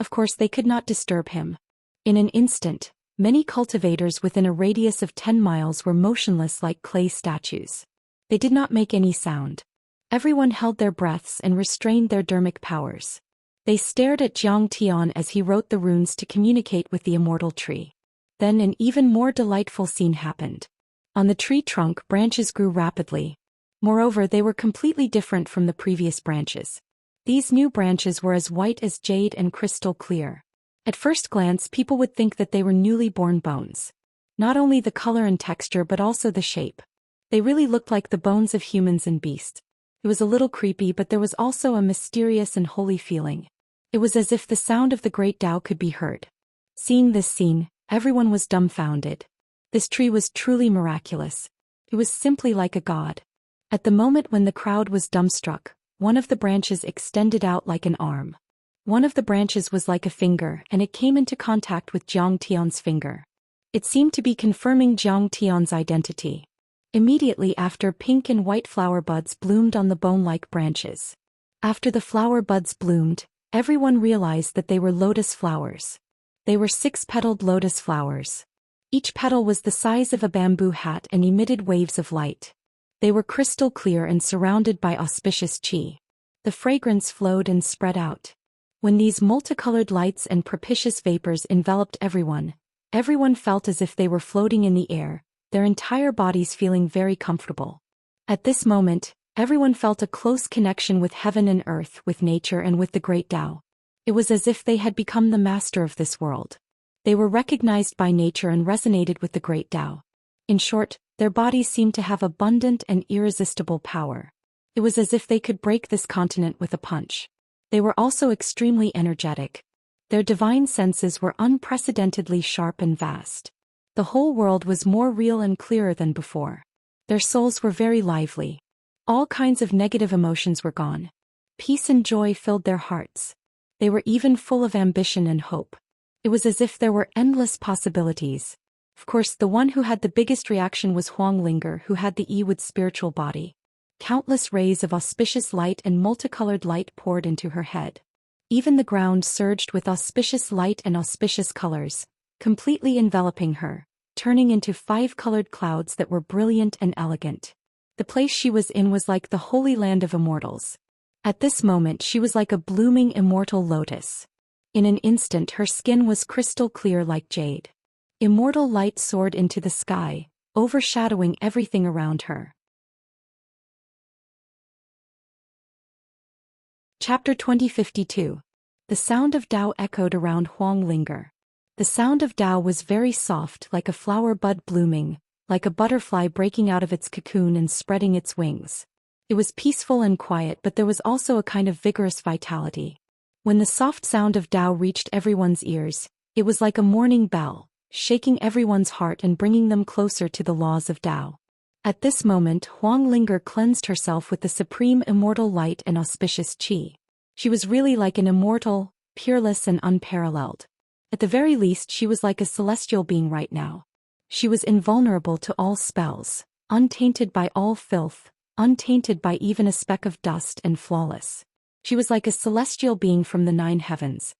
Of course, they could not disturb him. In an instant, many cultivators within a radius of 10 miles were motionless like clay statues. They did not make any sound. Everyone held their breaths and restrained their dermic powers. They stared at Jiang Tian as he wrote the runes to communicate with the immortal tree. Then an even more delightful scene happened. On the tree trunk, branches grew rapidly. Moreover, they were completely different from the previous branches. These new branches were as white as jade and crystal clear. At first glance, people would think that they were newly born bones. Not only the color and texture but also the shape. They really looked like the bones of humans and beasts. It was a little creepy, but there was also a mysterious and holy feeling. It was as if the sound of the great Tao could be heard. Seeing this scene, everyone was dumbfounded. This tree was truly miraculous. It was simply like a god. At the moment when the crowd was dumbstruck, one of the branches extended out like an arm. One of the branches was like a finger, and it came into contact with Jiang Tian's finger. It seemed to be confirming Jiang Tian's identity. Immediately after, pink and white flower buds bloomed on the bone-like branches. After the flower buds bloomed, everyone realized that they were lotus flowers. They were 6-petaled lotus flowers. Each petal was the size of a bamboo hat and emitted waves of light. They were crystal clear and surrounded by auspicious qi. The fragrance flowed and spread out. When these multicolored lights and propitious vapors enveloped everyone felt as if they were floating in the air, their entire bodies feeling very comfortable. At this moment, everyone felt a close connection with heaven and earth, with nature and with the great Tao. It was as if they had become the master of this world. They were recognized by nature and resonated with the great Tao. In short, their bodies seemed to have abundant and irresistible power. It was as if they could break this continent with a punch. They were also extremely energetic. Their divine senses were unprecedentedly sharp and vast. The whole world was more real and clearer than before. Their souls were very lively. All kinds of negative emotions were gone. Peace and joy filled their hearts. They were even full of ambition and hope. It was as if there were endless possibilities. Of course, the one who had the biggest reaction was Huang Linger, who had the Yi with spiritual body. Countless rays of auspicious light and multicolored light poured into her head. Even the ground surged with auspicious light and auspicious colors, completely enveloping her, turning into 5-colored clouds that were brilliant and elegant. The place she was in was like the holy land of immortals. At this moment she was like a blooming immortal lotus. In an instant her skin was crystal clear like jade. Immortal light soared into the sky, overshadowing everything around her. Chapter 2052. The sound of Tao echoed around Huang Linger. The sound of Tao was very soft, like a flower bud blooming, like a butterfly breaking out of its cocoon and spreading its wings. It was peaceful and quiet, but there was also a kind of vigorous vitality. When the soft sound of Tao reached everyone's ears, it was like a morning bell, shaking everyone's heart and bringing them closer to the laws of Tao. At this moment, Huang Linger cleansed herself with the supreme immortal light and auspicious qi. She was really like an immortal, peerless and unparalleled. At the very least, she was like a celestial being right now. She was invulnerable to all spells, untainted by all filth, untainted by even a speck of dust, and flawless. She was like a celestial being from the 9 heavens.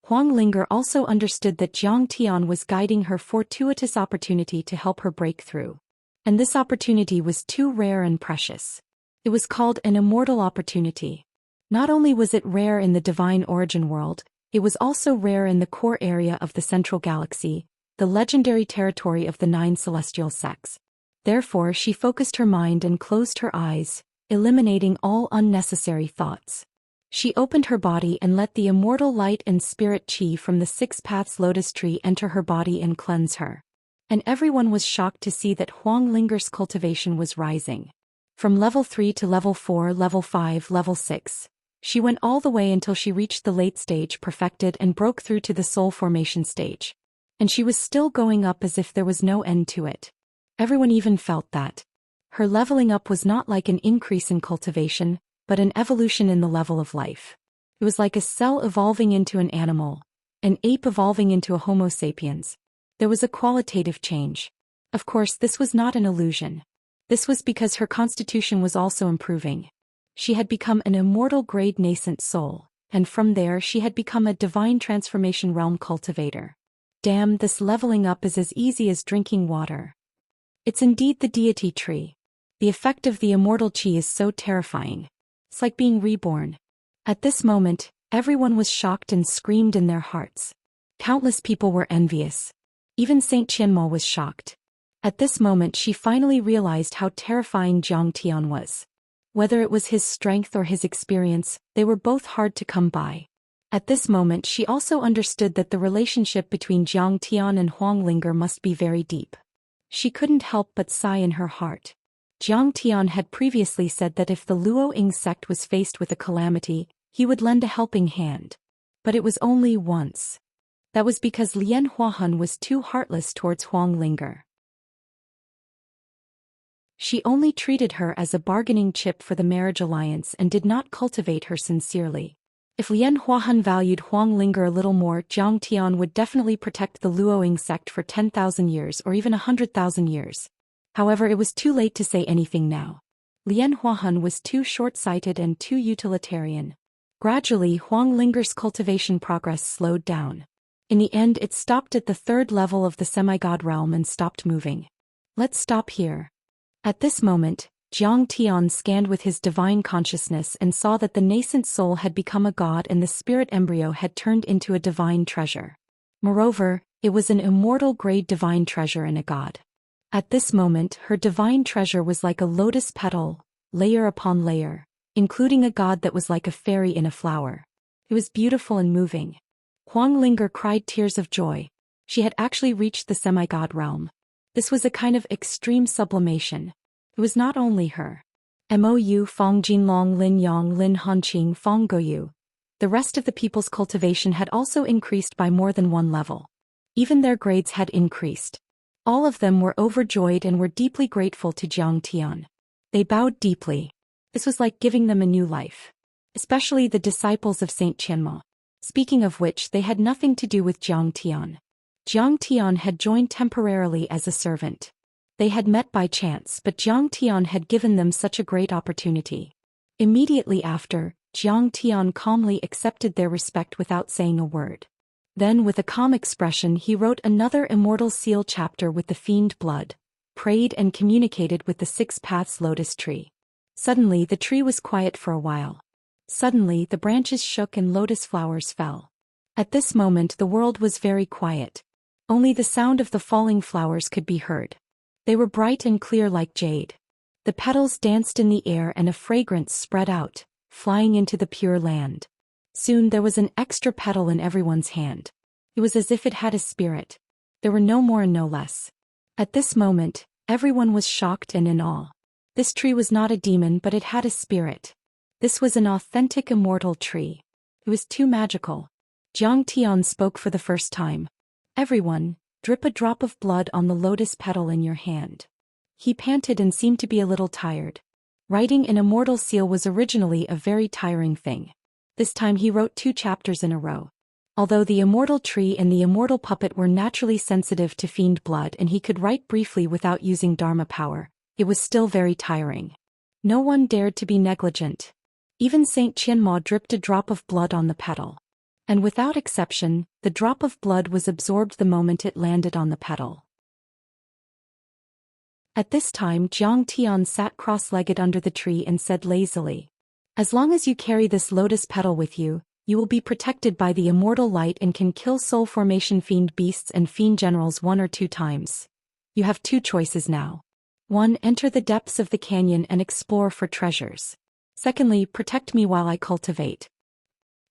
Huang Linger also understood that Jiang Tian was guiding her fortuitous opportunity to help her break through. And this opportunity was too rare and precious. It was called an immortal opportunity. Not only was it rare in the divine origin world, it was also rare in the core area of the central galaxy, the legendary territory of the 9 celestial sects. Therefore she focused her mind and closed her eyes, eliminating all unnecessary thoughts. She opened her body and let the immortal light and spirit chi from the 6 paths lotus tree enter her body and cleanse her. And everyone was shocked to see that Huang Linger's cultivation was rising. From level 3 to level 4, level 5, level 6. She went all the way until she reached the late stage perfected and broke through to the soul formation stage. And she was still going up as if there was no end to it. Everyone even felt that. Her leveling up was not like an increase in cultivation, but an evolution in the level of life. It was like a cell evolving into an animal, an ape evolving into a Homo sapiens. There was a qualitative change. Of course, this was not an illusion. This was because her constitution was also improving. She had become an immortal grade nascent soul, and from there she had become a divine transformation realm cultivator. Damn, this leveling up is as easy as drinking water. It's indeed the deity tree. The effect of the immortal chi is so terrifying. It's like being reborn. At this moment, everyone was shocked and screamed in their hearts. Countless people were envious. Even Saint Qianmo was shocked. At this moment she finally realized how terrifying Zhang Tian was. Whether it was his strength or his experience, they were both hard to come by. At this moment she also understood that the relationship between Zhang Tian and Huang Linger must be very deep. She couldn't help but sigh in her heart. Zhang Tian had previously said that if the Luo Ying sect was faced with a calamity, he would lend a helping hand. But it was only once. That was because Lian Huahan was too heartless towards Huang Linger. She only treated her as a bargaining chip for the marriage alliance and did not cultivate her sincerely. If Lian Huahan valued Huang Linger a little more, Zhang Tian would definitely protect the Luo Ying sect for 10,000 years or even 100,000 years. However, it was too late to say anything now. Lian Huahan was too short-sighted and too utilitarian. Gradually, Huang Linger's cultivation progress slowed down. In the end, it stopped at the 3rd level of the semi-god realm and stopped moving. Let's stop here. At this moment, Zhang Tian scanned with his divine consciousness and saw that the nascent soul had become a god and the spirit embryo had turned into a divine treasure. Moreover, it was an immortal grade divine treasure and a god. At this moment, her divine treasure was like a lotus petal, layer upon layer, including a god that was like a fairy in a flower. It was beautiful and moving. Huang Linger cried tears of joy. She had actually reached the semi-god realm. This was a kind of extreme sublimation. It was not only her. Mou Fong Jinlong Lin Yang Lin Hanqing Fong Goyu. The rest of the people's cultivation had also increased by more than one level. Even their grades had increased. All of them were overjoyed and were deeply grateful to Zhang Tian. They bowed deeply. This was like giving them a new life. Especially the disciples of Saint Qianmo. Speaking of which, they had nothing to do with Zhang Tian. Zhang Tian had joined temporarily as a servant. They had met by chance, but Zhang Tian had given them such a great opportunity. Immediately after, Zhang Tian calmly accepted their respect without saying a word. Then with a calm expression he wrote another immortal seal chapter with the fiend blood, prayed and communicated with the 6 paths lotus tree. Suddenly the tree was quiet for a while. Suddenly the branches shook and lotus flowers fell. At this moment the world was very quiet. Only the sound of the falling flowers could be heard. They were bright and clear like jade. The petals danced in the air and a fragrance spread out, flying into the pure land. Soon there was an extra petal in everyone's hand. It was as if it had a spirit. There were no more and no less. At this moment, everyone was shocked and in awe. This tree was not a demon, but it had a spirit. This was an authentic immortal tree. It was too magical. Zhang Tian spoke for the first time. Everyone, drip a drop of blood on the lotus petal in your hand. He panted and seemed to be a little tired. Writing an immortal seal was originally a very tiring thing. This time he wrote 2 chapters in a row. Although the immortal tree and the immortal puppet were naturally sensitive to fiend blood and he could write briefly without using Dharma power, it was still very tiring. No one dared to be negligent. Even Saint Qianmo dripped a drop of blood on the petal. And without exception, the drop of blood was absorbed the moment it landed on the petal. At this time Zhang Tian sat cross-legged under the tree and said lazily, "As long as you carry this lotus petal with you, you will be protected by the immortal light and can kill soul formation fiend beasts and fiend generals 1 or 2 times. You have 2 choices now. 1. Enter the depths of the canyon and explore for treasures. Secondly, protect me while I cultivate.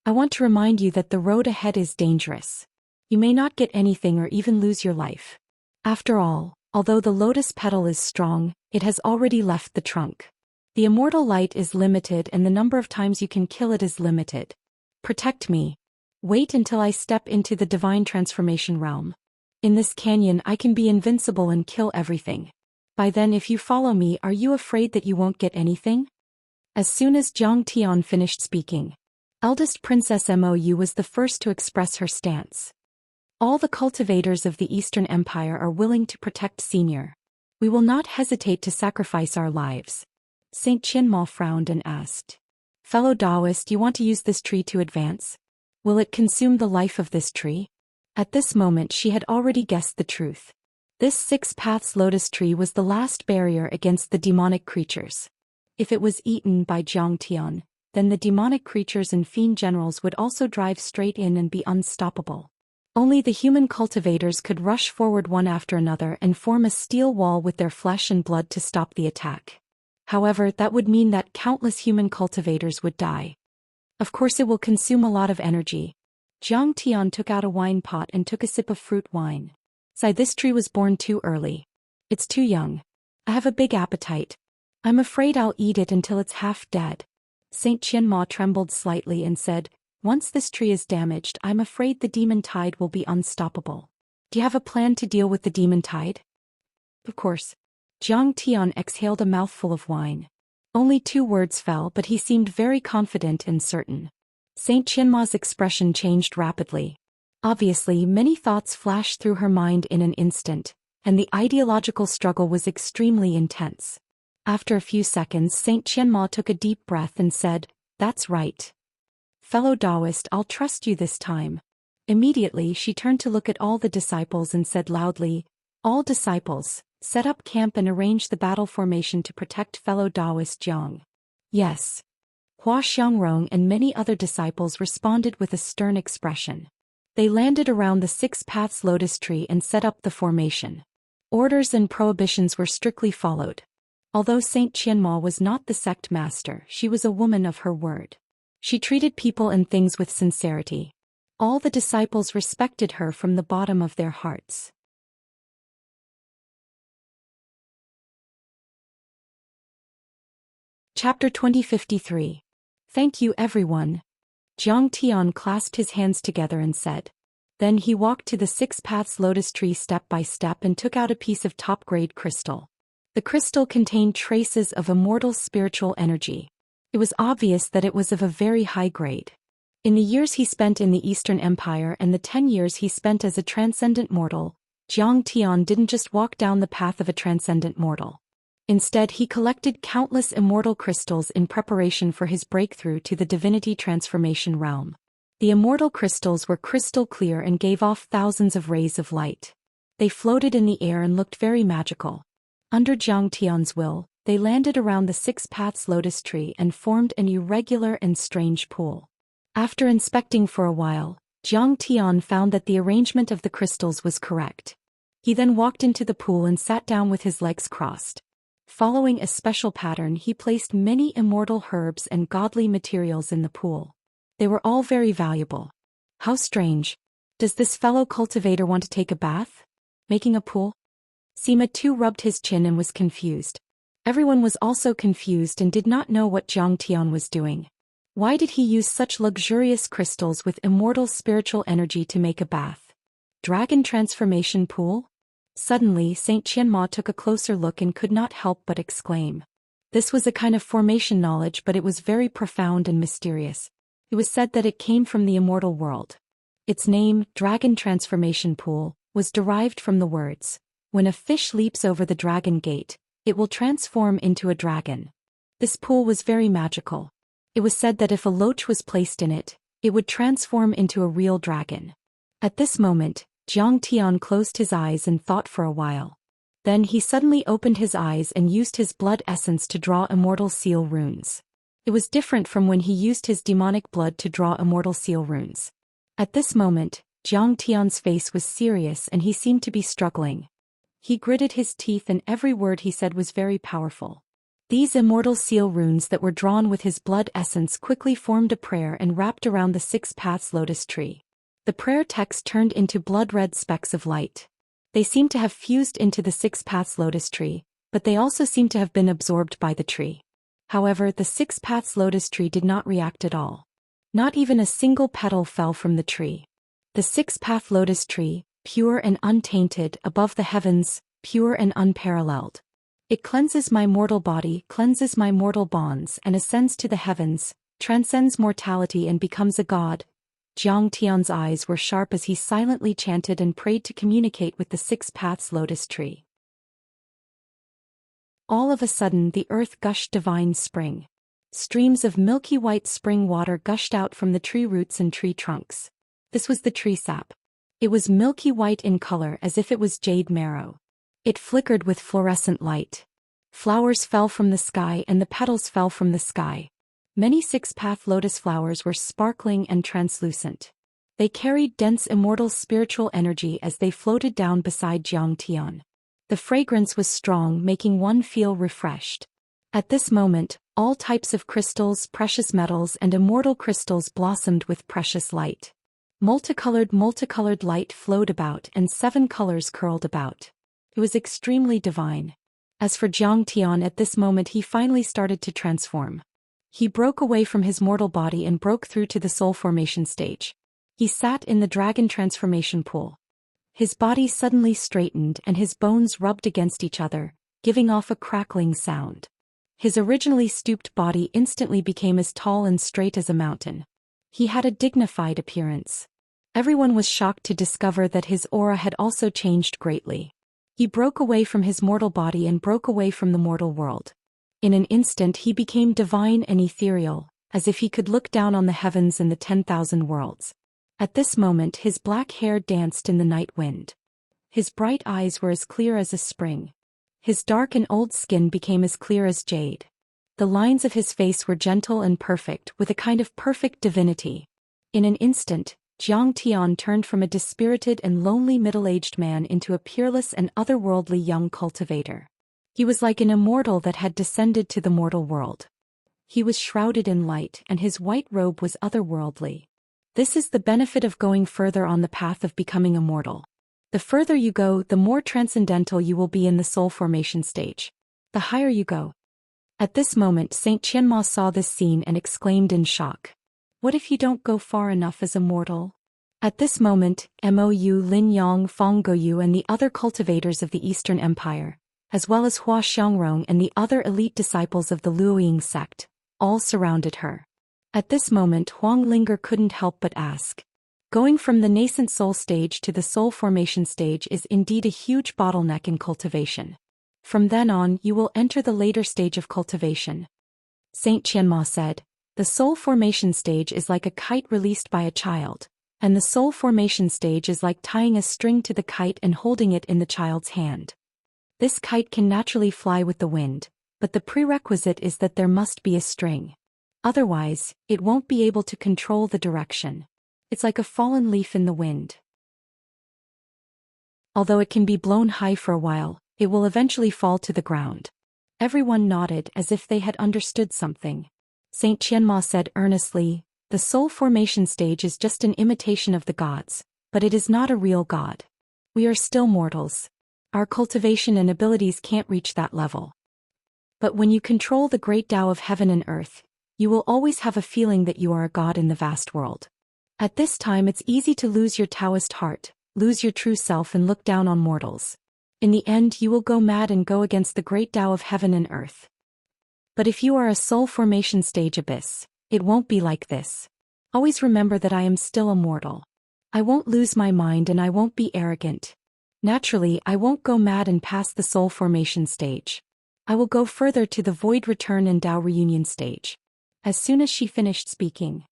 I want to remind you that the road ahead is dangerous. You may not get anything or even lose your life. After all, although the lotus petal is strong, it has already left the trunk. The immortal light is limited and the number of times you can kill it is limited. Protect me. Wait until I step into the divine transformation realm. In this canyon I can be invincible and kill everything. By then if you follow me, are you afraid that you won't get anything?" As soon as Zhang Tian finished speaking, eldest Princess Mou was the first to express her stance. "All the cultivators of the Eastern Empire are willing to protect Senior. We will not hesitate to sacrifice our lives." Saint Qianma frowned and asked, "Fellow Taoist, you want to use this tree to advance? Will it consume the life of this tree?" At this moment she had already guessed the truth. This 6 paths lotus tree was the last barrier against the demonic creatures. If it was eaten by Zhang Tian, then the demonic creatures and fiend generals would also drive straight in and be unstoppable. Only the human cultivators could rush forward one after another and form a steel wall with their flesh and blood to stop the attack. However, that would mean that countless human cultivators would die. Of course it will consume a lot of energy. Zhang Tian took out a wine pot and took a sip of fruit wine. "Sigh, this tree was born too early. It's too young. I have a big appetite. I'm afraid I'll eat it until it's half dead." Saint Qianma trembled slightly and said, "Once this tree is damaged, I'm afraid the demon tide will be unstoppable. Do you have a plan to deal with the demon tide?" "Of course." Zhang Tian exhaled a mouthful of wine. Only 2 words fell, but he seemed very confident and certain. Saint Qianma's expression changed rapidly. Obviously, many thoughts flashed through her mind in an instant, and the ideological struggle was extremely intense. After a few seconds, Saint Qianma took a deep breath and said, "That's right. Fellow Taoist, I'll trust you this time." Immediately she turned to look at all the disciples and said loudly, "All disciples, set up camp and arrange the battle formation to protect fellow Taoist Jiang." "Yes." Hua Xiangrong and many other disciples responded with a stern expression. They landed around the 6 paths lotus tree and set up the formation. Orders and prohibitions were strictly followed. Although Saint Qianma was not the sect master, she was a woman of her word. She treated people and things with sincerity. All the disciples respected her from the bottom of their hearts. Chapter 2053. Thank you everyone. Zhang Tian clasped his hands together and said. Then he walked to the 6 paths lotus tree step by step and took out a piece of top-grade crystal. The crystal contained traces of immortal spiritual energy. It was obvious that it was of a very high grade. In the years he spent in the Eastern Empire and the 10 years he spent as a transcendent mortal, Zhang Tian didn't just walk down the path of a transcendent mortal. Instead, he collected countless immortal crystals in preparation for his breakthrough to the divinity transformation realm. The immortal crystals were crystal clear and gave off thousands of rays of light. They floated in the air and looked very magical. Under Zhang Tian's will, they landed around the 6 paths lotus tree and formed an irregular and strange pool. After inspecting for a while, Zhang Tian found that the arrangement of the crystals was correct. He then walked into the pool and sat down with his legs crossed. Following a special pattern, he placed many immortal herbs and godly materials in the pool. They were all very valuable. How strange. Does this fellow cultivator want to take a bath? Making a pool? Sima too rubbed his chin and was confused. Everyone was also confused and did not know what Zhang Tian was doing. Why did he use such luxurious crystals with immortal spiritual energy to make a bath? Dragon transformation pool? Suddenly, Saint Qianma took a closer look and could not help but exclaim. This was a kind of formation knowledge, but it was very profound and mysterious. It was said that it came from the immortal world. Its name, Dragon Transformation Pool, was derived from the words, "When a fish leaps over the dragon gate, it will transform into a dragon." This pool was very magical. It was said that if a loach was placed in it, it would transform into a real dragon. At this moment, Zhang Tian closed his eyes and thought for a while. Then he suddenly opened his eyes and used his blood essence to draw immortal seal runes. It was different from when he used his demonic blood to draw immortal seal runes. At this moment, Zhang Tian's face was serious and he seemed to be struggling. He gritted his teeth and every word he said was very powerful. These immortal seal runes that were drawn with his blood essence quickly formed a prayer and wrapped around the 6 paths lotus tree. The prayer text turned into blood-red specks of light. They seemed to have fused into the 6 paths lotus tree, but they also seemed to have been absorbed by the tree. However, the 6 paths lotus tree did not react at all. Not even a single petal fell from the tree. The 6-path lotus tree, pure and untainted above the heavens, pure and unparalleled. It cleanses my mortal body, cleanses my mortal bonds and ascends to the heavens, transcends mortality and becomes a god. Zhang Tian's eyes were sharp as he silently chanted and prayed to communicate with the 6 paths lotus tree. All of a sudden the earth gushed divine spring. Streams of milky white spring water gushed out from the tree roots and tree trunks. This was the tree sap. It was milky white in color as if it was jade marrow. It flickered with fluorescent light. Flowers fell from the sky and the petals fell from the sky. Many 6-path lotus flowers were sparkling and translucent. They carried dense immortal spiritual energy as they floated down beside Zhang Tian. The fragrance was strong, making one feel refreshed. At this moment, all types of crystals, precious metals and immortal crystals blossomed with precious light. Multicolored light flowed about and 7 colors curled about. It was extremely divine. As for Zhang Tian, at this moment he finally started to transform. He broke away from his mortal body and broke through to the soul formation stage. He sat in the dragon transformation pool. His body suddenly straightened and his bones rubbed against each other, giving off a crackling sound. His originally stooped body instantly became as tall and straight as a mountain. He had a dignified appearance. Everyone was shocked to discover that his aura had also changed greatly. He broke away from his mortal body and broke away from the mortal world. In an instant he became divine and ethereal, as if he could look down on the heavens and the 10,000 worlds. At this moment his black hair danced in the night wind. His bright eyes were as clear as a spring. His dark and old skin became as clear as jade. The lines of his face were gentle and perfect, with a kind of perfect divinity. In an instant, Zhang Tian turned from a dispirited and lonely middle-aged man into a peerless and otherworldly young cultivator. He was like an immortal that had descended to the mortal world. He was shrouded in light and his white robe was otherworldly. This is the benefit of going further on the path of becoming immortal. The further you go, the more transcendental you will be in the soul formation stage. The higher you go. At this moment Saint Qianma saw this scene and exclaimed in shock. What if you don't go far enough as a mortal? At this moment, Mou Lin Yang Feng Goyu and the other cultivators of the Eastern Empire, as well as Hua Xiangrong and the other elite disciples of the Luoying sect, all surrounded her. At this moment Huang Linger couldn't help but ask. Going from the nascent soul stage to the soul formation stage is indeed a huge bottleneck in cultivation. From then on you will enter the later stage of cultivation. Saint Qianma said, the soul formation stage is like a kite released by a child, and the soul formation stage is like tying a string to the kite and holding it in the child's hand. This kite can naturally fly with the wind, but the prerequisite is that there must be a string. Otherwise, it won't be able to control the direction. It's like a fallen leaf in the wind. Although it can be blown high for a while, it will eventually fall to the ground. Everyone nodded as if they had understood something. Saint Qianma said earnestly, the soul formation stage is just an imitation of the gods, but it is not a real god. We are still mortals. Our cultivation and abilities can't reach that level. But when you control the great Tao of heaven and earth, you will always have a feeling that you are a god in the vast world. At this time it's easy to lose your Taoist heart, lose your true self and look down on mortals. In the end you will go mad and go against the great Tao of heaven and earth. But if you are a soul formation stage abyss, it won't be like this. Always remember that I am still a mortal. I won't lose my mind and I won't be arrogant. Naturally, I won't go mad and pass the soul formation stage. I will go further to the void return and Tao reunion stage. As soon as she finished speaking,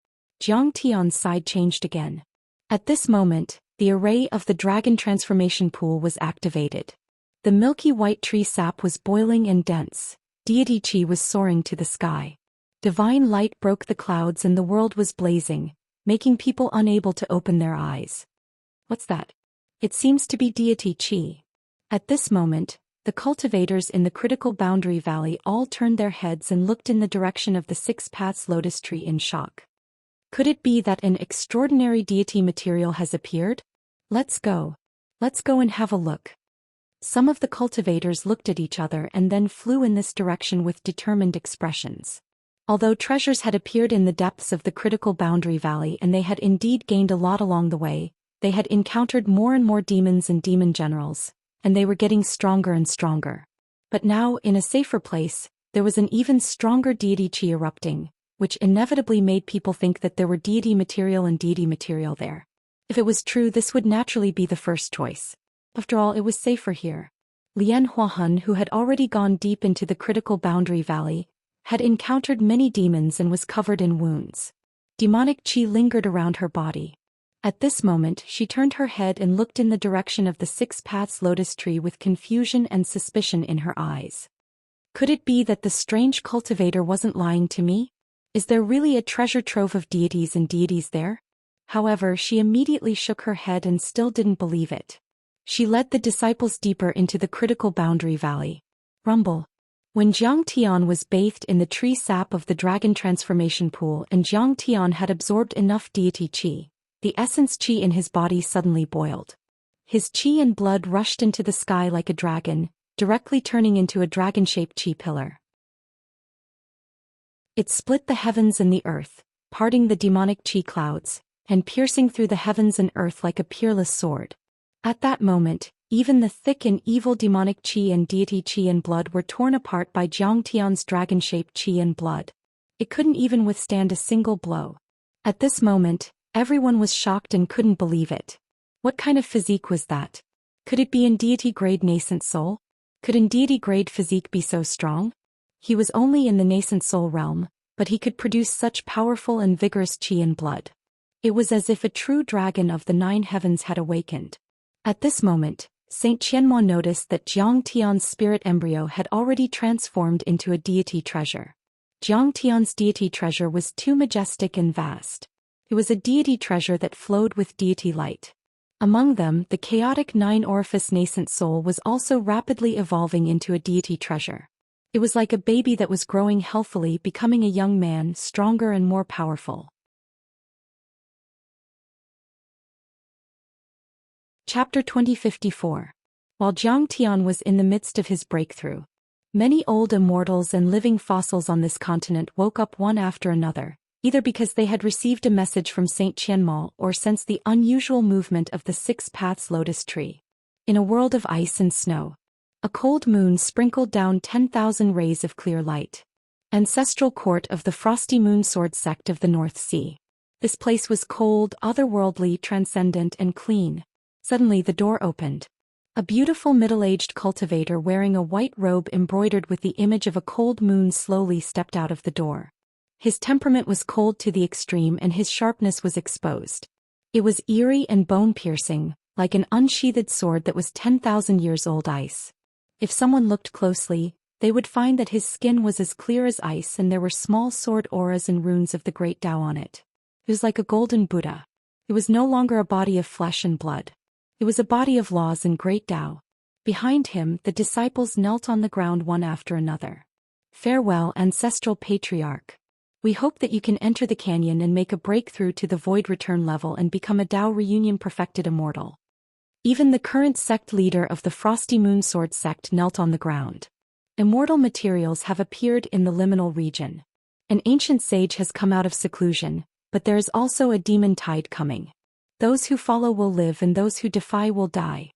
Zhang Tian's side changed again. At this moment, the array of the dragon transformation pool was activated. The milky white tree sap was boiling and dense. Deity Qi was soaring to the sky. Divine light broke the clouds and the world was blazing, making people unable to open their eyes. What's that? It seems to be Deity Qi. At this moment, the cultivators in the critical boundary valley all turned their heads and looked in the direction of the Six Paths lotus tree in shock. Could it be that an extraordinary deity material has appeared? Let's go. Let's go and have a look. Some of the cultivators looked at each other and then flew in this direction with determined expressions. Although treasures had appeared in the depths of the critical boundary valley and they had indeed gained a lot along the way, they had encountered more and more demons and demon generals, and they were getting stronger and stronger. But now, in a safer place, there was an even stronger deity Qi erupting, which inevitably made people think that there were deity material and deity material there. If it was true, this would naturally be the first choice. After all, it was safer here. Lian Huahan, who had already gone deep into the critical boundary valley, had encountered many demons and was covered in wounds. Demonic Qi lingered around her body. At this moment, she turned her head and looked in the direction of the Six Paths lotus tree with confusion and suspicion in her eyes. Could it be that the strange cultivator wasn't lying to me? Is there really a treasure trove of deities and deities there? However, she immediately shook her head and still didn't believe it. She led the disciples deeper into the critical boundary valley. Rumble. When Jiang Tian was bathed in the tree sap of the dragon transformation pool and Jiang Tian had absorbed enough deity Qi, the essence Qi in his body suddenly boiled. His Qi and blood rushed into the sky like a dragon, directly turning into a dragon-shaped Qi pillar. It split the heavens and the earth, parting the demonic Qi clouds, and piercing through the heavens and earth like a peerless sword. At that moment, even the thick and evil demonic Qi and deity Qi and blood were torn apart by Jiang Tian's dragon-shaped Qi and blood. It couldn't even withstand a single blow. At this moment, everyone was shocked and couldn't believe it. What kind of physique was that? Could it be in deity-grade nascent soul? Could in deity-grade physique be so strong? He was only in the nascent soul realm, but he could produce such powerful and vigorous Qi and blood. It was as if a true dragon of the 9 heavens had awakened. At this moment, Saint Qianmo noticed that Jiang Tian's spirit embryo had already transformed into a deity treasure. Jiang Tian's deity treasure was too majestic and vast. It was a deity treasure that flowed with deity light. Among them, the chaotic 9-orifice nascent soul was also rapidly evolving into a deity treasure. It was like a baby that was growing healthily, becoming a young man, stronger and more powerful. Chapter 2054. While Jiang Tian was in the midst of his breakthrough, many old immortals and living fossils on this continent woke up one after another, either because they had received a message from Saint Qianmo or sensed the unusual movement of the Six Paths lotus tree. In a world of ice and snow, a cold moon sprinkled down 10,000 rays of clear light. Ancestral court of the frosty moon sword sect of the North Sea. This place was cold, otherworldly, transcendent, and clean. Suddenly the door opened. A beautiful middle-aged cultivator wearing a white robe embroidered with the image of a cold moon slowly stepped out of the door. His temperament was cold to the extreme and his sharpness was exposed. It was eerie and bone-piercing, like an unsheathed sword that was 10,000 years old ice. If someone looked closely, they would find that his skin was as clear as ice and there were small sword auras and runes of the great Tao on it. It was like a golden Buddha. It was no longer a body of flesh and blood. It was a body of laws and great Tao. Behind him, the disciples knelt on the ground one after another. Farewell, ancestral patriarch. We hope that you can enter the canyon and make a breakthrough to the void return level and become a Tao reunion perfected immortal. Even the current sect leader of the Frosty Moon Sword sect knelt on the ground. Immortal materials have appeared in the liminal region. An ancient sage has come out of seclusion, but there is also a demon tide coming. Those who follow will live and those who defy will die.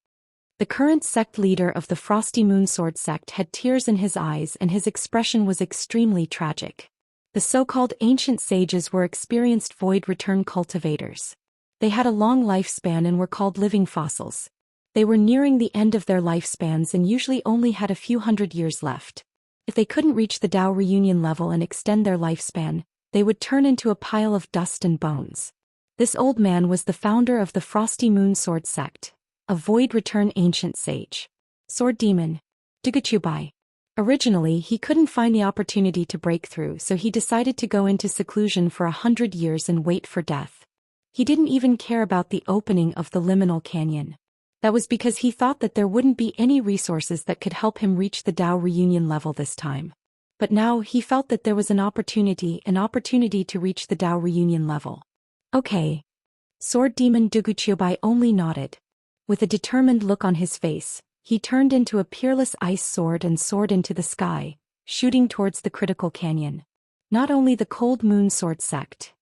The current sect leader of the Frosty Moon Sword sect had tears in his eyes and his expression was extremely tragic. The so-called ancient sages were experienced void return cultivators. They had a long lifespan and were called living fossils. They were nearing the end of their lifespans and usually only had a few hundred years left. If they couldn't reach the Tao reunion level and extend their lifespan, they would turn into a pile of dust and bones. This old man was the founder of the Frosty Moon Sword sect, a void return ancient sage. Sword Demon. Duguchubai. Originally, he couldn't find the opportunity to break through, so he decided to go into seclusion for 100 years and wait for death. He didn't even care about the opening of the liminal canyon. That was because he thought that there wouldn't be any resources that could help him reach the Tao reunion level this time. But now he felt that there was an opportunity to reach the Tao reunion level. Okay. Sword Demon Duguchubai only nodded. With a determined look on his face, he turned into a peerless ice sword and soared into the sky, shooting towards the critical canyon. Not only the Cold Moon Sword Sect,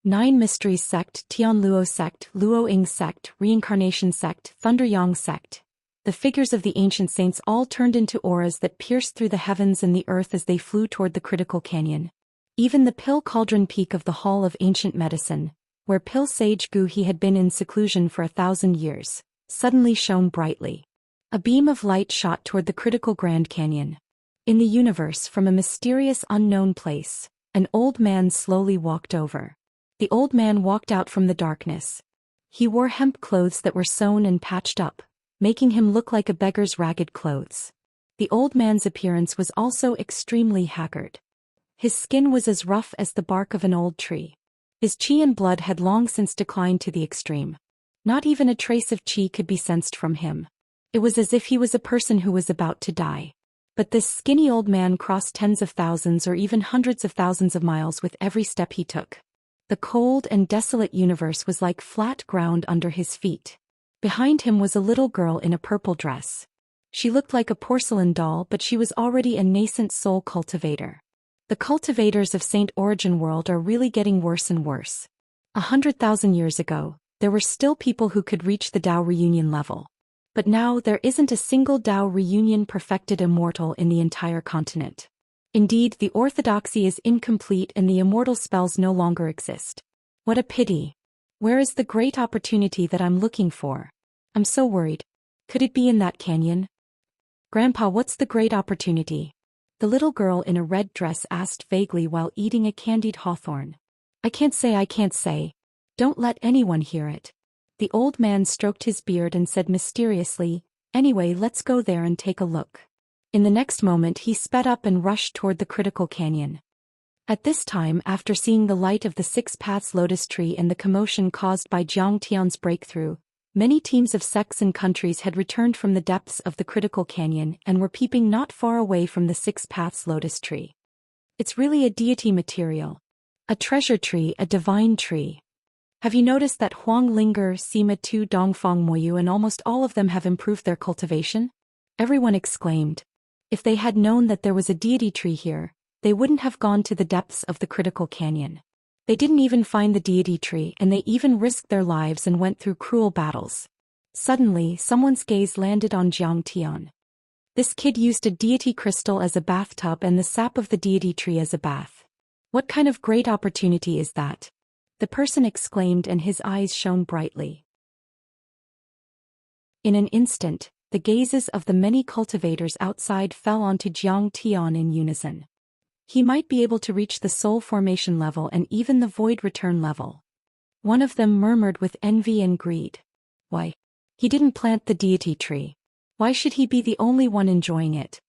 9 Mysteries Sect, Tianluo Sect, Luoying Sect, Reincarnation Sect, Thunderyang Sect. The figures of the ancient saints all turned into auras that pierced through the heavens and the earth as they flew toward the critical canyon. Even the Pill Cauldron Peak of the Hall of Ancient Medicine, where Pill Sage Guhi had been in seclusion for 1,000 years, suddenly shone brightly. A beam of light shot toward the critical Grand Canyon. In the universe, from a mysterious unknown place, an old man slowly walked over. The old man walked out from the darkness. He wore hemp clothes that were sewn and patched up, making him look like a beggar's ragged clothes. The old man's appearance was also extremely haggard. His skin was as rough as the bark of an old tree. His qi and blood had long since declined to the extreme. Not even a trace of qi could be sensed from him. It was as if he was a person who was about to die. But this skinny old man crossed tens of thousands or even hundreds of thousands of miles with every step he took. The cold and desolate universe was like flat ground under his feet. Behind him was a little girl in a purple dress. She looked like a porcelain doll, but she was already a nascent soul cultivator. The cultivators of Saint Origin World are really getting worse and worse. 100,000 years ago, there were still people who could reach the Tao reunion level. But now there isn't a single Tao reunion perfected immortal in the entire continent. Indeed, the orthodoxy is incomplete and the immortal spells no longer exist. What a pity. Where is the great opportunity that I'm looking for? I'm so worried. Could it be in that canyon? Grandpa, what's the great opportunity? The little girl in a red dress asked vaguely while eating a candied hawthorn. I can't say. Don't let anyone hear it. The old man stroked his beard and said mysteriously, anyway, let's go there and take a look. In the next moment he sped up and rushed toward the critical canyon. At this time, after seeing the light of the 6 Paths lotus tree and the commotion caused by Jiang Tian's breakthrough, many teams of sects and countries had returned from the depths of the critical canyon and were peeping not far away from the 6 Paths lotus tree. It's really a deity material. A treasure tree, a divine tree. Have you noticed that Huang Linger, Sima Tu Dongfang Moyu and almost all of them have improved their cultivation? Everyone exclaimed. If they had known that there was a deity tree here, they wouldn't have gone to the depths of the critical canyon. They didn't even find the deity tree and they even risked their lives and went through cruel battles. Suddenly, someone's gaze landed on Jiang Tian. This kid used a deity crystal as a bathtub and the sap of the deity tree as a bath. What kind of great opportunity is that? The person exclaimed and his eyes shone brightly. In an instant, the gazes of the many cultivators outside fell onto Jiang Tian in unison. He might be able to reach the soul formation level and even the void return level. One of them murmured with envy and greed. Why? He didn't plant the deity tree. Why should he be the only one enjoying it?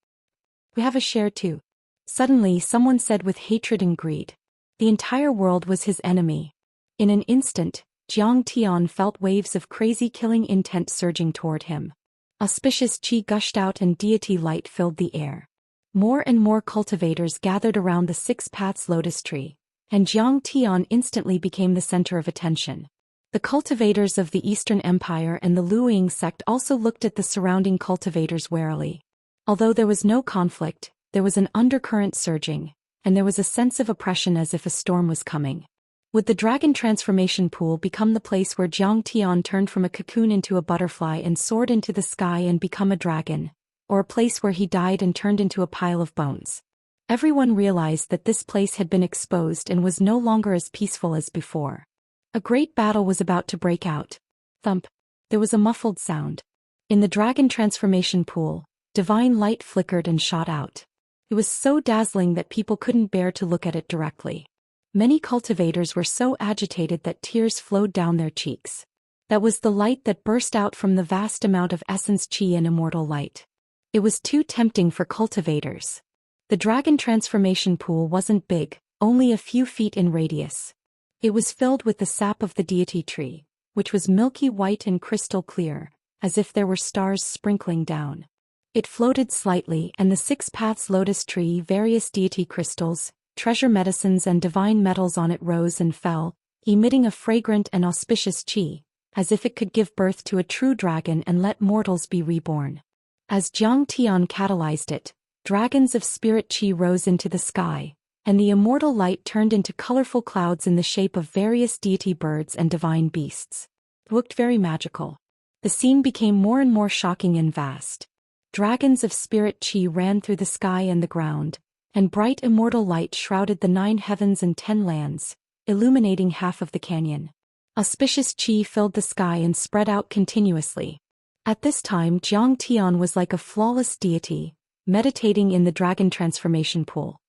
We have a share too. Suddenly someone said with hatred and greed. The entire world was his enemy. In an instant, Jiang Tian felt waves of crazy killing intent surging toward him. Auspicious qi gushed out and deity light filled the air. More and more cultivators gathered around the 6 Paths lotus tree, and Jiang Tian instantly became the center of attention. The cultivators of the Eastern Empire and the Luoying sect also looked at the surrounding cultivators warily. Although there was no conflict, there was an undercurrent surging, and there was a sense of oppression as if a storm was coming. Would the dragon transformation pool become the place where Jiang Tian turned from a cocoon into a butterfly and soared into the sky and become a dragon, or a place where he died and turned into a pile of bones? Everyone realized that this place had been exposed and was no longer as peaceful as before. A great battle was about to break out. Thump. There was a muffled sound. In the dragon transformation pool, divine light flickered and shot out. It was so dazzling that people couldn't bear to look at it directly. Many cultivators were so agitated that tears flowed down their cheeks. That was the light that burst out from the vast amount of essence chi and immortal light. It was too tempting for cultivators. The dragon transformation pool wasn't big, only a few feet in radius. It was filled with the sap of the deity tree, which was milky white and crystal clear, as if there were stars sprinkling down. It floated slightly, and the 6 paths lotus tree, various deity crystals, treasure medicines and divine metals on it rose and fell, emitting a fragrant and auspicious chi, as if it could give birth to a true dragon and let mortals be reborn. As Zhang Tian catalyzed it, dragons of spirit chi rose into the sky, and the immortal light turned into colorful clouds in the shape of various deity birds and divine beasts. It looked very magical. The scene became more and more shocking and vast. Dragons of spirit chi ran through the sky and the ground, and bright immortal light shrouded the 9 heavens and 10 lands, illuminating half of the canyon. Auspicious chi filled the sky and spread out continuously. At this time Zhang Tian was like a flawless deity, meditating in the dragon transformation pool.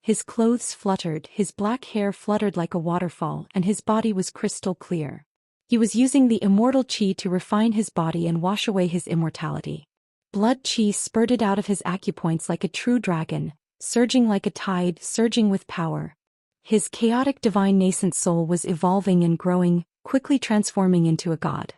His clothes fluttered, his black hair fluttered like a waterfall, and his body was crystal clear. He was using the immortal chi to refine his body and wash away his immortality. Blood chi spurted out of his acupoints like a true dragon, surging like a tide, surging with power. His chaotic divine nascent soul was evolving and growing, quickly transforming into a god.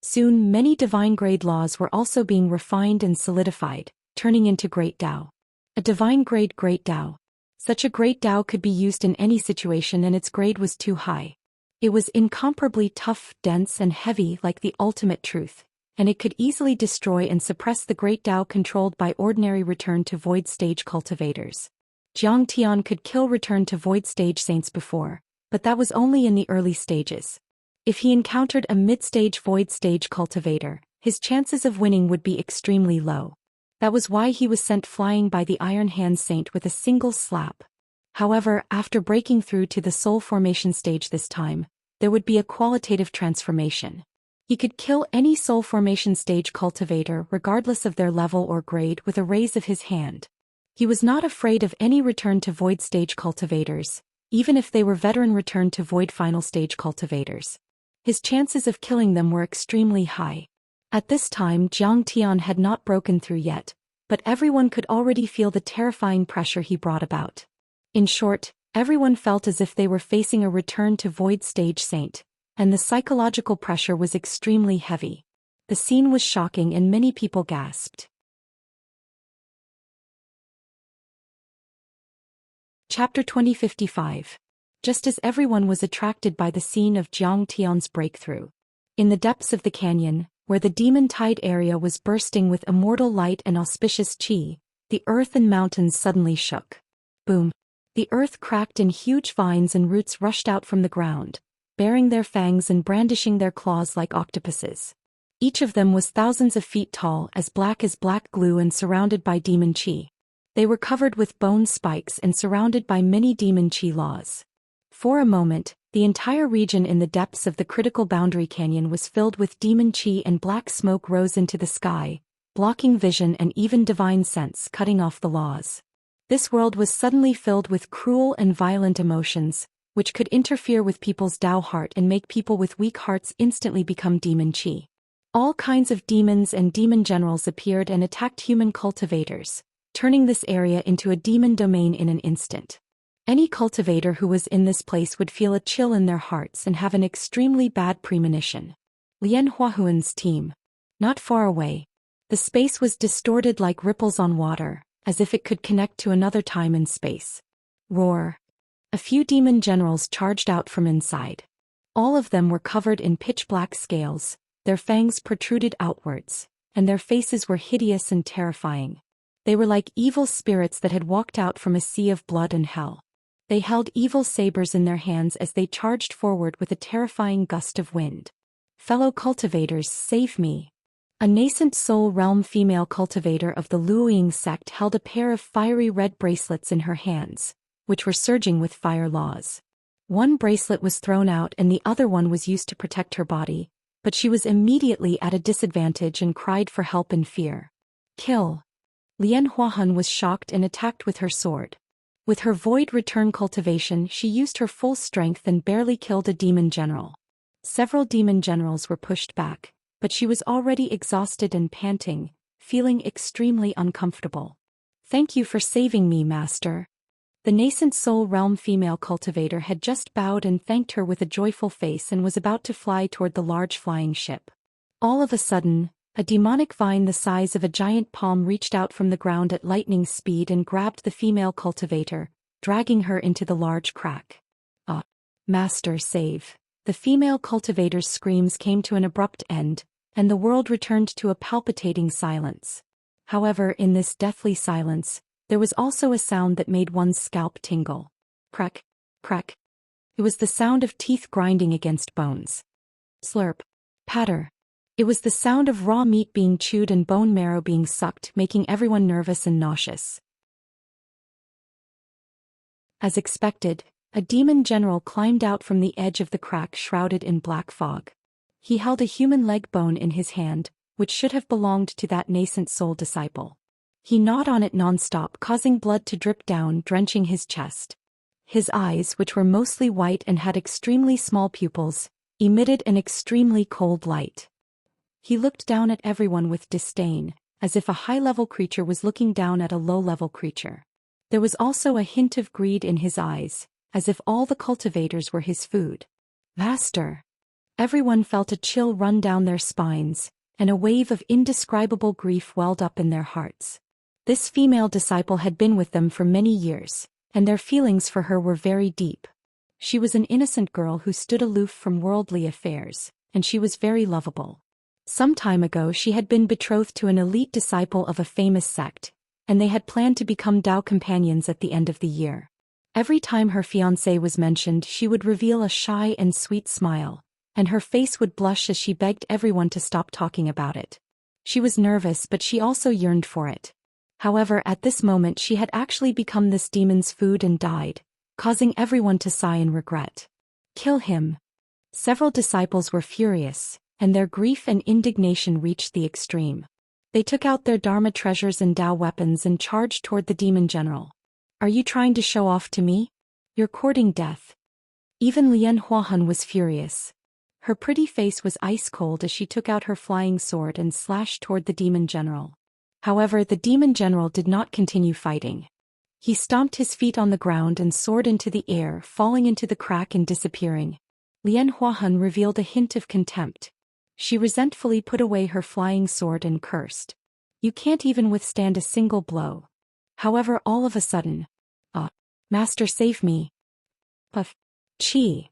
Soon many divine-grade laws were also being refined and solidified, turning into Great Tao. A divine-grade Great Tao. Such a Great Tao could be used in any situation, and its grade was too high. It was incomparably tough, dense and heavy like the ultimate truth, and it could easily destroy and suppress the Great Tao controlled by ordinary Return to Void stage cultivators. Zhang Tian could kill Return to Void stage saints before, but that was only in the early stages. If he encountered a mid-stage Void stage cultivator, his chances of winning would be extremely low. That was why he was sent flying by the Iron Hand Saint with a single slap. However, after breaking through to the soul formation stage this time, there would be a qualitative transformation. He could kill any soul formation stage cultivator regardless of their level or grade with a raise of his hand. He was not afraid of any Return to Void stage cultivators, even if they were veteran Return to Void final stage cultivators. His chances of killing them were extremely high. At this time Zhang Tian had not broken through yet, but everyone could already feel the terrifying pressure he brought about. In short, everyone felt as if they were facing a Return to Void stage saint, and the psychological pressure was extremely heavy. The scene was shocking and many people gasped. Chapter 2055. Just as everyone was attracted by the scene of Zhang Tian's breakthrough. In the depths of the canyon, where the demon tide area was bursting with immortal light and auspicious chi, the earth and mountains suddenly shook. Boom! The earth cracked and huge vines and roots rushed out from the ground, baring their fangs and brandishing their claws like octopuses. Each of them was thousands of feet tall, as black glue, and surrounded by demon chi. They were covered with bone spikes and surrounded by many demon chi laws. For a moment, the entire region in the depths of the critical boundary canyon was filled with demon chi, and black smoke rose into the sky, blocking vision and even divine sense, cutting off the laws. This world was suddenly filled with cruel and violent emotions, which could interfere with people's Tao heart and make people with weak hearts instantly become demon chi. All kinds of demons and demon generals appeared and attacked human cultivators, turning this area into a demon domain in an instant. Any cultivator who was in this place would feel a chill in their hearts and have an extremely bad premonition. Lian Huahuan's team. Not far away. The space was distorted like ripples on water, as if it could connect to another time and space. Roar. A few demon generals charged out from inside. All of them were covered in pitch-black scales, their fangs protruded outwards, and their faces were hideous and terrifying. They were like evil spirits that had walked out from a sea of blood and hell. They held evil sabers in their hands as they charged forward with a terrifying gust of wind. Fellow cultivators, save me. A nascent soul realm female cultivator of the Luoying sect held a pair of fiery red bracelets in her hands, which were surging with fire laws. One bracelet was thrown out and the other one was used to protect her body, but she was immediately at a disadvantage and cried for help in fear. Kill. Lian Huahan was shocked and attacked with her sword. With her void return cultivation, she used her full strength and barely killed a demon general. Several demon generals were pushed back, but she was already exhausted and panting, feeling extremely uncomfortable. "Thank you for saving me, Master." The nascent soul realm female cultivator had just bowed and thanked her with a joyful face and was about to fly toward the large flying ship. All of a sudden, a demonic vine the size of a giant palm reached out from the ground at lightning speed and grabbed the female cultivator, dragging her into the large crack. "Ah! Master, save!" The female cultivator's screams came to an abrupt end, and the world returned to a palpitating silence. However, in this deathly silence, there was also a sound that made one's scalp tingle. Crack, crack. It was the sound of teeth grinding against bones. Slurp, patter. It was the sound of raw meat being chewed and bone marrow being sucked, making everyone nervous and nauseous. As expected, a demon general climbed out from the edge of the crack shrouded in black fog. He held a human leg bone in his hand, which should have belonged to that nascent soul disciple. He gnawed on it non-stop, causing blood to drip down, drenching his chest. His eyes, which were mostly white and had extremely small pupils, emitted an extremely cold light. He looked down at everyone with disdain, as if a high-level creature was looking down at a low-level creature. There was also a hint of greed in his eyes, as if all the cultivators were his food. "Master!" Everyone felt a chill run down their spines, and a wave of indescribable grief welled up in their hearts. This female disciple had been with them for many years, and their feelings for her were very deep. She was an innocent girl who stood aloof from worldly affairs, and she was very lovable. Some time ago she had been betrothed to an elite disciple of a famous sect, and they had planned to become Tao companions at the end of the year. Every time her fiancé was mentioned, she would reveal a shy and sweet smile, and her face would blush as she begged everyone to stop talking about it. She was nervous, but she also yearned for it. However, at this moment she had actually become this demon's food and died, causing everyone to sigh in regret. "Kill him!" Several disciples were furious, and their grief and indignation reached the extreme. They took out their Dharma treasures and Tao weapons and charged toward the demon general. "Are you trying to show off to me? You're courting death." Even Lian Huahan was furious. Her pretty face was ice-cold as she took out her flying sword and slashed toward the demon general. However, the demon general did not continue fighting. He stomped his feet on the ground and soared into the air, falling into the crack and disappearing. Lian Huahan revealed a hint of contempt. She resentfully put away her flying sword and cursed. "You can't even withstand a single blow." However, all of a sudden, "Ah, Master, save me." Puff. Chi.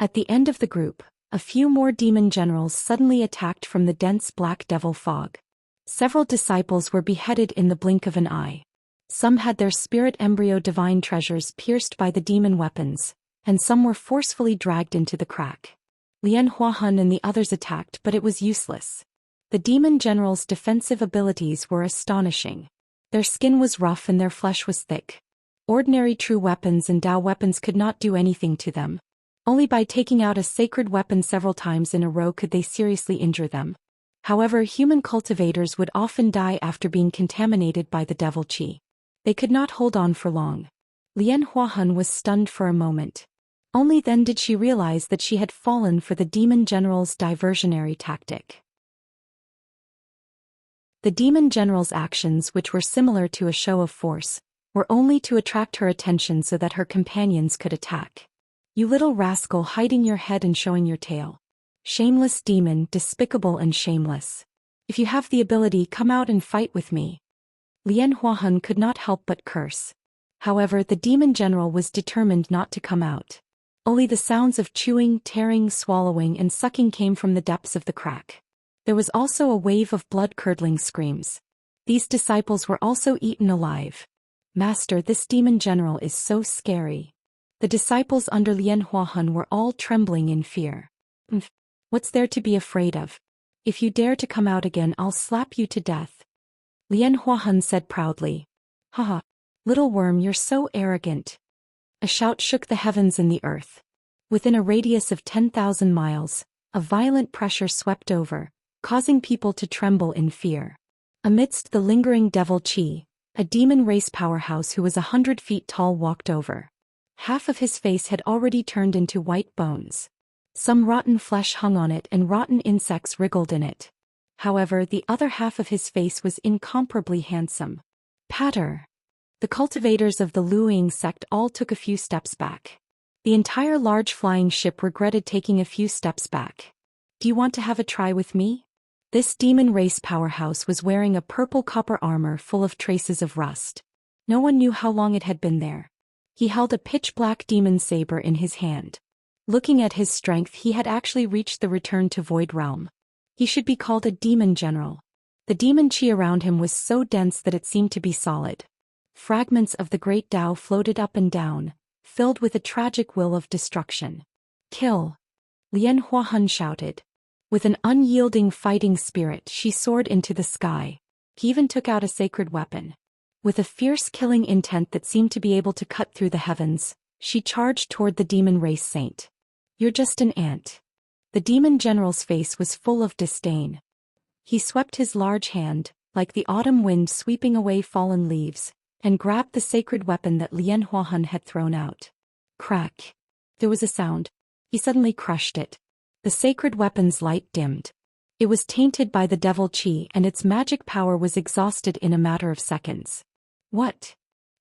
At the end of the group, a few more demon generals suddenly attacked from the dense black devil fog. Several disciples were beheaded in the blink of an eye. Some had their spirit embryo divine treasures pierced by the demon weapons, and some were forcefully dragged into the crack. Lian Huahan and the others attacked, but it was useless. The demon generals' defensive abilities were astonishing. Their skin was rough and their flesh was thick. Ordinary true weapons and Tao weapons could not do anything to them. Only by taking out a sacred weapon several times in a row could they seriously injure them. However, human cultivators would often die after being contaminated by the devil chi. They could not hold on for long. Lian Huahan was stunned for a moment. Only then did she realize that she had fallen for the demon general's diversionary tactic. The demon general's actions, which were similar to a show of force, were only to attract her attention so that her companions could attack. "You little rascal, hiding your head and showing your tail. Shameless demon, despicable and shameless. If you have the ability, come out and fight with me." Lian Huahan could not help but curse. However, the demon general was determined not to come out. Only the sounds of chewing, tearing, swallowing and sucking came from the depths of the crack. There was also a wave of blood-curdling screams. These disciples were also eaten alive. "Master, this demon general is so scary." The disciples under Lian Huahan were all trembling in fear. "What's there to be afraid of? If you dare to come out again, I'll slap you to death," Lian Huahan said proudly. "Haha, little worm, you're so arrogant." A shout shook the heavens and the earth. Within a radius of 10,000 miles, a violent pressure swept over, causing people to tremble in fear. Amidst the lingering devil chi, a demon race powerhouse who was 100 feet tall walked over. Half of his face had already turned into white bones. Some rotten flesh hung on it and rotten insects wriggled in it. However, the other half of his face was incomparably handsome. Patter. The cultivators of the Luoying sect all took a few steps back. The entire large flying ship regretted taking a few steps back. Do you want to have a try with me? This demon race powerhouse was wearing a purple copper armor full of traces of rust. No one knew how long it had been there. He held a pitch-black demon saber in his hand. Looking at his strength, he had actually reached the return to Void Realm. He should be called a demon general. The demon chi around him was so dense that it seemed to be solid. Fragments of the great Tao floated up and down, filled with a tragic will of destruction. Kill! Lian Huahun shouted. With an unyielding fighting spirit, she soared into the sky. He even took out a sacred weapon. With a fierce killing intent that seemed to be able to cut through the heavens, she charged toward the demon race saint. You're just an ant. The demon general's face was full of disdain. He swept his large hand, like the autumn wind sweeping away fallen leaves, and grabbed the sacred weapon that Lian Huahun had thrown out. Crack. There was a sound. He suddenly crushed it. The sacred weapon's light dimmed. It was tainted by the devil chi and its magic power was exhausted in a matter of seconds. What?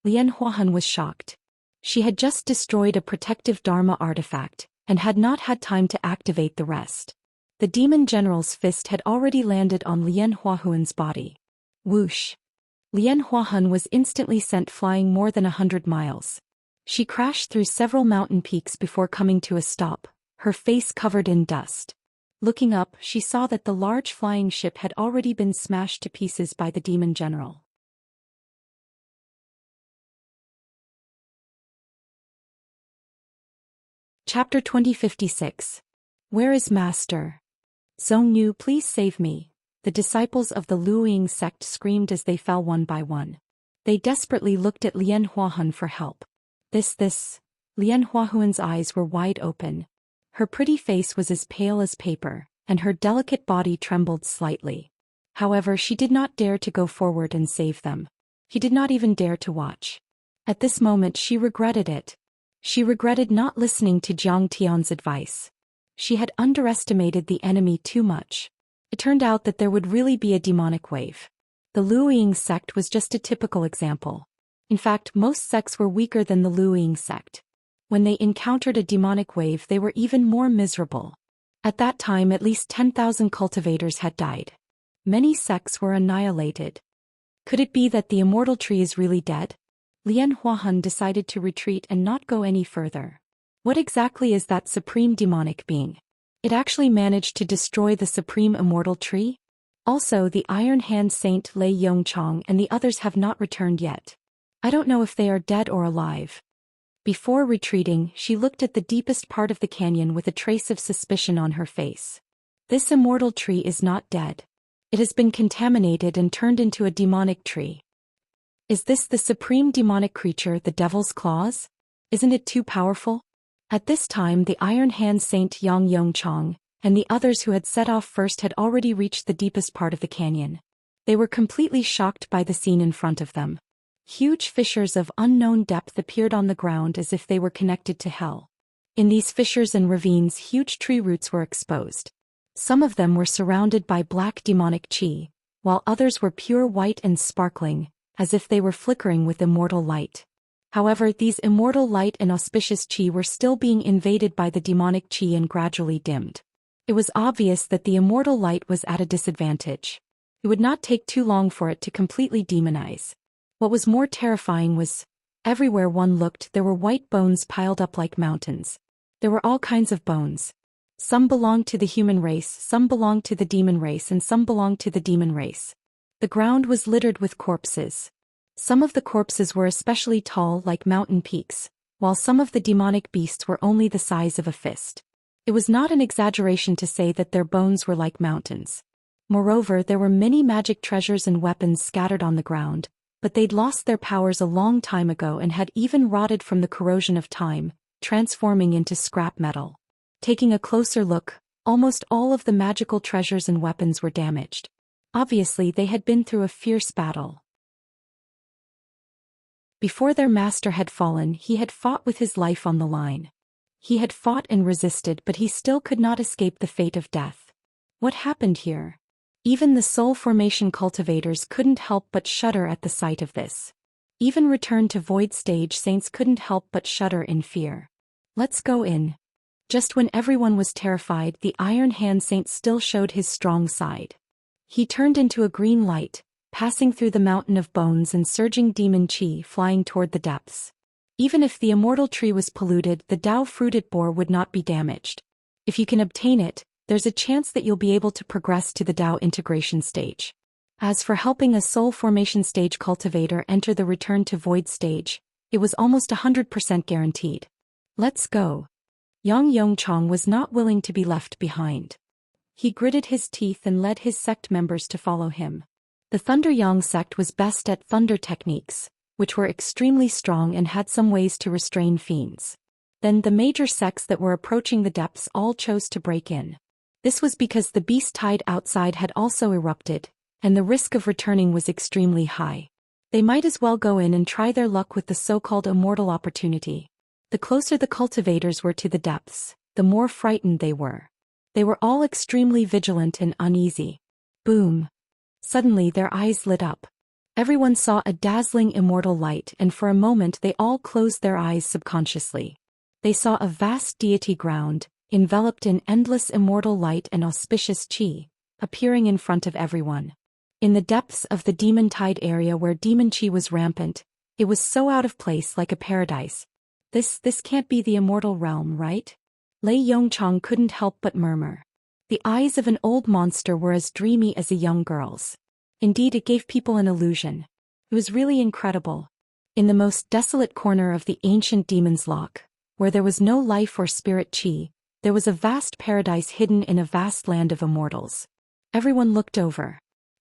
Lian Huahun was shocked. She had just destroyed a protective Dharma artifact, and had not had time to activate the rest. The demon general's fist had already landed on Lian Huahun's body. Whoosh! Lian Huahun was instantly sent flying more than 100 miles. She crashed through several mountain peaks before coming to a stop, her face covered in dust. Looking up, she saw that the large flying ship had already been smashed to pieces by the demon general. Chapter 2056. Where is Master? Zhongnu, please save me. The disciples of the Luoying sect screamed as they fell one by one. They desperately looked at Lian Huahun for help. This. Lian Huahun's eyes were wide open. Her pretty face was as pale as paper, and her delicate body trembled slightly. However, she did not dare to go forward and save them. He did not even dare to watch. At this moment she regretted it. She regretted not listening to Jiang Tian's advice. She had underestimated the enemy too much. It turned out that there would really be a demonic wave. The Luoying sect was just a typical example. In fact, most sects were weaker than the Luoying sect. When they encountered a demonic wave, they were even more miserable. At that time, at least 10,000 cultivators had died. Many sects were annihilated. Could it be that the immortal tree is really dead? Lian Huahun decided to retreat and not go any further. What exactly is that supreme demonic being? It actually managed to destroy the supreme immortal tree? Also, the Iron Hand Saint Lei Yongchong and the others have not returned yet. I don't know if they are dead or alive. Before retreating, she looked at the deepest part of the canyon with a trace of suspicion on her face. This immortal tree is not dead. It has been contaminated and turned into a demonic tree. Is this the supreme demonic creature, the Devil's Claws? Isn't it too powerful? At this time, the Iron Hand Saint Yang Yongchong and the others who had set off first had already reached the deepest part of the canyon. They were completely shocked by the scene in front of them. Huge fissures of unknown depth appeared on the ground as if they were connected to hell. In these fissures and ravines, huge tree roots were exposed. Some of them were surrounded by black demonic chi, while others were pure white and sparkling, as if they were flickering with immortal light. However, these immortal light and auspicious chi were still being invaded by the demonic chi and gradually dimmed. It was obvious that the immortal light was at a disadvantage. It would not take too long for it to completely demonize. What was more terrifying was, everywhere one looked there were white bones piled up like mountains. There were all kinds of bones. Some belonged to the human race, some belonged to the demon race, and some belonged to the demon race. The ground was littered with corpses. Some of the corpses were especially tall like mountain peaks, while some of the demonic beasts were only the size of a fist. It was not an exaggeration to say that their bones were like mountains. Moreover, there were many magic treasures and weapons scattered on the ground, but they'd lost their powers a long time ago and had even rotted from the corrosion of time, transforming into scrap metal. Taking a closer look, almost all of the magical treasures and weapons were damaged. Obviously, they had been through a fierce battle. Before their master had fallen, he had fought with his life on the line. He had fought and resisted, but he still could not escape the fate of death. What happened here? Even the soul formation cultivators couldn't help but shudder at the sight of this. Even returned to void stage saints couldn't help but shudder in fear. Let's go in. Just when everyone was terrified, the Iron Hand Saint still showed his strong side. He turned into a green light, passing through the mountain of bones and surging demon chi flying toward the depths. Even if the immortal tree was polluted, the Dao fruit it bore would not be damaged. If you can obtain it, there's a chance that you'll be able to progress to the Dao integration stage. As for helping a soul formation stage cultivator enter the return to void stage, it was almost 100% guaranteed. Let's go. Yang Yongchong was not willing to be left behind. He gritted his teeth and led his sect members to follow him. The Thunder Yang sect was best at thunder techniques, which were extremely strong and had some ways to restrain fiends. Then the major sects that were approaching the depths all chose to break in. This was because the beast tide outside had also erupted, and the risk of returning was extremely high. They might as well go in and try their luck with the so-called immortal opportunity. The closer the cultivators were to the depths, the more frightened they were. They were all extremely vigilant and uneasy. Boom! Suddenly their eyes lit up. Everyone saw a dazzling immortal light, and for a moment they all closed their eyes subconsciously. They saw a vast deity ground, enveloped in endless immortal light and auspicious chi, appearing in front of everyone. In the depths of the demon tide area where demon chi was rampant, it was so out of place, like a paradise. This can't be the immortal realm, right? Lei Yongchong couldn't help but murmur. The eyes of an old monster were as dreamy as a young girl's. Indeed, it gave people an illusion. It was really incredible. In the most desolate corner of the ancient demon's lock, where there was no life or spirit chi, there was a vast paradise hidden in a vast land of immortals. Everyone looked over.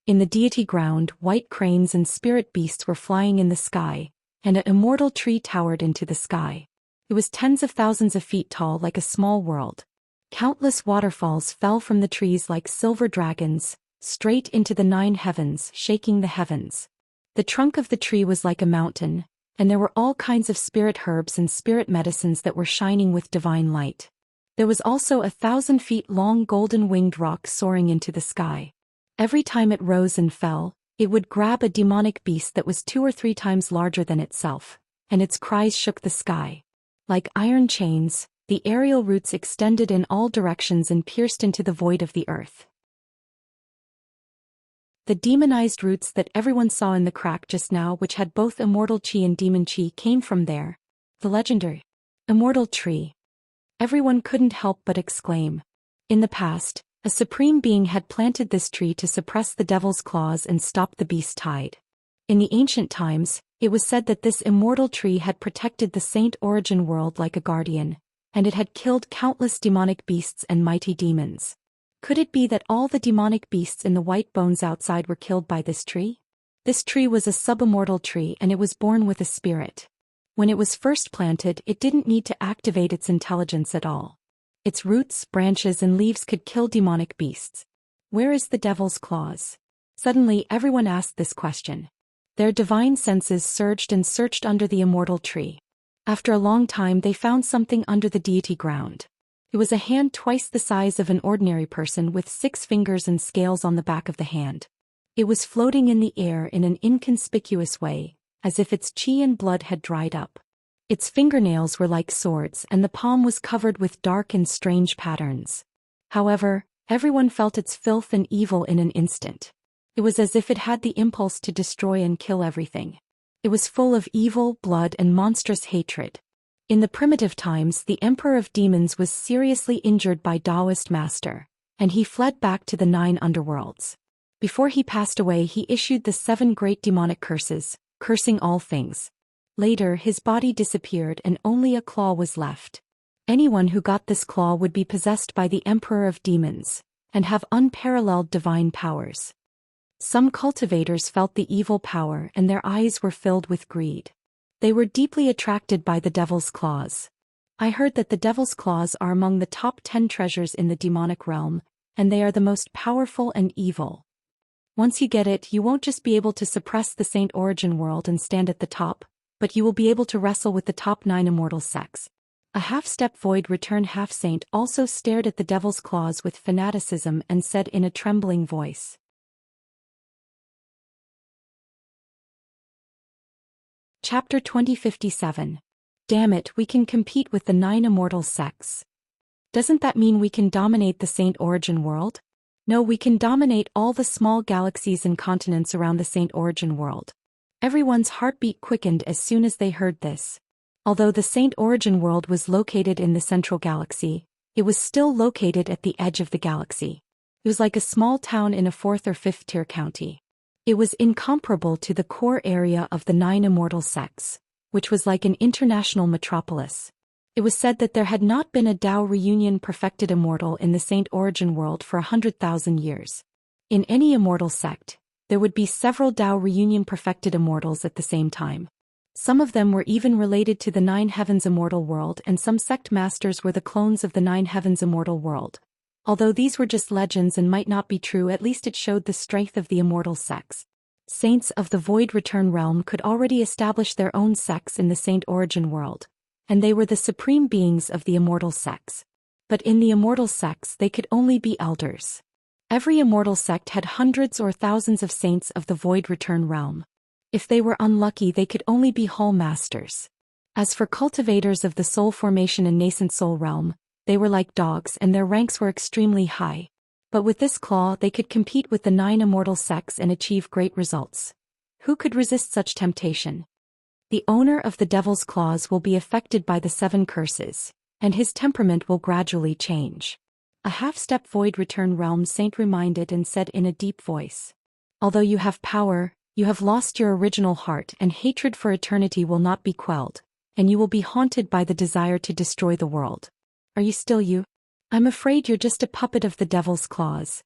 In the deity ground, white cranes and spirit beasts were flying in the sky, and an immortal tree towered into the sky. It was tens of thousands of feet tall, like a small world. Countless waterfalls fell from the trees like silver dragons, straight into the 9 heavens, shaking the heavens. The trunk of the tree was like a mountain, and there were all kinds of spirit herbs and spirit medicines that were shining with divine light. There was also a 1,000 feet long golden-winged rock soaring into the sky. Every time it rose and fell, it would grab a demonic beast that was 2 or 3 times larger than itself, and its cries shook the sky. Like iron chains, the aerial roots extended in all directions and pierced into the void of the earth. The demonized roots that everyone saw in the crack just now, which had both immortal chi and demon chi, came from there. The legendary immortal tree. Everyone couldn't help but exclaim. In the past, a supreme being had planted this tree to suppress the devil's claws and stop the beast tide. In the ancient times, it was said that this immortal tree had protected the Saint Origin world like a guardian, and it had killed countless demonic beasts and mighty demons. Could it be that all the demonic beasts in the white bones outside were killed by this tree? This tree was a subimmortal tree, and it was born with a spirit. When it was first planted, it didn't need to activate its intelligence at all. Its roots, branches, and leaves could kill demonic beasts. Where is the devil's claws? Suddenly everyone asked this question. Their divine senses surged and searched under the immortal tree. After a long time they found something under the deity ground. It was a hand twice the size of an ordinary person with 6 fingers and scales on the back of the hand. It was floating in the air in an inconspicuous way, as if its chi and blood had dried up. Its fingernails were like swords, and the palm was covered with dark and strange patterns. However, everyone felt its filth and evil in an instant. It was as if it had the impulse to destroy and kill everything. It was full of evil, blood, and monstrous hatred. In the primitive times, the Emperor of Demons was seriously injured by Taoist master, and he fled back to the 9 underworlds. Before he passed away, he issued the 7 great demonic curses, cursing all things. Later, his body disappeared and only a claw was left. Anyone who got this claw would be possessed by the Emperor of Demons, and have unparalleled divine powers. Some cultivators felt the evil power and their eyes were filled with greed. They were deeply attracted by the devil's claws. I heard that the devil's claws are among the top 10 treasures in the demonic realm, and they are the most powerful and evil. Once you get it, you won't just be able to suppress the Saint Origin world and stand at the top, but you will be able to wrestle with the top 9 immortal sects. A half-step void return half-saint also stared at the devil's claws with fanaticism and said in a trembling voice. Chapter 2057. Damn it, we can compete with the 9 immortal sects. Doesn't that mean we can dominate the Saint Origin world? No, we can dominate all the small galaxies and continents around the Saint Origin world. Everyone's heartbeat quickened as soon as they heard this. Although the Saint Origin world was located in the central galaxy, it was still located at the edge of the galaxy. It was like a small town in a 4th or 5th tier county. It was incomparable to the core area of the 9 immortal sects, which was like an international metropolis. It was said that there had not been a Dao reunion perfected immortal in the Saint Origin world for 100,000 years. In any immortal sect, there would be several Dao reunion perfected immortals at the same time. Some of them were even related to the 9 heavens immortal world, and some sect masters were the clones of the 9 heavens immortal world. Although these were just legends and might not be true, at least it showed the strength of the immortal sects. Saints of the Void Return realm could already establish their own sects in the Saint Origin world, and they were the supreme beings of the immortal sects. But in the immortal sects they could only be elders. Every immortal sect had hundreds or thousands of saints of the Void Return realm. If they were unlucky, they could only be Hall Masters. As for cultivators of the Soul Formation and Nascent Soul realm, they were like dogs and their ranks were extremely high. But with this claw they could compete with the 9 immortal sects and achieve great results. Who could resist such temptation? The owner of the Devil's Claws will be affected by the 7 curses, and his temperament will gradually change. A half-step Void Return realm saint reminded and said in a deep voice. Although you have power, you have lost your original heart, and hatred for eternity will not be quelled, and you will be haunted by the desire to destroy the world. Are you still you? I'm afraid you're just a puppet of the Devil's Claws.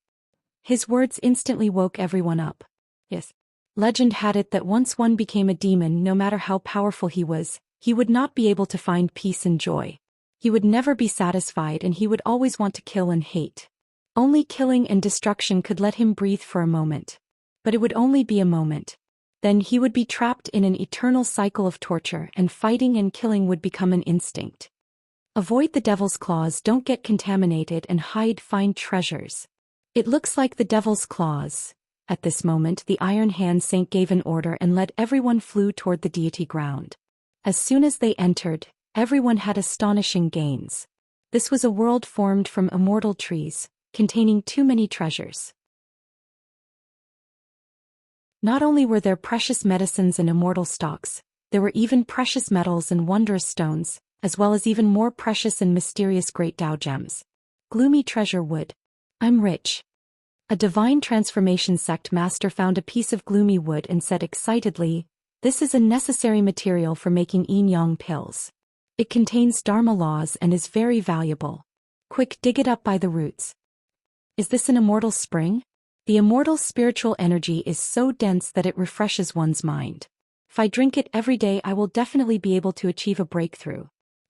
His words instantly woke everyone up. Yes. Legend had it that once one became a demon, no matter how powerful he was, he would not be able to find peace and joy. He would never be satisfied and he would always want to kill and hate. Only killing and destruction could let him breathe for a moment. But it would only be a moment. Then he would be trapped in an eternal cycle of torture, and fighting and killing would become an instinct. Avoid the Devil's Claws, don't get contaminated, and find treasures. It looks like the Devil's Claws. At this moment the Iron Hand Saint gave an order and led everyone flew toward the deity ground. As soon as they entered, everyone had astonishing gains. This was a world formed from immortal trees, containing too many treasures. Not only were there precious medicines and immortal stocks, there were even precious metals and wondrous stones, as well as even more precious and mysterious great Dao gems. Gloomy treasure wood. I'm rich. A divine transformation sect master found a piece of gloomy wood and said excitedly, "This is a necessary material for making yin-yang pills. It contains Dharma laws and is very valuable. Quick, dig it up by the roots." Is this an immortal spring? The immortal spiritual energy is so dense that it refreshes one's mind. If I drink it every day, I will definitely be able to achieve a breakthrough.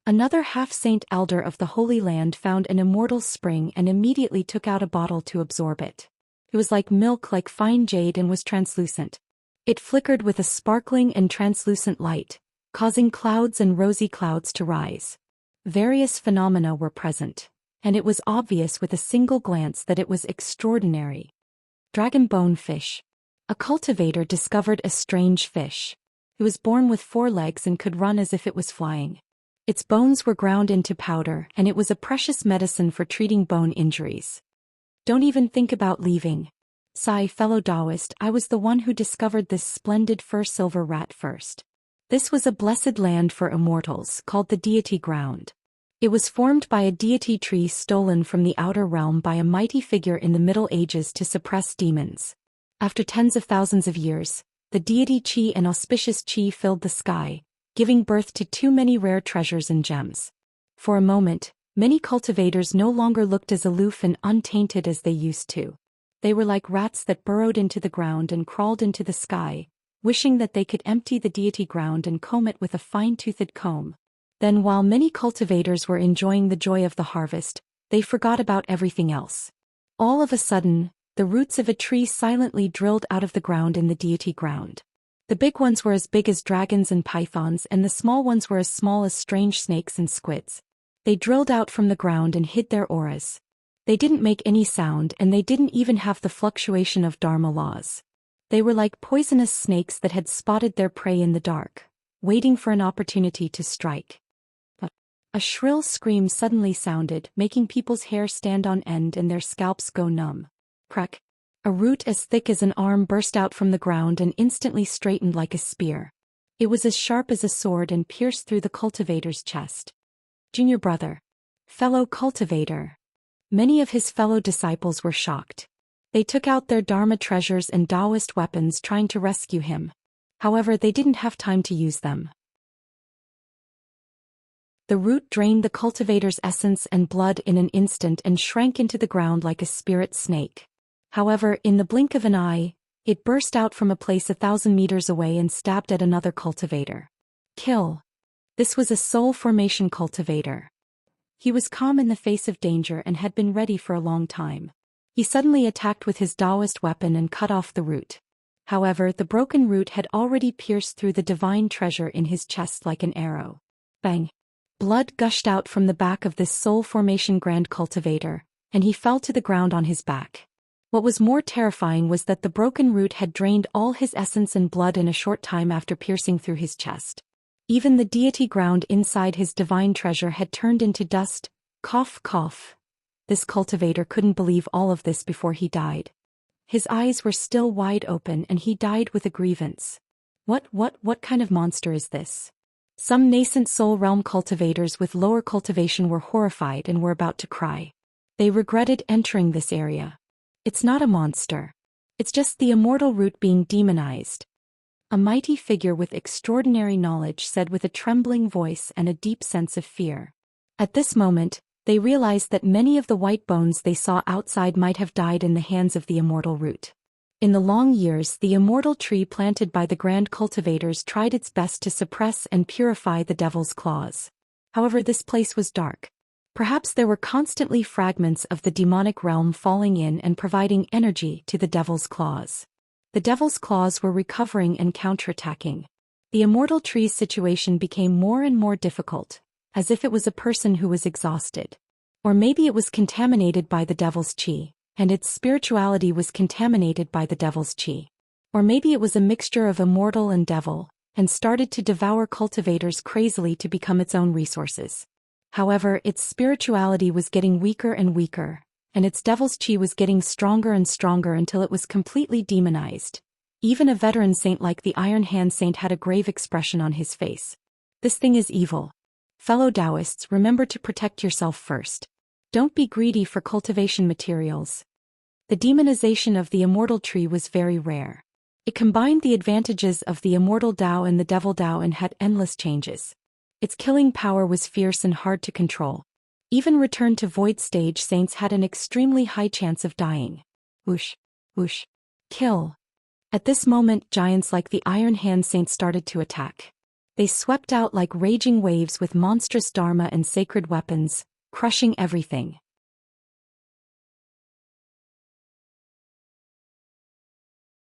Another half-saint elder of the Holy Land found an immortal spring and immediately took out a bottle to absorb it. It was like milk, like fine jade, and was translucent. It flickered with a sparkling and translucent light, causing clouds and rosy clouds to rise. Various phenomena were present, and it was obvious with a single glance that it was extraordinary. Dragon bone fish. A cultivator discovered a strange fish. It was born with 4 legs and could run as if it was flying. Its bones were ground into powder, and it was a precious medicine for treating bone injuries. Don't even think about leaving. Sigh, fellow Taoist, I was the one who discovered this splendid fur silver rat first. This was a blessed land for immortals, called the deity ground. It was formed by a deity tree stolen from the outer realm by a mighty figure in the Middle Ages to suppress demons. After tens of thousands of years, the deity Qi and auspicious Qi filled the sky, giving birth to too many rare treasures and gems. For a moment, many cultivators no longer looked as aloof and untainted as they used to. They were like rats that burrowed into the ground and crawled into the sky, wishing that they could empty the deity ground and comb it with a fine-toothed comb. Then, while many cultivators were enjoying the joy of the harvest, they forgot about everything else. All of a sudden, the roots of a tree silently drilled out of the ground in the deity ground. The big ones were as big as dragons and pythons, and the small ones were as small as strange snakes and squids. They drilled out from the ground and hid their auras. They didn't make any sound and they didn't even have the fluctuation of Dharma laws. They were like poisonous snakes that had spotted their prey in the dark, waiting for an opportunity to strike. A shrill scream suddenly sounded, making people's hair stand on end and their scalps go numb. Crack! A root as thick as an arm burst out from the ground and instantly straightened like a spear. It was as sharp as a sword and pierced through the cultivator's chest. Junior brother. Fellow cultivator. Many of his fellow disciples were shocked. They took out their Dharma treasures and Taoist weapons trying to rescue him. However, they didn't have time to use them. The root drained the cultivator's essence and blood in an instant and shrank into the ground like a spirit snake. However, in the blink of an eye, it burst out from a place 1,000 meters away and stabbed at another cultivator. Kill. This was a soul formation cultivator. He was calm in the face of danger and had been ready for a long time. He suddenly attacked with his Taoist weapon and cut off the root. However, the broken root had already pierced through the divine treasure in his chest like an arrow. Bang! Blood gushed out from the back of this soul formation grand cultivator, and he fell to the ground on his back. What was more terrifying was that the broken root had drained all his essence and blood in a short time after piercing through his chest. Even the deity ground inside his divine treasure had turned into dust. Cough, cough. This cultivator couldn't believe all of this before he died. His eyes were still wide open and he died with a grievance. What kind of monster is this? Some nascent soul realm cultivators with lower cultivation were horrified and were about to cry. They regretted entering this area. It's not a monster. It's just the immortal root being demonized. A mighty figure with extraordinary knowledge said with a trembling voice and a deep sense of fear. At this moment, they realized that many of the white bones they saw outside might have died in the hands of the immortal root. In the long years, the immortal tree planted by the grand cultivators tried its best to suppress and purify the devil's claws. However, this place was dark. Perhaps there were constantly fragments of the demonic realm falling in and providing energy to the devil's claws. The devil's claws were recovering and counterattacking. The immortal tree's situation became more and more difficult, as if it was a person who was exhausted. Or maybe it was contaminated by the devil's chi, and its spirituality was contaminated by the devil's chi. Or maybe it was a mixture of immortal and devil, and started to devour cultivators crazily to become its own resources. However, its spirituality was getting weaker and weaker, and its devil's chi was getting stronger and stronger until it was completely demonized. Even a veteran saint like the Iron Hand Saint had a grave expression on his face. This thing is evil. Fellow Taoists, remember to protect yourself first. Don't be greedy for cultivation materials. The demonization of the immortal tree was very rare. It combined the advantages of the immortal Tao and the devil Tao and had endless changes. Its killing power was fierce and hard to control. Even returned to void stage saints had an extremely high chance of dying. Whoosh, whoosh, kill. At this moment, giants like the Iron Hand Saint started to attack. They swept out like raging waves with monstrous dharma and sacred weapons, crushing everything.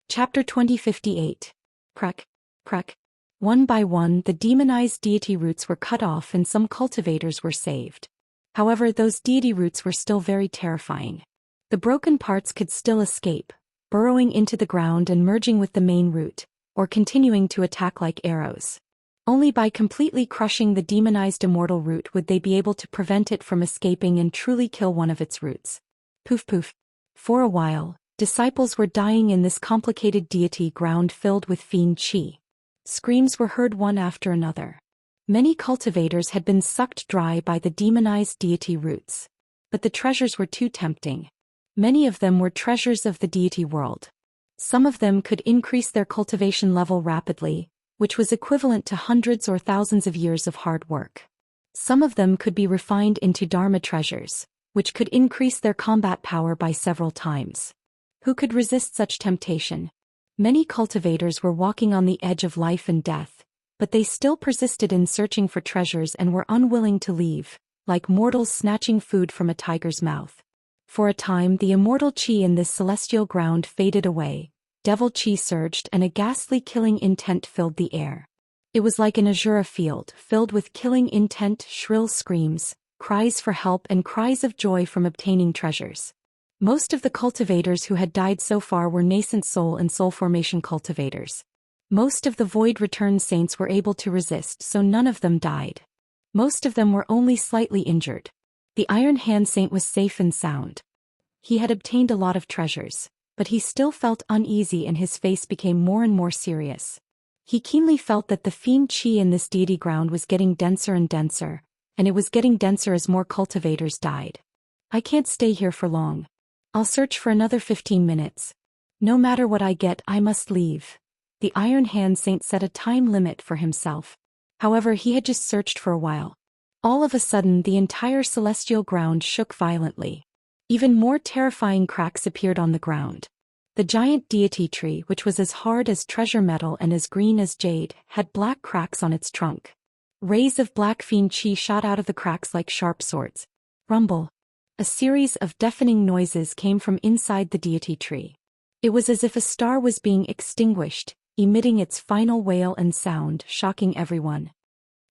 Chapter 2058. Crack, crack. One by one, the demonized deity roots were cut off and some cultivators were saved. However, those deity roots were still very terrifying. The broken parts could still escape, burrowing into the ground and merging with the main root, or continuing to attack like arrows. Only by completely crushing the demonized immortal root would they be able to prevent it from escaping and truly kill one of its roots. Poof poof. For a while, disciples were dying in this complicated deity ground filled with fiend chi. Screams were heard one after another. Many cultivators had been sucked dry by the demonized deity roots. But the treasures were too tempting. Many of them were treasures of the deity world. Some of them could increase their cultivation level rapidly, which was equivalent to hundreds or thousands of years of hard work. Some of them could be refined into Dharma treasures, which could increase their combat power by several times. Who could resist such temptation? Many cultivators were walking on the edge of life and death, but they still persisted in searching for treasures and were unwilling to leave, like mortals snatching food from a tiger's mouth. For a time, the immortal chi in this celestial ground faded away. Devil chi surged and a ghastly killing intent filled the air. It was like an azure field filled with killing intent, shrill screams, cries for help and cries of joy from obtaining treasures. Most of the cultivators who had died so far were nascent soul and soul formation cultivators. Most of the void return saints were able to resist, so none of them died. Most of them were only slightly injured. The Iron Hand Saint was safe and sound. He had obtained a lot of treasures, but he still felt uneasy and his face became more and more serious. He keenly felt that the fiend qi in this deity ground was getting denser and denser, and it was getting denser as more cultivators died. I can't stay here for long. I'll search for another 15 minutes. No matter what I get, I must leave. The Iron Hand Saint set a time limit for himself. However, he had just searched for a while. All of a sudden, the entire celestial ground shook violently. Even more terrifying cracks appeared on the ground. The giant deity tree, which was as hard as treasure metal and as green as jade, had black cracks on its trunk. Rays of black fiend qi shot out of the cracks like sharp swords. Rumble. A series of deafening noises came from inside the deity tree. It was as if a star was being extinguished, emitting its final wail and sound, shocking everyone.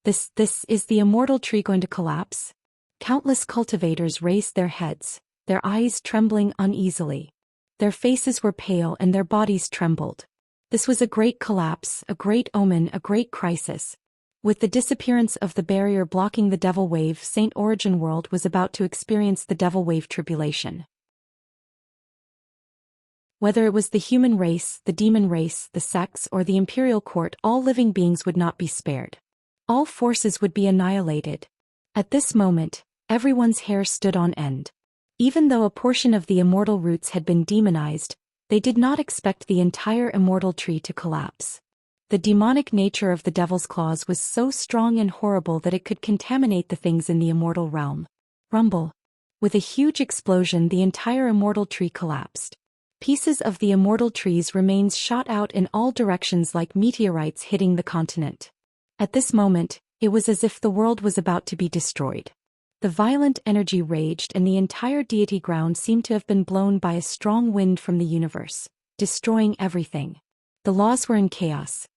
This is the immortal tree going to collapse? Countless cultivators raised their heads, their eyes trembling uneasily. Their faces were pale and their bodies trembled. This was a great collapse, a great omen, a great crisis. With the disappearance of the barrier blocking the Devil Wave, Saint Origin World was about to experience the Devil Wave tribulation. Whether it was the human race, the demon race, the sects, or the imperial court, all living beings would not be spared. All forces would be annihilated. At this moment, everyone's hair stood on end. Even though a portion of the immortal roots had been demonized, they did not expect the entire immortal tree to collapse. The demonic nature of the devil's claws was so strong and horrible that it could contaminate the things in the immortal realm. Rumble. With a huge explosion, the entire immortal tree collapsed. Pieces of the immortal tree's remains shot out in all directions like meteorites hitting the continent. At this moment, it was as if the world was about to be destroyed. The violent energy raged and the entire deity ground seemed to have been blown by a strong wind from the universe, destroying everything. The laws were in chaos.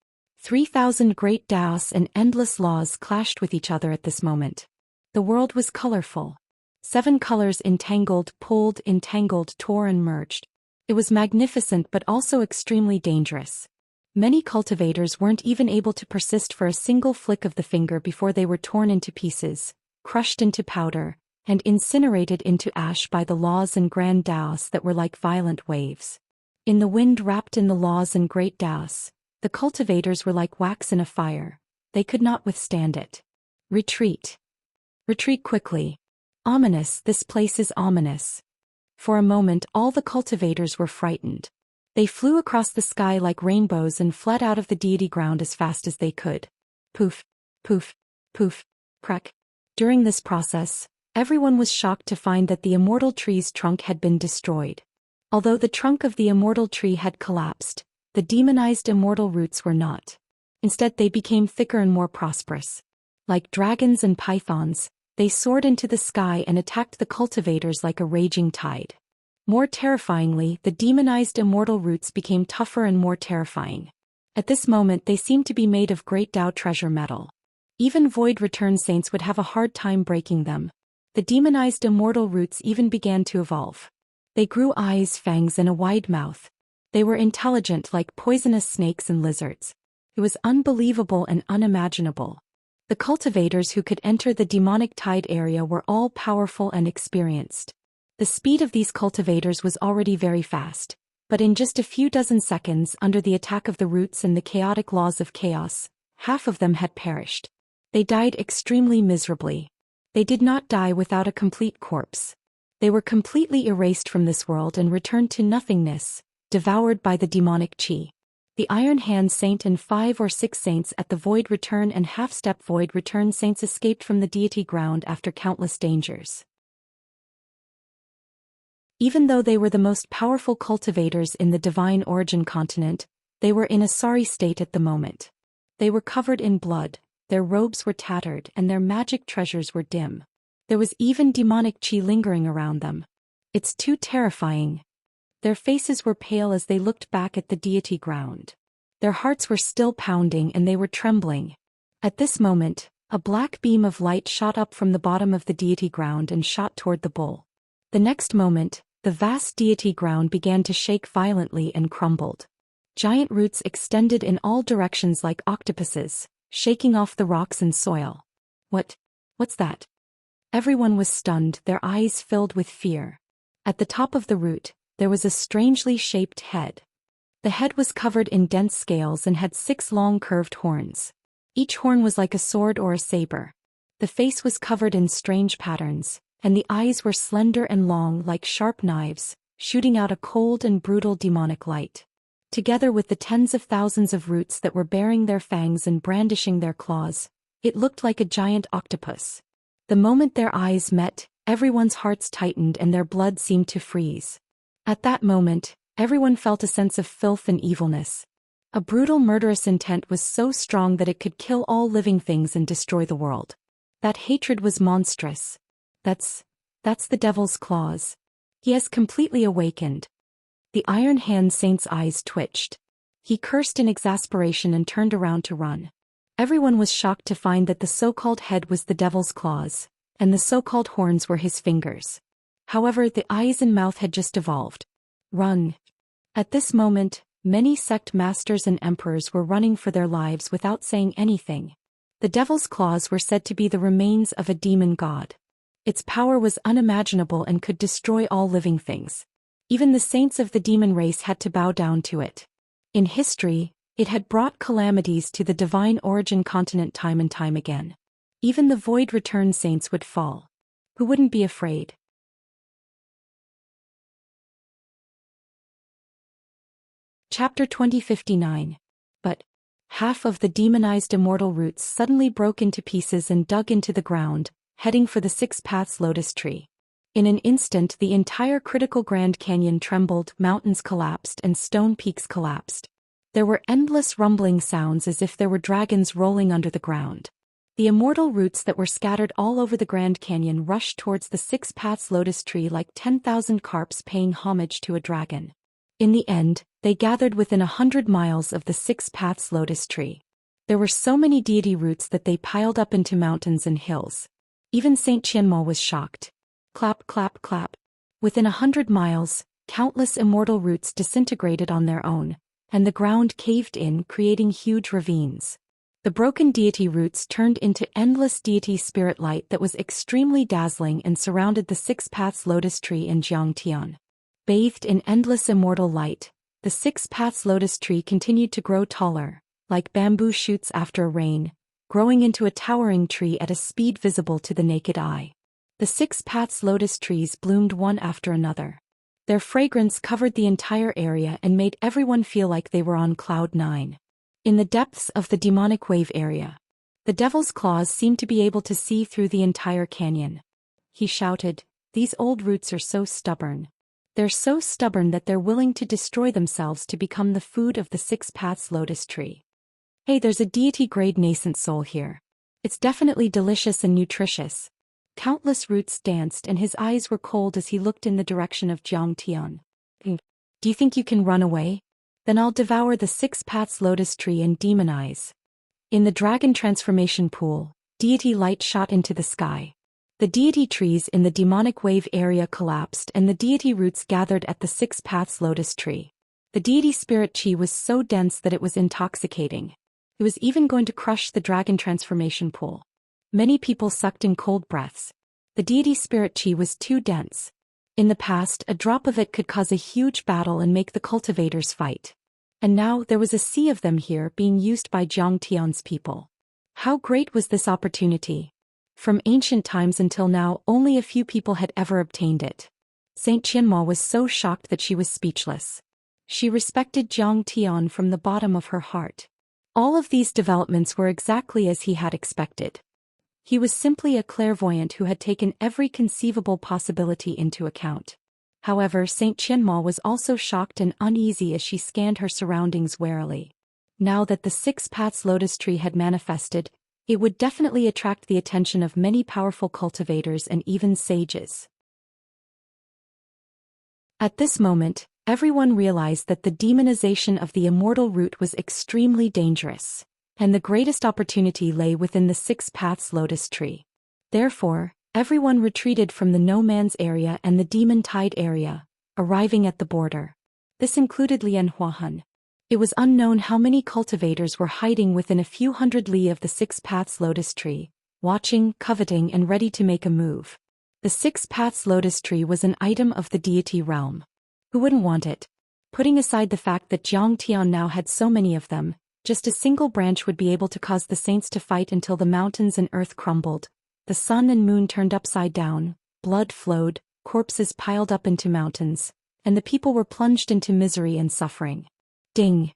3,000 great Daos and endless laws clashed with each other at this moment. The world was colorful. 7 colors entangled, pulled, entangled, tore and merged. It was magnificent but also extremely dangerous. Many cultivators weren't even able to persist for a single flick of the finger before they were torn into pieces, crushed into powder, and incinerated into ash by the laws and grand Daos that were like violent waves. In the wind wrapped in the laws and great Daos, the cultivators were like wax in a fire. They could not withstand it. Retreat. Retreat quickly. Ominous, this place is ominous. For a moment all the cultivators were frightened. They flew across the sky like rainbows and fled out of the deity ground as fast as they could. Poof, poof, poof, crack. During this process, everyone was shocked to find that the immortal tree's trunk had been destroyed. Although the trunk of the immortal tree had collapsed, the demonized immortal roots were not. Instead, they became thicker and more prosperous. Like dragons and pythons, they soared into the sky and attacked the cultivators like a raging tide. More terrifyingly, the demonized immortal roots became tougher and more terrifying. At this moment, they seemed to be made of great Tao treasure metal. Even void return saints would have a hard time breaking them. The demonized immortal roots even began to evolve. They grew eyes, fangs, and a wide mouth. They were intelligent like poisonous snakes and lizards. It was unbelievable and unimaginable. The cultivators who could enter the demonic tide area were all powerful and experienced. The speed of these cultivators was already very fast, but in just a few dozen seconds, under the attack of the roots and the chaotic laws of chaos, half of them had perished. They died extremely miserably. They did not die without a complete corpse. They were completely erased from this world and returned to nothingness, devoured by the demonic qi. The Iron Hand Saint and 5 or 6 saints at the Void Return and Half-Step Void Return saints escaped from the deity ground after countless dangers. Even though they were the most powerful cultivators in the Divine Origin continent, they were in a sorry state at the moment. They were covered in blood, their robes were tattered, and their magic treasures were dim. There was even demonic qi lingering around them. It's too terrifying. Their faces were pale as they looked back at the deity ground. Their hearts were still pounding and they were trembling. At this moment, A black beam of light shot up from the bottom of the deity ground and shot toward the bull. The next moment, the vast deity ground began to shake violently and crumbled. Giant roots extended in all directions like octopuses, shaking off the rocks and soil. What's that? Everyone was stunned, their eyes filled with fear. At the top of the root, there was a strangely shaped head. The head was covered in dense scales and had 6 long curved horns. Each horn was like a sword or a saber. The face was covered in strange patterns, and the eyes were slender and long like sharp knives, shooting out a cold and brutal demonic light. Together with the tens of thousands of roots that were baring their fangs and brandishing their claws, it looked like a giant octopus. The moment their eyes met, everyone's hearts tightened and their blood seemed to freeze. At that moment, everyone felt a sense of filth and evilness. A brutal murderous intent was so strong that it could kill all living things and destroy the world. That hatred was monstrous. That's the devil's claws. He has completely awakened. The Iron Hand Saint's eyes twitched. He cursed in exasperation and turned around to run. Everyone was shocked to find that the so-called head was the devil's claws, and the so-called horns were his fingers. However, the eyes and mouth had just evolved. Run. At this moment, many sect masters and emperors were running for their lives without saying anything. The devil's claws were said to be the remains of a demon god. Its power was unimaginable and could destroy all living things. Even the saints of the demon race had to bow down to it. In history, it had brought calamities to the divine origin continent time and time again. Even the void return saints would fall. Who wouldn't be afraid? Chapter 2059. But half of the demonized immortal roots suddenly broke into pieces and dug into the ground, heading for the 6 Paths Lotus Tree. In an instant, the entire critical Grand Canyon trembled, mountains collapsed, and stone peaks collapsed. There were endless rumbling sounds as if there were dragons rolling under the ground. The immortal roots that were scattered all over the Grand Canyon rushed towards the 6 Paths Lotus Tree like 10,000 carps paying homage to a dragon. In the end, they gathered within 100 miles of the 6 Paths Lotus Tree. There were so many deity roots that they piled up into mountains and hills. Even Saint Qianmo was shocked. Clap, clap, clap. Within 100 miles, countless immortal roots disintegrated on their own, and the ground caved in, creating huge ravines. The broken deity roots turned into endless deity spirit light that was extremely dazzling and surrounded the 6 Paths Lotus Tree in Xianxia. Bathed in endless immortal light, the 6 Paths Lotus Tree continued to grow taller, like bamboo shoots after a rain, growing into a towering tree at a speed visible to the naked eye. The 6 Paths Lotus trees bloomed one after another. Their fragrance covered the entire area and made everyone feel like they were on cloud 9. In the depths of the demonic wave area, the devil's claws seemed to be able to see through the entire canyon. He shouted, "These old roots are so stubborn. They're so stubborn that they're willing to destroy themselves to become the food of the 6 Paths Lotus Tree. Hey, there's a deity-grade nascent soul here. It's definitely delicious and nutritious." Countless roots danced and his eyes were cold as he looked in the direction of Jiang Tian. "Do you think you can run away? Then I'll devour the 6 Paths Lotus Tree and demonize." In the dragon transformation pool, deity light shot into the sky. The deity trees in the demonic wave area collapsed and the deity roots gathered at the 6 Paths Lotus Tree. The deity spirit chi was so dense that it was intoxicating. It was even going to crush the dragon transformation pool. Many people sucked in cold breaths. The deity spirit chi was too dense. In the past, a drop of it could cause a huge battle and make the cultivators fight. And now there was a sea of them here being used by Jiang Tian's people. How great was this opportunity? From ancient times until now, only a few people had ever obtained it. Saint Qianmo was so shocked that she was speechless. She respected Jiang Tian from the bottom of her heart. All of these developments were exactly as he had expected. He was simply a clairvoyant who had taken every conceivable possibility into account. However, Saint Qianmo was also shocked and uneasy as she scanned her surroundings warily. Now that the 6 Paths Lotus Tree had manifested, it would definitely attract the attention of many powerful cultivators and even sages. At this moment, everyone realized that the demonization of the immortal root was extremely dangerous. and the greatest opportunity lay within the Six Paths Lotus Tree. Therefore, everyone retreated from the No Man's area and the Demon Tide area, arriving at the border. This included Lianhua Han. It was unknown how many cultivators were hiding within a few hundred li of the Six Paths Lotus Tree, watching, coveting and ready to make a move. The Six Paths Lotus Tree was an item of the deity realm. Who wouldn't want it? Putting aside the fact that Xianxia now had so many of them, just a single branch would be able to cause the saints to fight until the mountains and earth crumbled, the sun and moon turned upside down, blood flowed, corpses piled up into mountains, and the people were plunged into misery and suffering. Ding!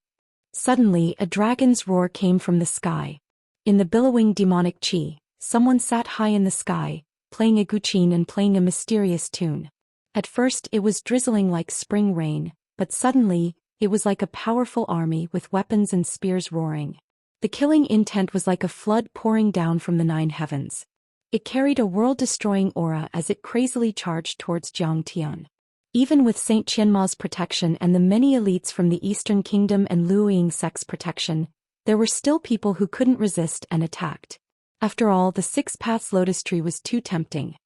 Suddenly, a dragon's roar came from the sky. In the billowing demonic chi, someone sat high in the sky, playing a guqin and playing a mysterious tune. At first it was drizzling like spring rain, but suddenly, it was like a powerful army with weapons and spears roaring. The killing intent was like a flood pouring down from the nine heavens. It carried a world-destroying aura as it crazily charged towards Jiangtian. Even with Saint Qianma's protection and the many elites from the Eastern Kingdom and Luoying sect's protection, there were still people who couldn't resist and attacked. After all, the Six Paths Lotus Tree was too tempting.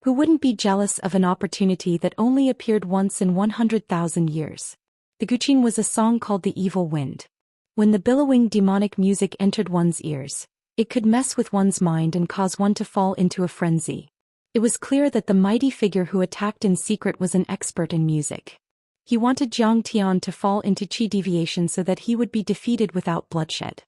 Who wouldn't be jealous of an opportunity that only appeared once in 100,000 years? The guqin was a song called The Evil Wind. When the billowing demonic music entered one's ears, it could mess with one's mind and cause one to fall into a frenzy. It was clear that the mighty figure who attacked in secret was an expert in music. He wanted Jiangtian to fall into qi deviation so that he would be defeated without bloodshed.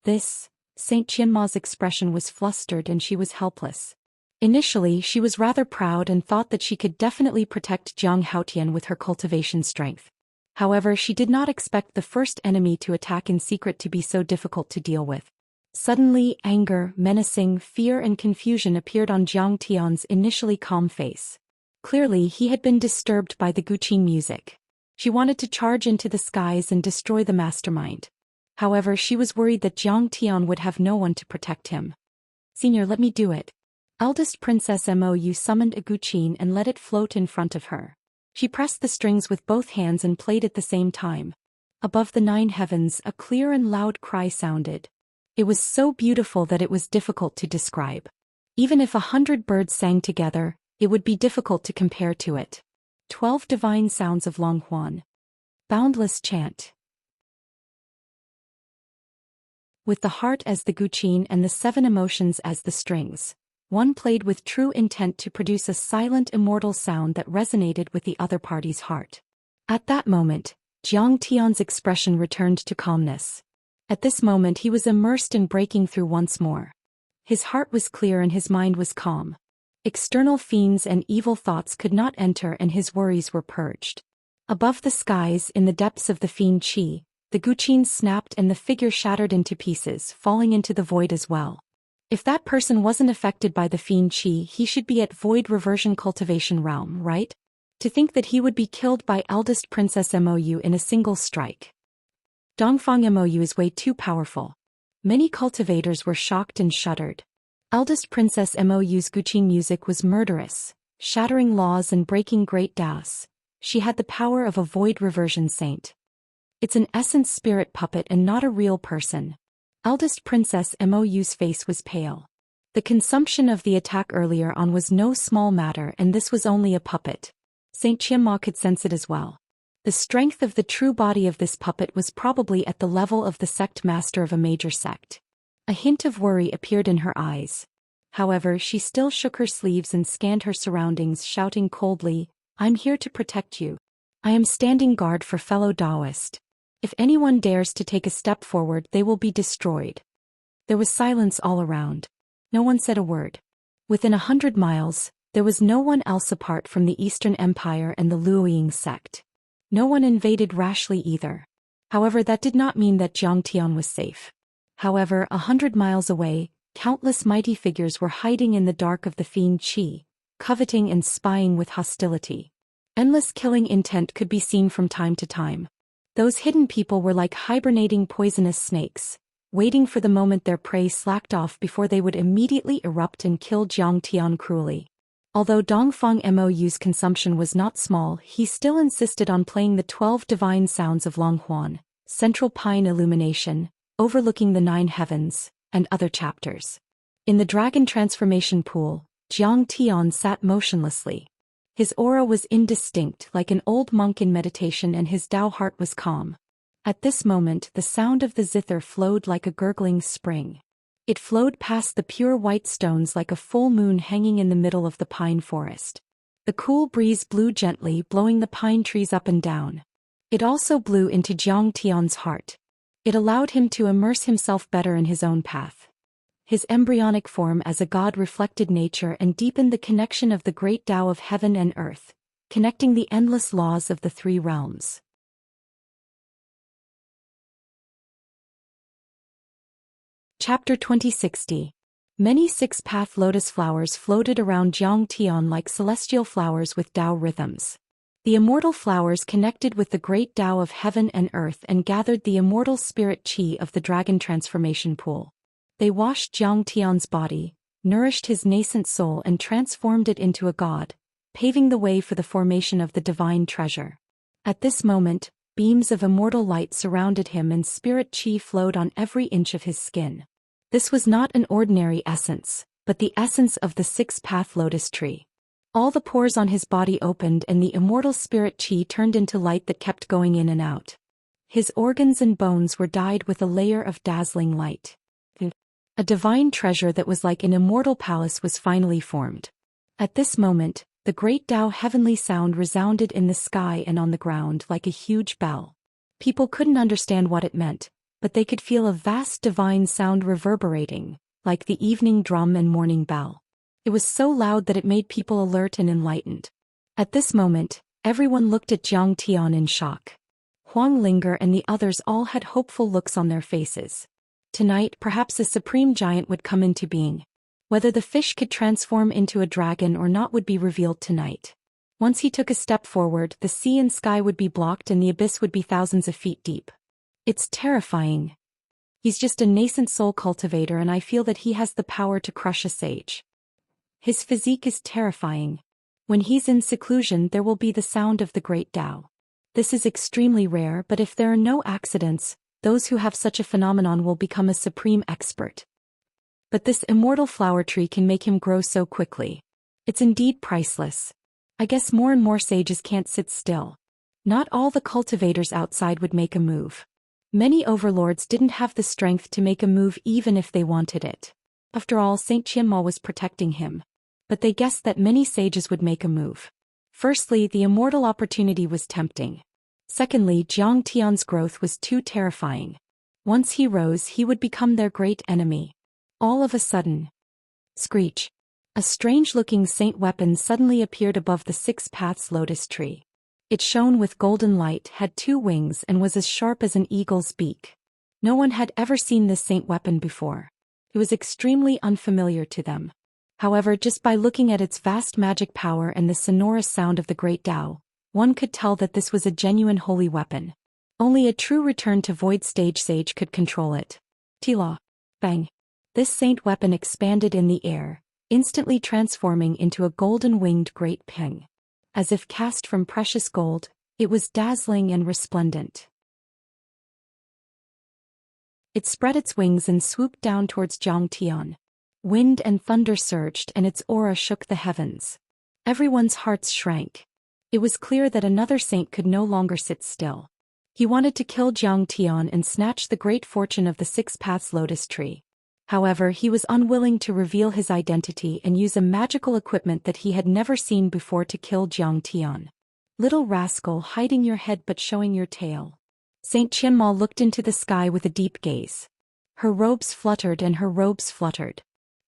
Saint Qianma's expression was flustered and she was helpless. Initially, she was rather proud and thought that she could definitely protect Jiang Haotian with her cultivation strength. However, she did not expect the first enemy to attack in secret to be so difficult to deal with. Suddenly, anger, menacing, fear and confusion appeared on Jiang Tian's initially calm face. Clearly, he had been disturbed by the guqin music. She wanted to charge into the skies and destroy the mastermind. However, she was worried that Jiang Tian would have no one to protect him. "Senior, let me do it." Eldest Princess Mou summoned a guqin and let it float in front of her. She pressed the strings with both hands and played at the same time. Above the nine heavens, a clear and loud cry sounded. It was so beautiful that it was difficult to describe. Even if 100 birds sang together, it would be difficult to compare to it. 12 divine sounds of Longhuan. Boundless chant. With the heart as the guqin and the 7 emotions as the strings, one played with true intent to produce a silent immortal sound that resonated with the other party's heart. At that moment, Jiang Tian's expression returned to calmness. At this moment he was immersed in breaking through once more. His heart was clear and his mind was calm. External fiends and evil thoughts could not enter and his worries were purged. Above the skies, in the depths of the fiend qi, the guqin snapped and the figure shattered into pieces, falling into the void as well. If that person wasn't affected by the fiend qi, he should be at void reversion cultivation realm, right? To think that he would be killed by eldest Princess Mou in a single strike. Dongfang Mou is way too powerful. Many cultivators were shocked and shuddered. Eldest Princess Mou's guqin music was murderous, shattering laws and breaking great daos. She had the power of a void reversion saint. It's an essence spirit puppet and not a real person. Eldest Princess Mou's face was pale. The consumption of the attack earlier on was no small matter and this was only a puppet. Saint Qianma could sense it as well. The strength of the true body of this puppet was probably at the level of the sect master of a major sect. A hint of worry appeared in her eyes. However, she still shook her sleeves and scanned her surroundings, shouting coldly, "I'm here to protect you. I am standing guard for fellow Taoist. If anyone dares to take a step forward, they will be destroyed." There was silence all around. No one said a word. Within 100 miles, there was no one else apart from the Eastern Empire and the Luoying sect. No one invaded rashly either. However, that did not mean that Jiangtian was safe. However, 100 miles away, countless mighty figures were hiding in the dark of the fiend qi, coveting and spying with hostility. Endless killing intent could be seen from time to time. Those hidden people were like hibernating poisonous snakes, waiting for the moment their prey slacked off before they would immediately erupt and kill Jiangtian cruelly. Although Dongfang Mou's consumption was not small, he still insisted on playing the 12 divine sounds of Longhuan, central pine illumination, overlooking the 9 heavens, and other chapters. In the dragon transformation pool, Zhang Tian sat motionlessly. His aura was indistinct like an old monk in meditation and his Tao heart was calm. At this moment the sound of the zither flowed like a gurgling spring. It flowed past the pure white stones like a full moon hanging in the middle of the pine forest. The cool breeze blew gently, blowing the pine trees up and down. It also blew into Zhang Tian's heart. It allowed him to immerse himself better in his own path. His embryonic form as a god reflected nature and deepened the connection of the great Tao of heaven and earth, connecting the endless laws of the 3 realms. Chapter 2060. Many 6-path lotus flowers floated around Zhang Tian like celestial flowers with Tao rhythms. The immortal flowers connected with the great Tao of heaven and earth and gathered the immortal spirit qi of the dragon transformation pool. They washed Zhang Tian's body, nourished his nascent soul and transformed it into a god, paving the way for the formation of the divine treasure. At this moment, beams of immortal light surrounded him and spirit qi flowed on every inch of his skin. This was not an ordinary essence, but the essence of the 6-path lotus tree. All the pores on his body opened and the immortal spirit qi turned into light that kept going in and out. His organs and bones were dyed with a layer of dazzling light. A divine treasure that was like an immortal palace was finally formed. At this moment, the great Tao heavenly sound resounded in the sky and on the ground like a huge bell. People couldn't understand what it meant, but they could feel a vast divine sound reverberating, like the evening drum and morning bell. It was so loud that it made people alert and enlightened. At this moment, everyone looked at Zhang Tian in shock. Huang Linger and the others all had hopeful looks on their faces. Tonight perhaps a supreme giant would come into being. Whether the fish could transform into a dragon or not would be revealed tonight. Once he took a step forward, the sea and sky would be blocked and the abyss would be thousands of feet deep. It's terrifying. He's just a nascent soul cultivator and I feel that he has the power to crush a sage. His physique is terrifying. When he's in seclusion there will be the sound of the great Tao. This is extremely rare, but if there are no accidents, those who have such a phenomenon will become a supreme expert. But this immortal flower tree can make him grow so quickly. It's indeed priceless. I guess more and more sages can't sit still. Not all the cultivators outside would make a move. Many overlords didn't have the strength to make a move even if they wanted it. After all, Saint Qianma was protecting him. But they guessed that many sages would make a move. Firstly, the immortal opportunity was tempting. Secondly, Zhang Tian's growth was too terrifying. Once he rose, he would become their great enemy. All of a sudden, screech! A strange-looking saint weapon suddenly appeared above the 6 paths lotus tree. It shone with golden light, had 2 wings and was as sharp as an eagle's beak. No one had ever seen this saint weapon before. It was extremely unfamiliar to them. However, just by looking at its vast magic power and the sonorous sound of the great Tao, one could tell that this was a genuine holy weapon. Only a true return to void stage sage could control it. Tila. Bang. This saint weapon expanded in the air, instantly transforming into a golden-winged great ping. As if cast from precious gold, it was dazzling and resplendent. It spread its wings and swooped down towards Zhang Tian. Wind and thunder surged and its aura shook the heavens. Everyone's hearts shrank. It was clear that another saint could no longer sit still. He wanted to kill Zhang Tian and snatch the great fortune of the 6 paths lotus tree. However, he was unwilling to reveal his identity and use a magical equipment that he had never seen before to kill Zhang Tian. Little rascal, hiding your head but showing your tail. Saint Qianma looked into the sky with a deep gaze. Her robes fluttered and her robes fluttered.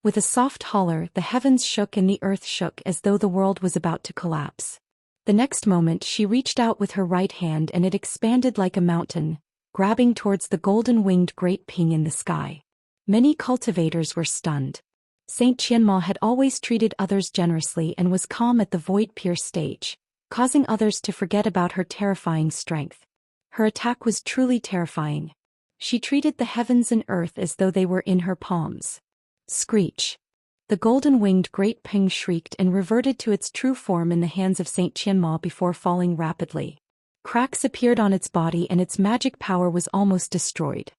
With a soft holler, the heavens shook and the earth shook as though the world was about to collapse. The next moment she reached out with her right hand and it expanded like a mountain, grabbing towards the golden-winged great ping in the sky. Many cultivators were stunned. Saint Qianma had always treated others generously and was calm at the void-pierced stage, causing others to forget about her terrifying strength. Her attack was truly terrifying. She treated the heavens and earth as though they were in her palms. Screech! The golden-winged great ping shrieked and reverted to its true form in the hands of Saint Qianma before falling rapidly. Cracks appeared on its body and its magic power was almost destroyed.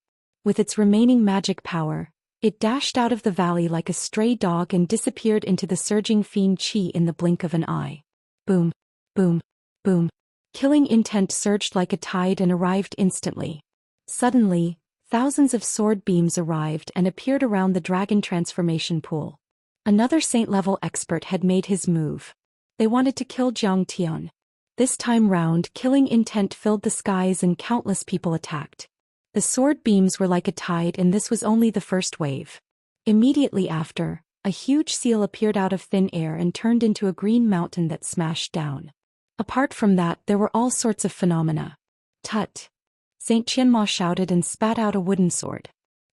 With its remaining magic power, it dashed out of the valley like a stray dog and disappeared into the surging fiend qi in the blink of an eye. Boom, boom, boom. Killing intent surged like a tide and arrived instantly. Suddenly, thousands of sword beams arrived and appeared around the dragon transformation pool. Another saint-level expert had made his move. They wanted to kill Jiang Tian. This time round, killing intent filled the skies and countless people attacked. The sword beams were like a tide, and this was only the first wave. Immediately after, a huge seal appeared out of thin air and turned into a green mountain that smashed down. Apart from that, there were all sorts of phenomena. Tut! Saint Qianma shouted and spat out a wooden sword.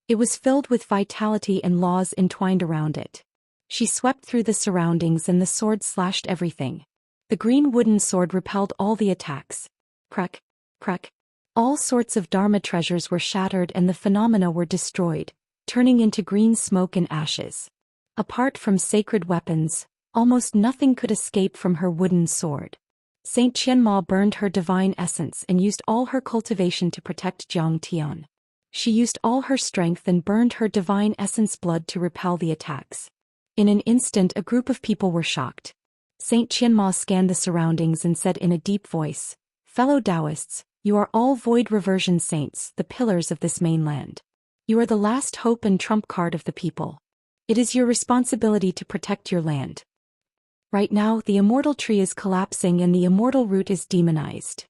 It was filled with vitality and laws entwined around it. She swept through the surroundings and the sword slashed everything. The green wooden sword repelled all the attacks. Crack, crack. All sorts of Dharma treasures were shattered and the phenomena were destroyed, turning into green smoke and ashes. Apart from sacred weapons, almost nothing could escape from her wooden sword. Saint Qianma burned her divine essence and used all her cultivation to protect Jiang Tian. She used all her strength and burned her divine essence blood to repel the attacks. In an instant, a group of people were shocked. Saint Qianma scanned the surroundings and said in a deep voice, "Fellow Taoists, you are all void reversion saints, the pillars of this mainland. You are the last hope and trump card of the people. It is your responsibility to protect your land. Right now, the immortal tree is collapsing and the immortal root is demonized.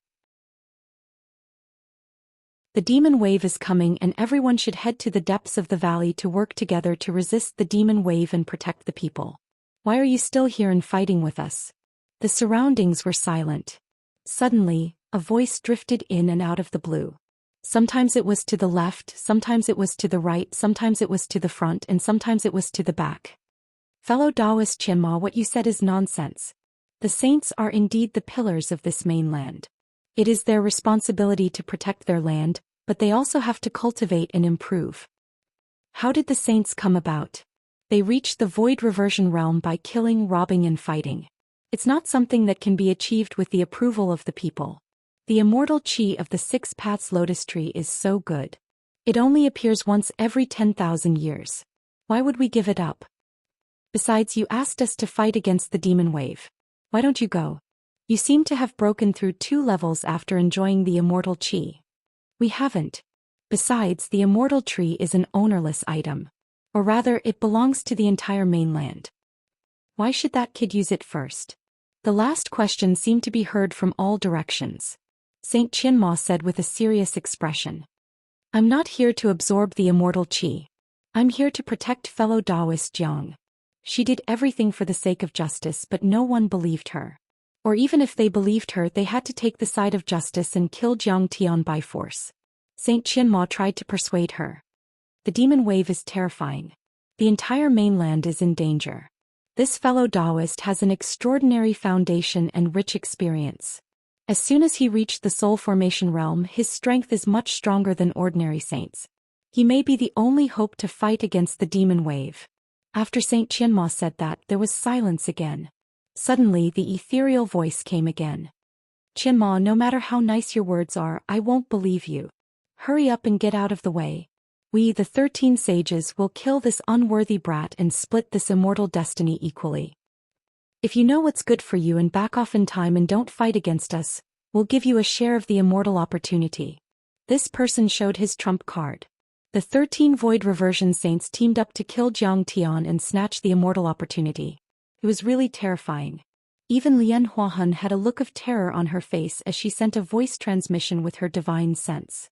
The demon wave is coming and everyone should head to the depths of the valley to work together to resist the demon wave and protect the people. Why are you still here and fighting with us?" The surroundings were silent. Suddenly, a voice drifted in and out of the blue. Sometimes it was to the left, sometimes it was to the right, sometimes it was to the front, and sometimes it was to the back. "Fellow Taoist Qianma, what you said is nonsense. The saints are indeed the pillars of this mainland. It is their responsibility to protect their land, but they also have to cultivate and improve. How did the saints come about? They reached the void reversion realm by killing, robbing, and fighting. It's not something that can be achieved with the approval of the people. The immortal qi of the Six Paths Lotus Tree is so good. It only appears once every 10,000 years. Why would we give it up? Besides, you asked us to fight against the demon wave. Why don't you go? You seem to have broken through 2 levels after enjoying the immortal qi. We haven't. Besides, the immortal tree is an ownerless item. Or rather, it belongs to the entire mainland. Why should that kid use it first?" The last question seemed to be heard from all directions. Saint Qianma said with a serious expression, "I'm not here to absorb the immortal qi. I'm here to protect fellow Taoist Jiang. She did everything for the sake of justice, but no one believed her. Or even if they believed her, they had to take the side of justice and kill Jiang Tian by force." Saint Qianma tried to persuade her. "The demon wave is terrifying. The entire mainland is in danger. This fellow Taoist has an extraordinary foundation and rich experience. As soon as he reached the soul formation realm, his strength is much stronger than ordinary saints. He may be the only hope to fight against the demon wave." After Saint Qianma said that, there was silence again. Suddenly, the ethereal voice came again. "Qianma, no matter how nice your words are, I won't believe you. Hurry up and get out of the way. We, the 13 sages, will kill this unworthy brat and split this immortal destiny equally. If you know what's good for you and back off in time and don't fight against us, we'll give you a share of the immortal opportunity." This person showed his trump card. The 13 void reversion saints teamed up to kill Jiang Tian and snatch the immortal opportunity. It was really terrifying. Even Lian Huahun had a look of terror on her face as she sent a voice transmission with her divine sense.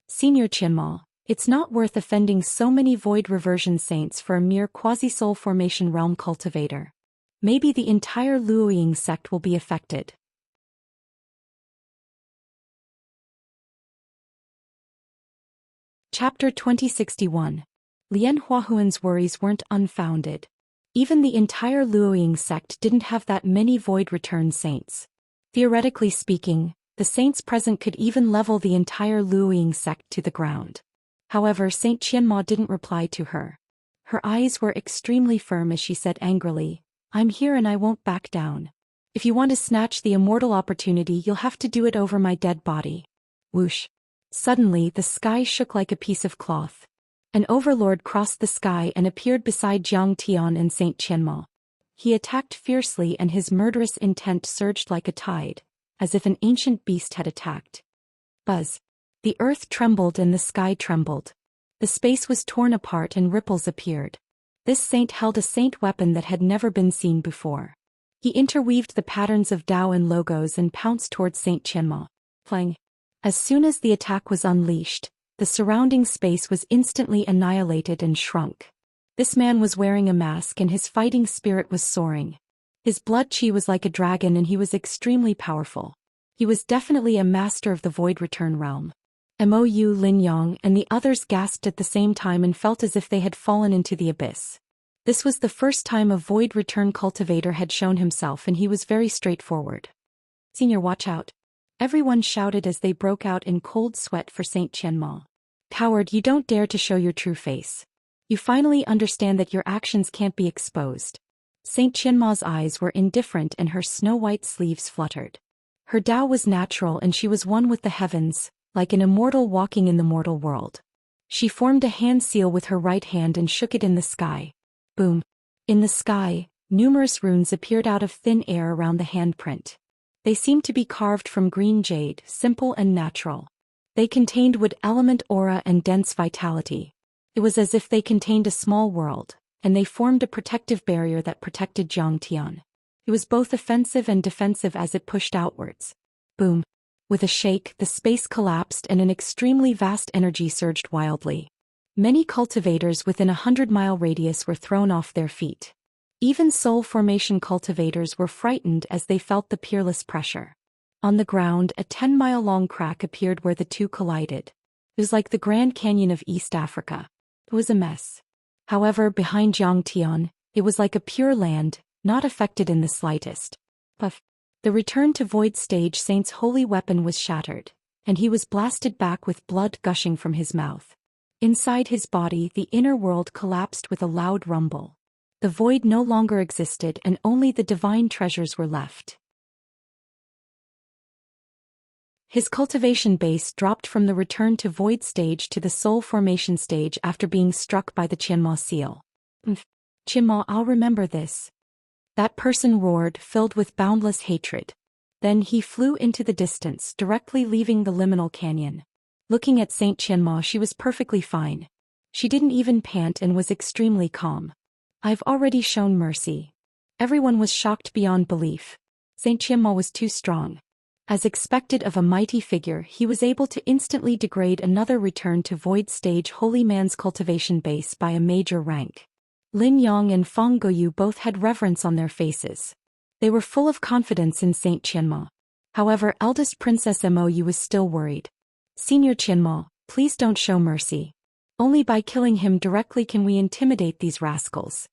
"Senior Qianma, it's not worth offending so many void reversion saints for a mere quasi-soul formation realm cultivator. Maybe the entire Luoying sect will be affected." Chapter 2061. Lian Huahun's worries weren't unfounded. Even the entire Luoying sect didn't have that many void return saints. Theoretically speaking, the saints present could even level the entire Luoying sect to the ground. However, Saint Qianma didn't reply to her. Her eyes were extremely firm as she said angrily, "I'm here and I won't back down. If you want to snatch the immortal opportunity, you'll have to do it over my dead body." Whoosh. Suddenly the sky shook like a piece of cloth. An overlord crossed the sky and appeared beside Jiang Tian and Saint Qianma. He attacked fiercely and his murderous intent surged like a tide, as if an ancient beast had attacked. Buzz. The earth trembled and the sky trembled. The space was torn apart and ripples appeared. This saint held a saint weapon that had never been seen before. He interweaved the patterns of Dao and logos and pounced towards Saint Qianma. Clang. As soon as the attack was unleashed, the surrounding space was instantly annihilated and shrunk. This man was wearing a mask and his fighting spirit was soaring. His blood chi was like a dragon and he was extremely powerful. He was definitely a master of the Void Return realm. Mou Lin Yang and the others gasped at the same time and felt as if they had fallen into the abyss. This was the first time a Void Return cultivator had shown himself and he was very straightforward. Senior, watch out. Everyone shouted as they broke out in cold sweat for Saint Qianma. Coward, you don't dare to show your true face. You finally understand that your actions can't be exposed. Saint Qianma's eyes were indifferent and her snow-white sleeves fluttered. Her Tao was natural and she was one with the heavens, like an immortal walking in the mortal world. She formed a hand seal with her right hand and shook it in the sky. Boom. In the sky, numerous runes appeared out of thin air around the handprint. They seemed to be carved from green jade, simple and natural. They contained wood element aura and dense vitality. It was as if they contained a small world, and they formed a protective barrier that protected Jiang Tian. It was both offensive and defensive as it pushed outwards. Boom. With a shake, the space collapsed and an extremely vast energy surged wildly. Many cultivators within a 100-mile radius were thrown off their feet. Even soul formation cultivators were frightened as they felt the peerless pressure. On the ground, a 10-mile-long crack appeared where the two collided. It was like the Grand Canyon of East Africa. It was a mess. However, behind Jiang Tian, it was like a pure land, not affected in the slightest. Puff. The return to Void Stage Saint's holy weapon was shattered, and he was blasted back with blood gushing from his mouth. Inside his body, the inner world collapsed with a loud rumble. The void no longer existed and only the divine treasures were left. His cultivation base dropped from the return to void stage to the soul formation stage after being struck by the Qianma seal. Qianma, I'll remember this. That person roared, filled with boundless hatred. Then he flew into the distance, directly leaving the liminal canyon. Looking at Saint Qianma, she was perfectly fine. She didn't even pant and was extremely calm. I've already shown mercy. Everyone was shocked beyond belief. Saint Qianma was too strong. As expected of a mighty figure, he was able to instantly degrade another return to void stage holy man's cultivation base by a major rank. Lin Yang and Fang Guoyu both had reverence on their faces. They were full of confidence in Saint Qianma. However, eldest Princess Mou was still worried. Senior Qianma, please don't show mercy. Only by killing him directly can we intimidate these rascals.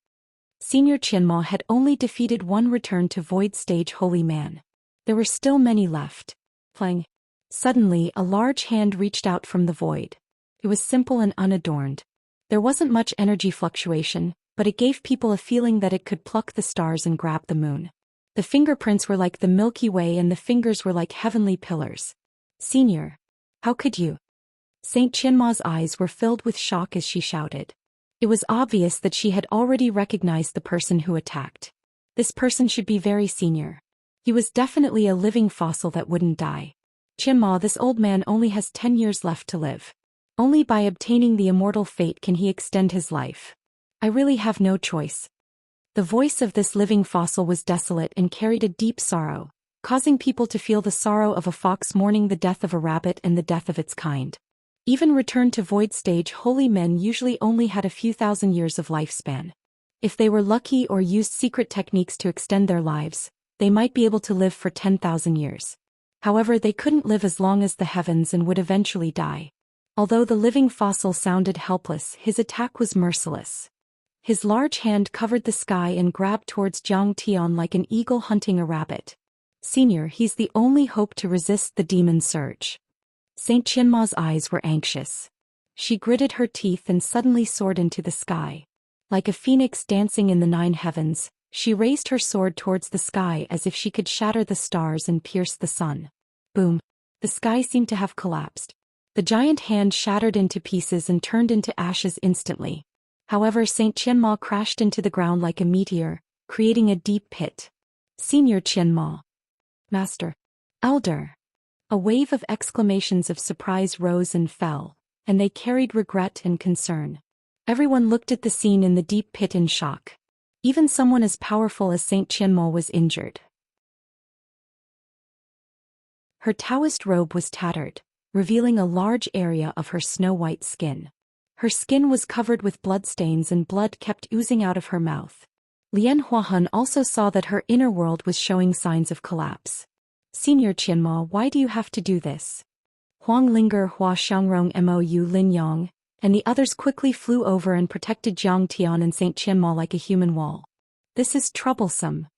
Senior Qianma had only defeated one return to void stage holy man. There were still many left. Clang. Suddenly, a large hand reached out from the void. It was simple and unadorned. There wasn't much energy fluctuation, but it gave people a feeling that it could pluck the stars and grab the moon. The fingerprints were like the Milky Way and the fingers were like heavenly pillars. Senior. How could you? Saint Qianma's eyes were filled with shock as she shouted. It was obvious that she had already recognized the person who attacked. This person should be very senior. He was definitely a living fossil that wouldn't die. Qianma, this old man only has 10 years left to live. Only by obtaining the immortal fate can he extend his life. I really have no choice. The voice of this living fossil was desolate and carried a deep sorrow, causing people to feel the sorrow of a fox mourning the death of a rabbit and the death of its kind. Even returned to void stage holy men usually only had a few thousand years of lifespan. If they were lucky or used secret techniques to extend their lives, they might be able to live for 10,000 years. However, they couldn't live as long as the heavens and would eventually die. Although the living fossil sounded helpless, his attack was merciless. His large hand covered the sky and grabbed towards Jiang Tian like an eagle hunting a rabbit. Senior, he's the only hope to resist the demon surge. Saint Qianma's eyes were anxious. She gritted her teeth and suddenly soared into the sky. Like a phoenix dancing in the 9 heavens, she raised her sword towards the sky as if she could shatter the stars and pierce the sun. Boom. The sky seemed to have collapsed. The giant hand shattered into pieces and turned into ashes instantly. However, Saint Qianma crashed into the ground like a meteor, creating a deep pit. Senior Qianma. Master. Elder. A wave of exclamations of surprise rose and fell, and they carried regret and concern. Everyone looked at the scene in the deep pit in shock. Even someone as powerful as Saint Qianma was injured. Her Taoist robe was tattered, revealing a large area of her snow-white skin. Her skin was covered with bloodstains and blood kept oozing out of her mouth. Lian Huahun also saw that her inner world was showing signs of collapse. Senior Qianma, why do you have to do this? Huang Linger, Hua Xiangrong Mou Lin Yang, and the others quickly flew over and protected Jiang Tian and Saint Qianma like a human wall. This is troublesome.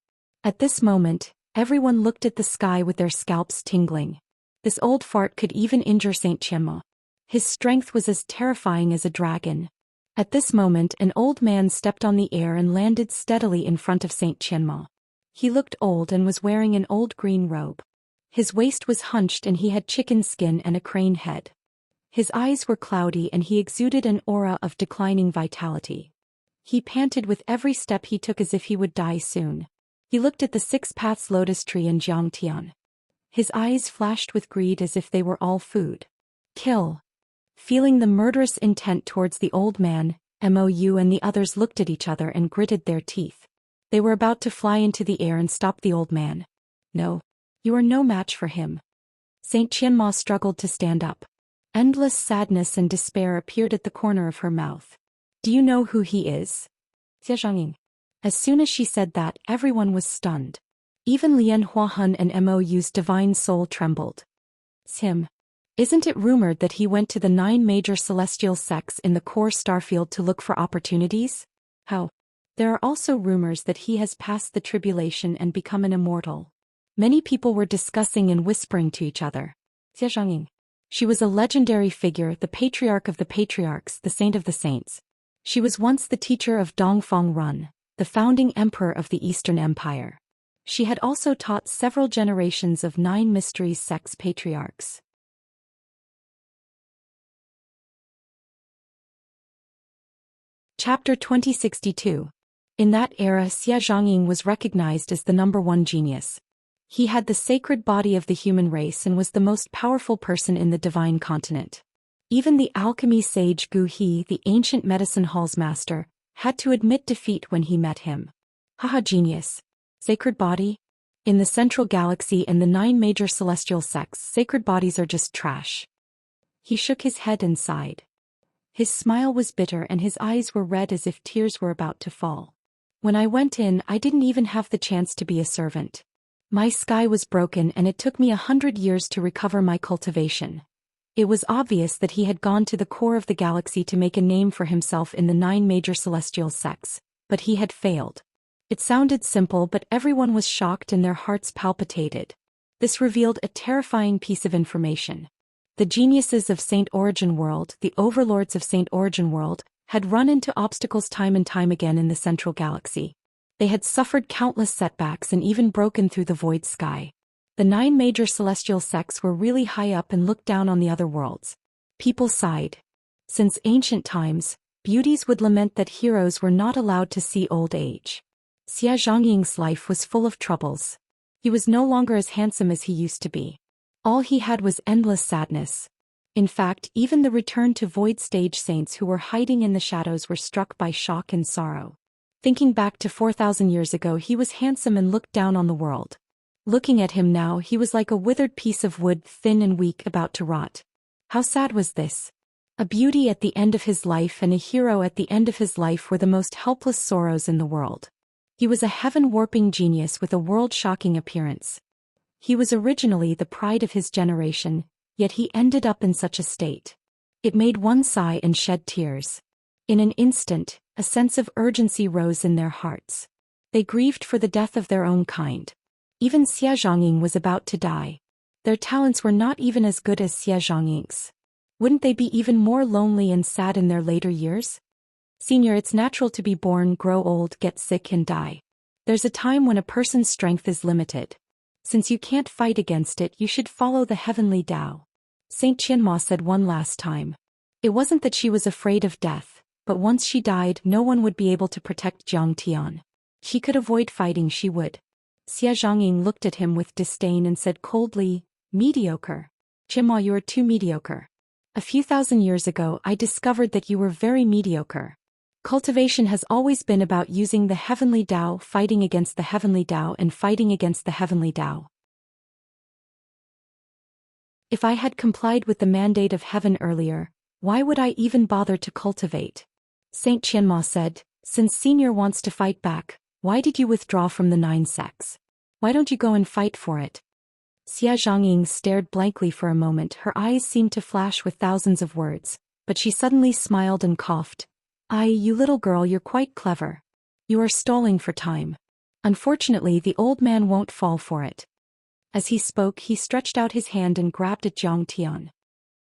At this moment, everyone looked at the sky with their scalps tingling. This old fart could even injure Saint Qianma. His strength was as terrifying as a dragon. At this moment, an old man stepped on the air and landed steadily in front of Saint Qianma. He looked old and was wearing an old green robe. His waist was hunched and he had chicken skin and a crane head. His eyes were cloudy and he exuded an aura of declining vitality. He panted with every step he took as if he would die soon. He looked at the 6 paths lotus tree and Jiang Tian. His eyes flashed with greed as if they were all food. Kill. Feeling the murderous intent towards the old man, Mou and the others looked at each other and gritted their teeth. They were about to fly into the air and stop the old man. No. You are no match for him. Saint Qianma struggled to stand up. Endless sadness and despair appeared at the corner of her mouth. Do you know who he is? Xianxia. As soon as she said that, everyone was stunned. Even Lian Huahun and Mou's divine soul trembled. It's him. Isn't it rumored that he went to the 9 major celestial sects in the core starfield to look for opportunities? How? There are also rumors that he has passed the tribulation and become an immortal. Many people were discussing and whispering to each other. Xianxia. She was a legendary figure, the patriarch of the patriarchs, the saint of the saints. She was once the teacher of Dongfang Run, the founding emperor of the Eastern Empire. She had also taught several generations of 9 mysteries sects patriarchs. Chapter 2062. In that era, Xia Zhongying was recognized as the #1 genius. He had the sacred body of the human race and was the most powerful person in the divine continent. Even the alchemy sage Gu He, the ancient medicine hall's master, had to admit defeat when he met him. Haha, genius. Sacred body? In the central galaxy and the 9 major celestial sects, sacred bodies are just trash. He shook his head and sighed. His smile was bitter and his eyes were red as if tears were about to fall. When I went in, I didn't even have the chance to be a servant. My sky was broken and it took me 100 years to recover my cultivation. It was obvious that he had gone to the core of the galaxy to make a name for himself in the 9 major celestial sects, but he had failed. It sounded simple, but everyone was shocked and their hearts palpitated. This revealed a terrifying piece of information. The geniuses of Saint Origin World, the overlords of Saint Origin World, had run into obstacles time and time again in the central galaxy. They had suffered countless setbacks and even broken through the void sky. The 9 major celestial sects were really high up and looked down on the other worlds. People sighed. Since ancient times, beauties would lament that heroes were not allowed to see old age. Xia Zhongying's life was full of troubles. He was no longer as handsome as he used to be. All he had was endless sadness. In fact, even the return to void stage saints who were hiding in the shadows were struck by shock and sorrow. Thinking back to 4,000 years ago, he was handsome and looked down on the world. Looking at him now, he was like a withered piece of wood, thin and weak, about to rot. How sad was this? A beauty at the end of his life and a hero at the end of his life were the most helpless sorrows in the world. He was a heaven-warping genius with a world-shocking appearance. He was originally the pride of his generation, yet he ended up in such a state. It made one sigh and shed tears. In an instant, a sense of urgency rose in their hearts. They grieved for the death of their own kind. Even Xia Zhongying was about to die. Their talents were not even as good as Xia Zhongying's. Wouldn't they be even more lonely and sad in their later years? Senior, it's natural to be born, grow old, get sick and die. There's a time when a person's strength is limited. Since you can't fight against it, you should follow the heavenly Tao. Saint Qianma said one last time. It wasn't that she was afraid of death, but once she died no one would be able to protect Jiang Tian. She could avoid fighting, she would. Xia Zhongying looked at him with disdain and said coldly, mediocre. Qianma, you are too mediocre. A few thousand years ago I discovered that you were very mediocre. Cultivation has always been about using the heavenly Tao, fighting against the heavenly Tao and fighting against the heavenly Tao. If I had complied with the mandate of heaven earlier, why would I even bother to cultivate? Saint Qianma said, since Senior wants to fight back, why did you withdraw from the 9 sects? Why don't you go and fight for it? Xia Zhongying stared blankly for a moment. Her eyes seemed to flash with thousands of words, but she suddenly smiled and coughed. You little girl, you're quite clever. You are stalling for time. Unfortunately, the old man won't fall for it. As he spoke, he stretched out his hand and grabbed at Jiang Tian.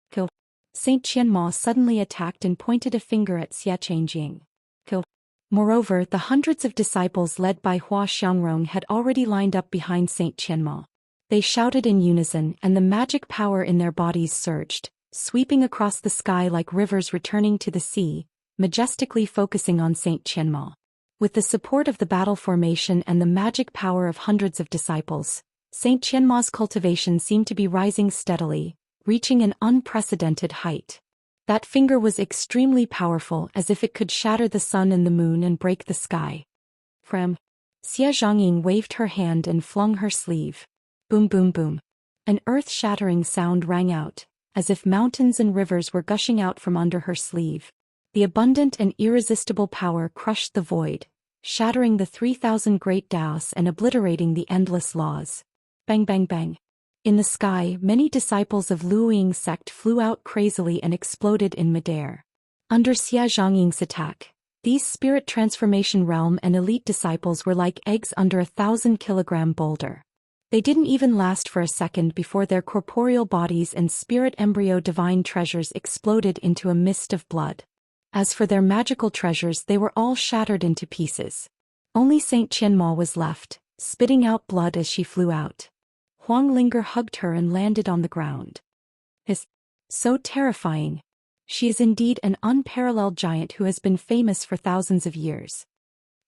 Kill. Saint Qianma suddenly attacked and pointed a finger at Xia Zhongying. Kill. Moreover, the hundreds of disciples led by Hua Xiangrong had already lined up behind Saint Qianma. They shouted in unison, and the magic power in their bodies surged, sweeping across the sky like rivers returning to the sea, majestically focusing on Saint Qianma. With the support of the battle formation and the magic power of hundreds of disciples, Saint Qianma's cultivation seemed to be rising steadily, reaching an unprecedented height. That finger was extremely powerful, as if it could shatter the sun and the moon and break the sky. Xia Zhongying waved her hand and flung her sleeve. Boom boom boom. An earth-shattering sound rang out, as if mountains and rivers were gushing out from under her sleeve. The abundant and irresistible power crushed the void, shattering the 3,000 great Taos and obliterating the endless laws. Bang bang bang. In the sky, many disciples of Luoying sect flew out crazily and exploded in midair. Under Xia Zhongying's attack, these spirit transformation realm and elite disciples were like eggs under a 1,000-kilogram boulder. They didn't even last for a second before their corporeal bodies and spirit embryo divine treasures exploded into a mist of blood. As for their magical treasures, they were all shattered into pieces. Only Saint Qianma was left, spitting out blood as she flew out. Huang Linger hugged her and landed on the ground. So terrifying. She is indeed an unparalleled giant who has been famous for thousands of years.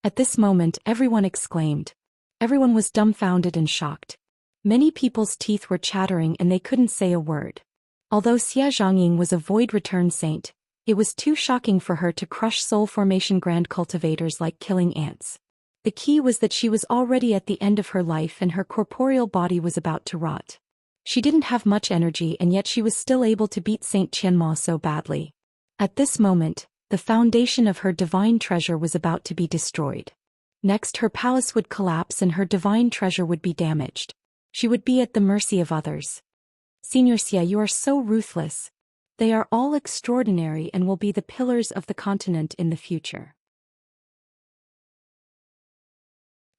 At this moment everyone exclaimed. Everyone was dumbfounded and shocked. Many people's teeth were chattering and they couldn't say a word. Although Xia Zhongying was a void return saint, it was too shocking for her to crush soul formation grand cultivators like killing ants. The key was that she was already at the end of her life and her corporeal body was about to rot. She didn't have much energy and yet she was still able to beat Saint Qianma so badly. At this moment, the foundation of her divine treasure was about to be destroyed. Next, her palace would collapse and her divine treasure would be damaged. She would be at the mercy of others. Senior Xia, you are so ruthless. They are all extraordinary and will be the pillars of the continent in the future.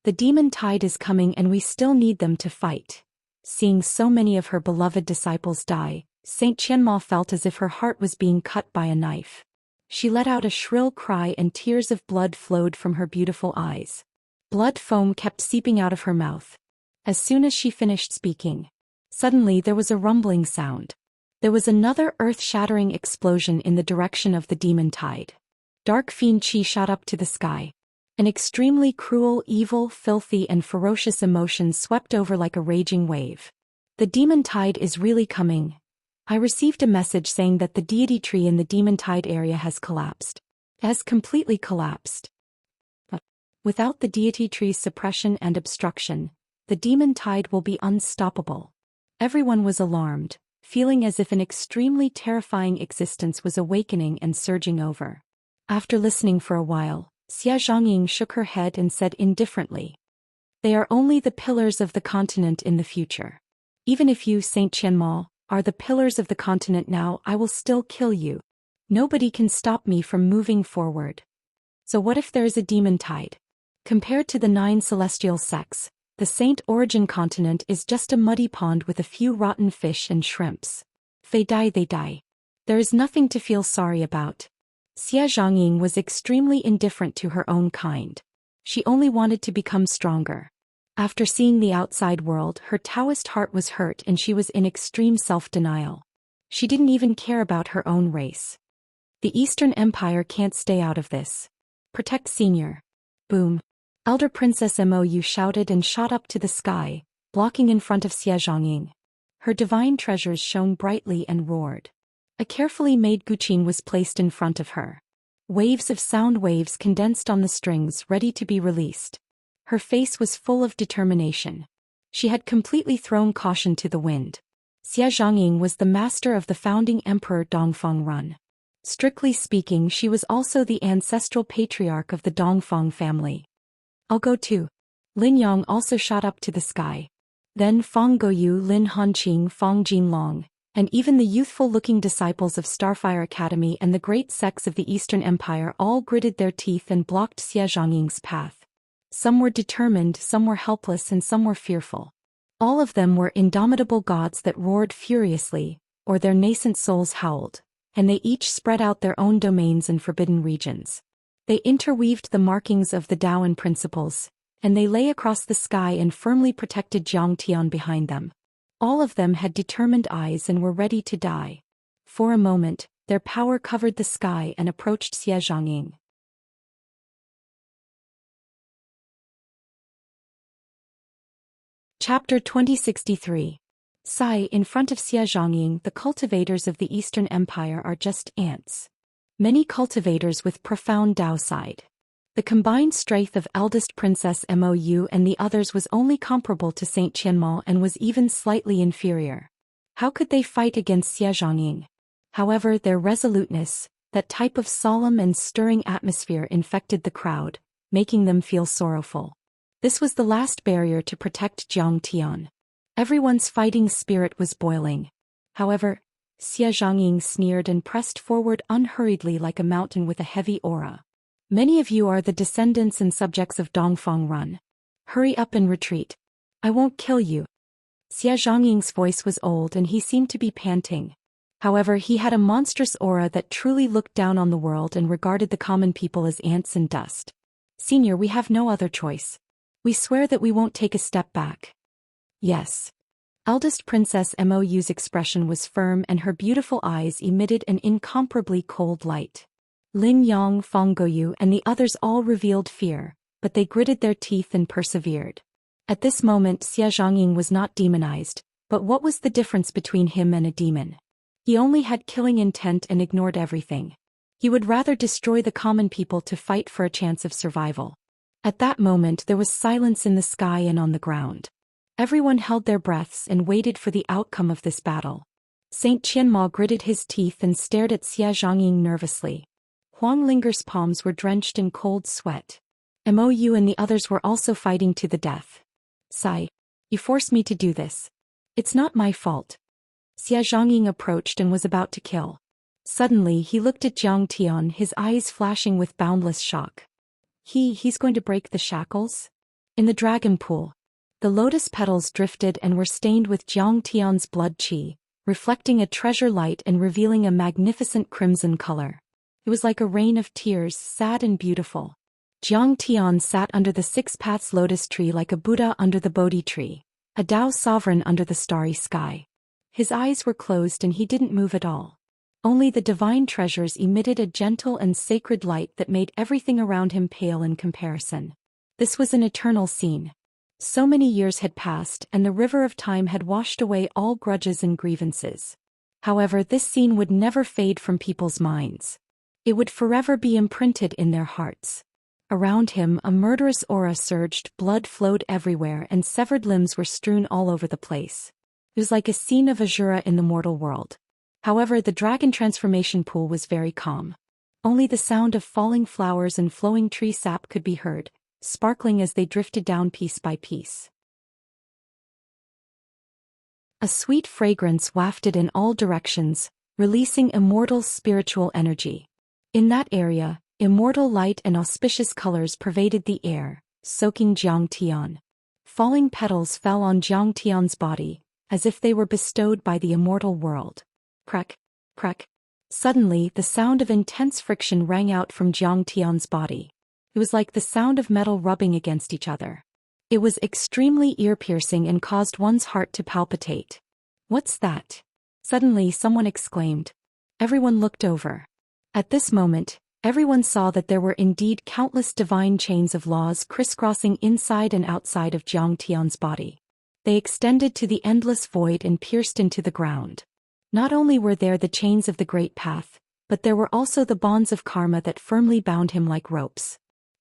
The demon tide is coming and we still need them to fight. Seeing so many of her beloved disciples die, Saint Qianma felt as if her heart was being cut by a knife. She let out a shrill cry and tears of blood flowed from her beautiful eyes. Blood foam kept seeping out of her mouth. As soon as she finished speaking, suddenly there was a rumbling sound. There was another earth-shattering explosion in the direction of the demon tide. Dark fiend qi shot up to the sky. An extremely cruel, evil, filthy and ferocious emotion swept over like a raging wave. The demon tide is really coming. I received a message saying that the deity tree in the demon tide area has collapsed. It has completely collapsed. But without the deity tree's suppression and obstruction, the demon tide will be unstoppable. Everyone was alarmed, feeling as if an extremely terrifying existence was awakening and surging over. After listening for a while, Xia Zhongying shook her head and said indifferently, "They are only the pillars of the continent in the future. Even if you, Saint Qianma, are the pillars of the continent now, I will still kill you. Nobody can stop me from moving forward. So what if there is a demon tide? Compared to the 9 celestial sects, the Saint Origin continent is just a muddy pond with a few rotten fish and shrimps. If they die, they die. There is nothing to feel sorry about." Xia Zhongying was extremely indifferent to her own kind. She only wanted to become stronger. After seeing the outside world, her Taoist heart was hurt and she was in extreme self-denial. She didn't even care about her own race. The Eastern Empire can't stay out of this. Protect Senior. Boom. Elder Princess Mou shouted and shot up to the sky, blocking in front of Xie Zhongying. Her divine treasures shone brightly and roared. A carefully made guqin was placed in front of her. Waves of sound waves condensed on the strings ready to be released. Her face was full of determination. She had completely thrown caution to the wind. Xie Zhongying was the master of the founding emperor Dongfang Run. Strictly speaking, she was also the ancestral patriarch of the Dongfang family. I'll go too. Lin Yang also shot up to the sky. Then Fang Goyu, Lin Hanqing, Fang Jinlong, and even the youthful-looking disciples of Starfire Academy and the great sects of the Eastern Empire all gritted their teeth and blocked Xie Zhongying's path. Some were determined, some were helpless, and some were fearful. All of them were indomitable gods that roared furiously, or their nascent souls howled, and they each spread out their own domains and forbidden regions. They interweaved the markings of the Daoan principles, and they lay across the sky and firmly protected Jiangtian behind them. All of them had determined eyes and were ready to die. For a moment, their power covered the sky and approached Xie Zhongying. Chapter 2063. Sai, in front of Xie Zhongying, the cultivators of the Eastern Empire are just ants. Many cultivators with profound Dao side. The combined strength of eldest Princess Mou and the others was only comparable to Saint Qianmao and was even slightly inferior. How could they fight against Xie Zhongying? However, their resoluteness, that type of solemn and stirring atmosphere infected the crowd, making them feel sorrowful. This was the last barrier to protect Jiangtian. Everyone's fighting spirit was boiling. However, Xie Zhongying sneered and pressed forward unhurriedly like a mountain with a heavy aura. Many of you are the descendants and subjects of Dongfang Run. Hurry up and retreat. I won't kill you. Xie Zhongying's voice was old and he seemed to be panting. However, he had a monstrous aura that truly looked down on the world and regarded the common people as ants and dust. Senior, we have no other choice. We swear that we won't take a step back. Yes. Eldest Princess Mou's expression was firm and her beautiful eyes emitted an incomparably cold light. Lin Yang, Fang Goyu and the others all revealed fear, but they gritted their teeth and persevered. At this moment Xie Zhongying was not demonized, but what was the difference between him and a demon? He only had killing intent and ignored everything. He would rather destroy the common people to fight for a chance of survival. At that moment there was silence in the sky and on the ground. Everyone held their breaths and waited for the outcome of this battle. Saint Qianmao gritted his teeth and stared at Xie Zhongying nervously. Huang Linger's palms were drenched in cold sweat. Mou and the others were also fighting to the death. Sai, you forced me to do this. It's not my fault. Xie Zhongying approached and was about to kill. Suddenly he looked at Jiangtian, his eyes flashing with boundless shock. He's going to break the shackles? In the dragon pool. The lotus petals drifted and were stained with Jiangtian's blood qi, reflecting a treasure light and revealing a magnificent crimson color. It was like a rain of tears, sad and beautiful. Jiangtian sat under the Six Paths lotus tree like a Buddha under the Bodhi tree, a Tao sovereign under the starry sky. His eyes were closed and he didn't move at all. Only the divine treasures emitted a gentle and sacred light that made everything around him pale in comparison. This was an eternal scene. So many years had passed and the river of time had washed away all grudges and grievances. However, this scene would never fade from people's minds. It would forever be imprinted in their hearts. Around him, a murderous aura surged, blood flowed everywhere, and severed limbs were strewn all over the place. It was like a scene of Azura in the mortal world. However, the dragon transformation pool was very calm. Only the sound of falling flowers and flowing tree sap could be heard, sparkling as they drifted down piece by piece. A sweet fragrance wafted in all directions, releasing immortal spiritual energy. In that area, immortal light and auspicious colors pervaded the air, soaking Jiangtian. Falling petals fell on Jiangtian's body, as if they were bestowed by the immortal world. Crack, crack. Suddenly, the sound of intense friction rang out from Jiangtian's body. It was like the sound of metal rubbing against each other. It was extremely ear-piercing and caused one's heart to palpitate. What's that? Suddenly someone exclaimed. Everyone looked over. At this moment, everyone saw that there were indeed countless divine chains of laws crisscrossing inside and outside of Zhang Tian's body. They extended to the endless void and pierced into the ground. Not only were there the chains of the Great Path, but there were also the bonds of karma that firmly bound him like ropes.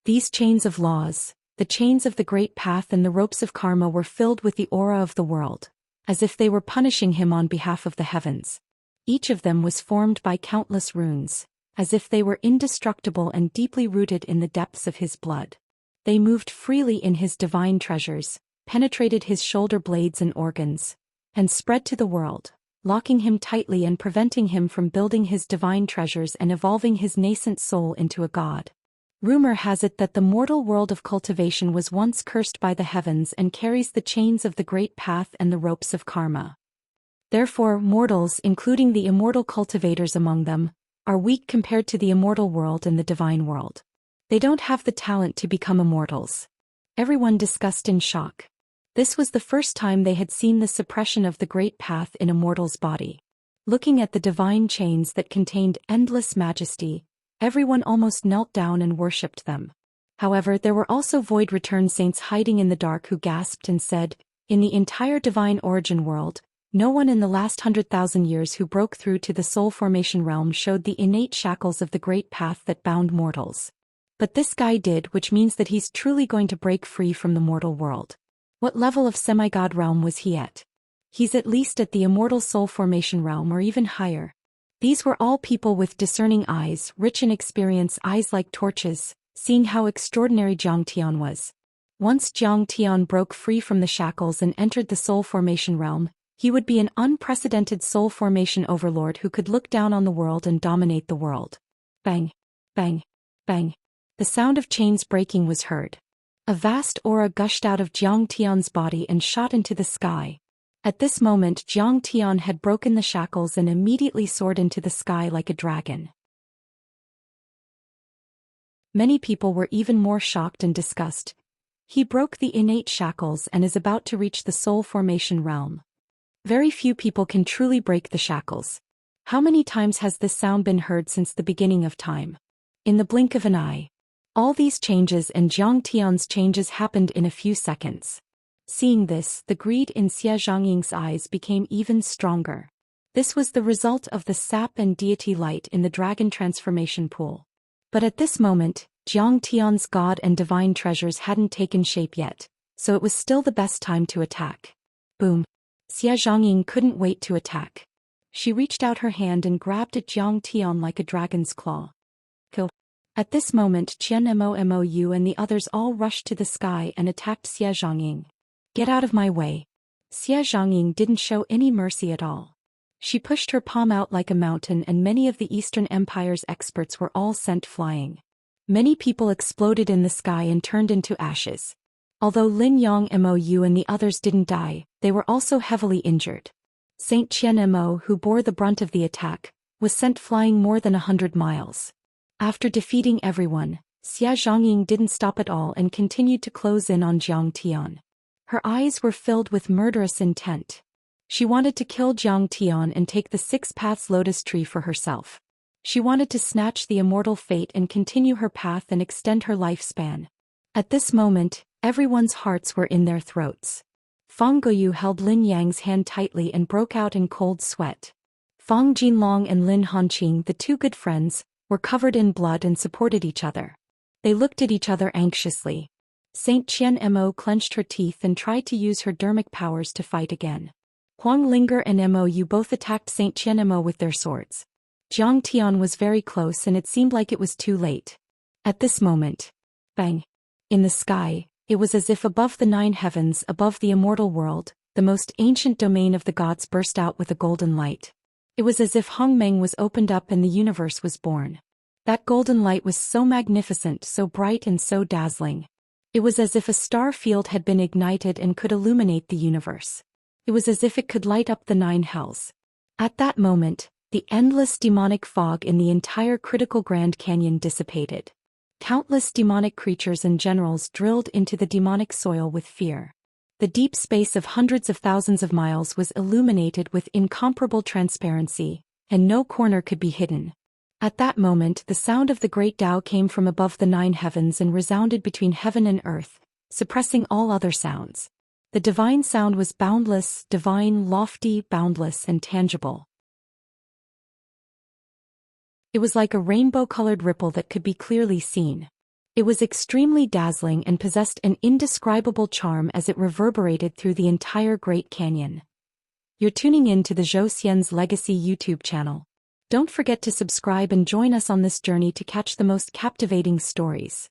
These chains of laws, the chains of the Great Path and the ropes of karma were filled with the aura of the world, as if they were punishing him on behalf of the heavens. Each of them was formed by countless runes, as if they were indestructible and deeply rooted in the depths of his blood. They moved freely in his divine treasures, penetrated his shoulder blades and organs, and spread to the world, locking him tightly and preventing him from building his divine treasures and evolving his nascent soul into a god. Rumor has it that the mortal world of cultivation was once cursed by the heavens and carries the chains of the Great Path and the ropes of karma. Therefore, mortals, including the immortal cultivators among them, are weak compared to the immortal world and the divine world. They don't have the talent to become immortals. Everyone discussed in shock. This was the first time they had seen the suppression of the Great Path in a mortal's body. Looking at the divine chains that contained endless majesty, everyone almost knelt down and worshipped them. However, there were also void return saints hiding in the dark who gasped and said, in the entire divine origin world, no one in the last 100,000 years who broke through to the soul formation realm showed the innate shackles of the Great Path that bound mortals. But this guy did, which means that he's truly going to break free from the mortal world. What level of semi-god realm was he at? He's at least at the immortal soul formation realm or even higher. These were all people with discerning eyes, rich in experience, eyes like torches, seeing how extraordinary Zhang Tian was. Once Zhang Tian broke free from the shackles and entered the soul formation realm, he would be an unprecedented soul formation overlord who could look down on the world and dominate the world. Bang! Bang! Bang! The sound of chains breaking was heard. A vast aura gushed out of Zhang Tian's body and shot into the sky. At this moment Zhang Tian had broken the shackles and immediately soared into the sky like a dragon. Many people were even more shocked and disgusted. He broke the innate shackles and is about to reach the soul formation realm. Very few people can truly break the shackles. How many times has this sound been heard since the beginning of time? In the blink of an eye. All these changes and Zhang Tian's changes happened in a few seconds. Seeing this, the greed in Xia Zhangying's eyes became even stronger. This was the result of the sap and deity light in the dragon transformation pool. But at this moment, Zhang Tian's god and divine treasures hadn't taken shape yet, so it was still the best time to attack. Boom! Xia Zhangying couldn't wait to attack. She reached out her hand and grabbed at Zhang Tian like a dragon's claw. Kill. At this moment Qian Mou and the others all rushed to the sky and attacked Xia Zhangying. Get out of my way. Xia Zhangying didn't show any mercy at all. She pushed her palm out like a mountain and many of the Eastern Empire's experts were all sent flying. Many people exploded in the sky and turned into ashes. Although Lin Yang Mou and the others didn't die, they were also heavily injured. Saint Qian Mo, who bore the brunt of the attack, was sent flying more than 100 miles. After defeating everyone, Xia Zhangying didn't stop at all and continued to close in on Zhang Tian. Her eyes were filled with murderous intent. She wanted to kill Zhang Tian and take the Six Paths Lotus Tree for herself. She wanted to snatch the immortal fate and continue her path and extend her lifespan. At this moment, everyone's hearts were in their throats. Fang Guoyu held Lin Yang's hand tightly and broke out in cold sweat. Fang Jinlong and Lin Hanqing, the two good friends, were covered in blood and supported each other. They looked at each other anxiously. Saint Qian Mo clenched her teeth and tried to use her dermic powers to fight again. Huang Linger and Mou both attacked Saint Qian Mo with their swords. Zhang Tian was very close and it seemed like it was too late. At this moment, bang! In the sky, it was as if above the 9 heavens, above the immortal world, the most ancient domain of the gods burst out with a golden light. It was as if Hongmeng was opened up and the universe was born. That golden light was so magnificent, so bright and so dazzling. It was as if a star field had been ignited and could illuminate the universe. It was as if it could light up the 9 hells. At that moment, the endless demonic fog in the entire critical Grand Canyon dissipated. Countless demonic creatures and generals drilled into the demonic soil with fear. The The deep space of hundreds of thousands of miles was illuminated with incomparable transparency, and no corner could be hidden. At that moment the sound of the great Tao came from above the 9 heavens and resounded between heaven and earth, suppressing all other sounds. The divine sound was boundless, divine, lofty, boundless, and tangible. It was like a rainbow-colored ripple that could be clearly seen. It was extremely dazzling and possessed an indescribable charm as it reverberated through the entire Great Canyon. You're tuning in to the Zhou Xian's Legacy YouTube channel. Don't forget to subscribe and join us on this journey to catch the most captivating stories.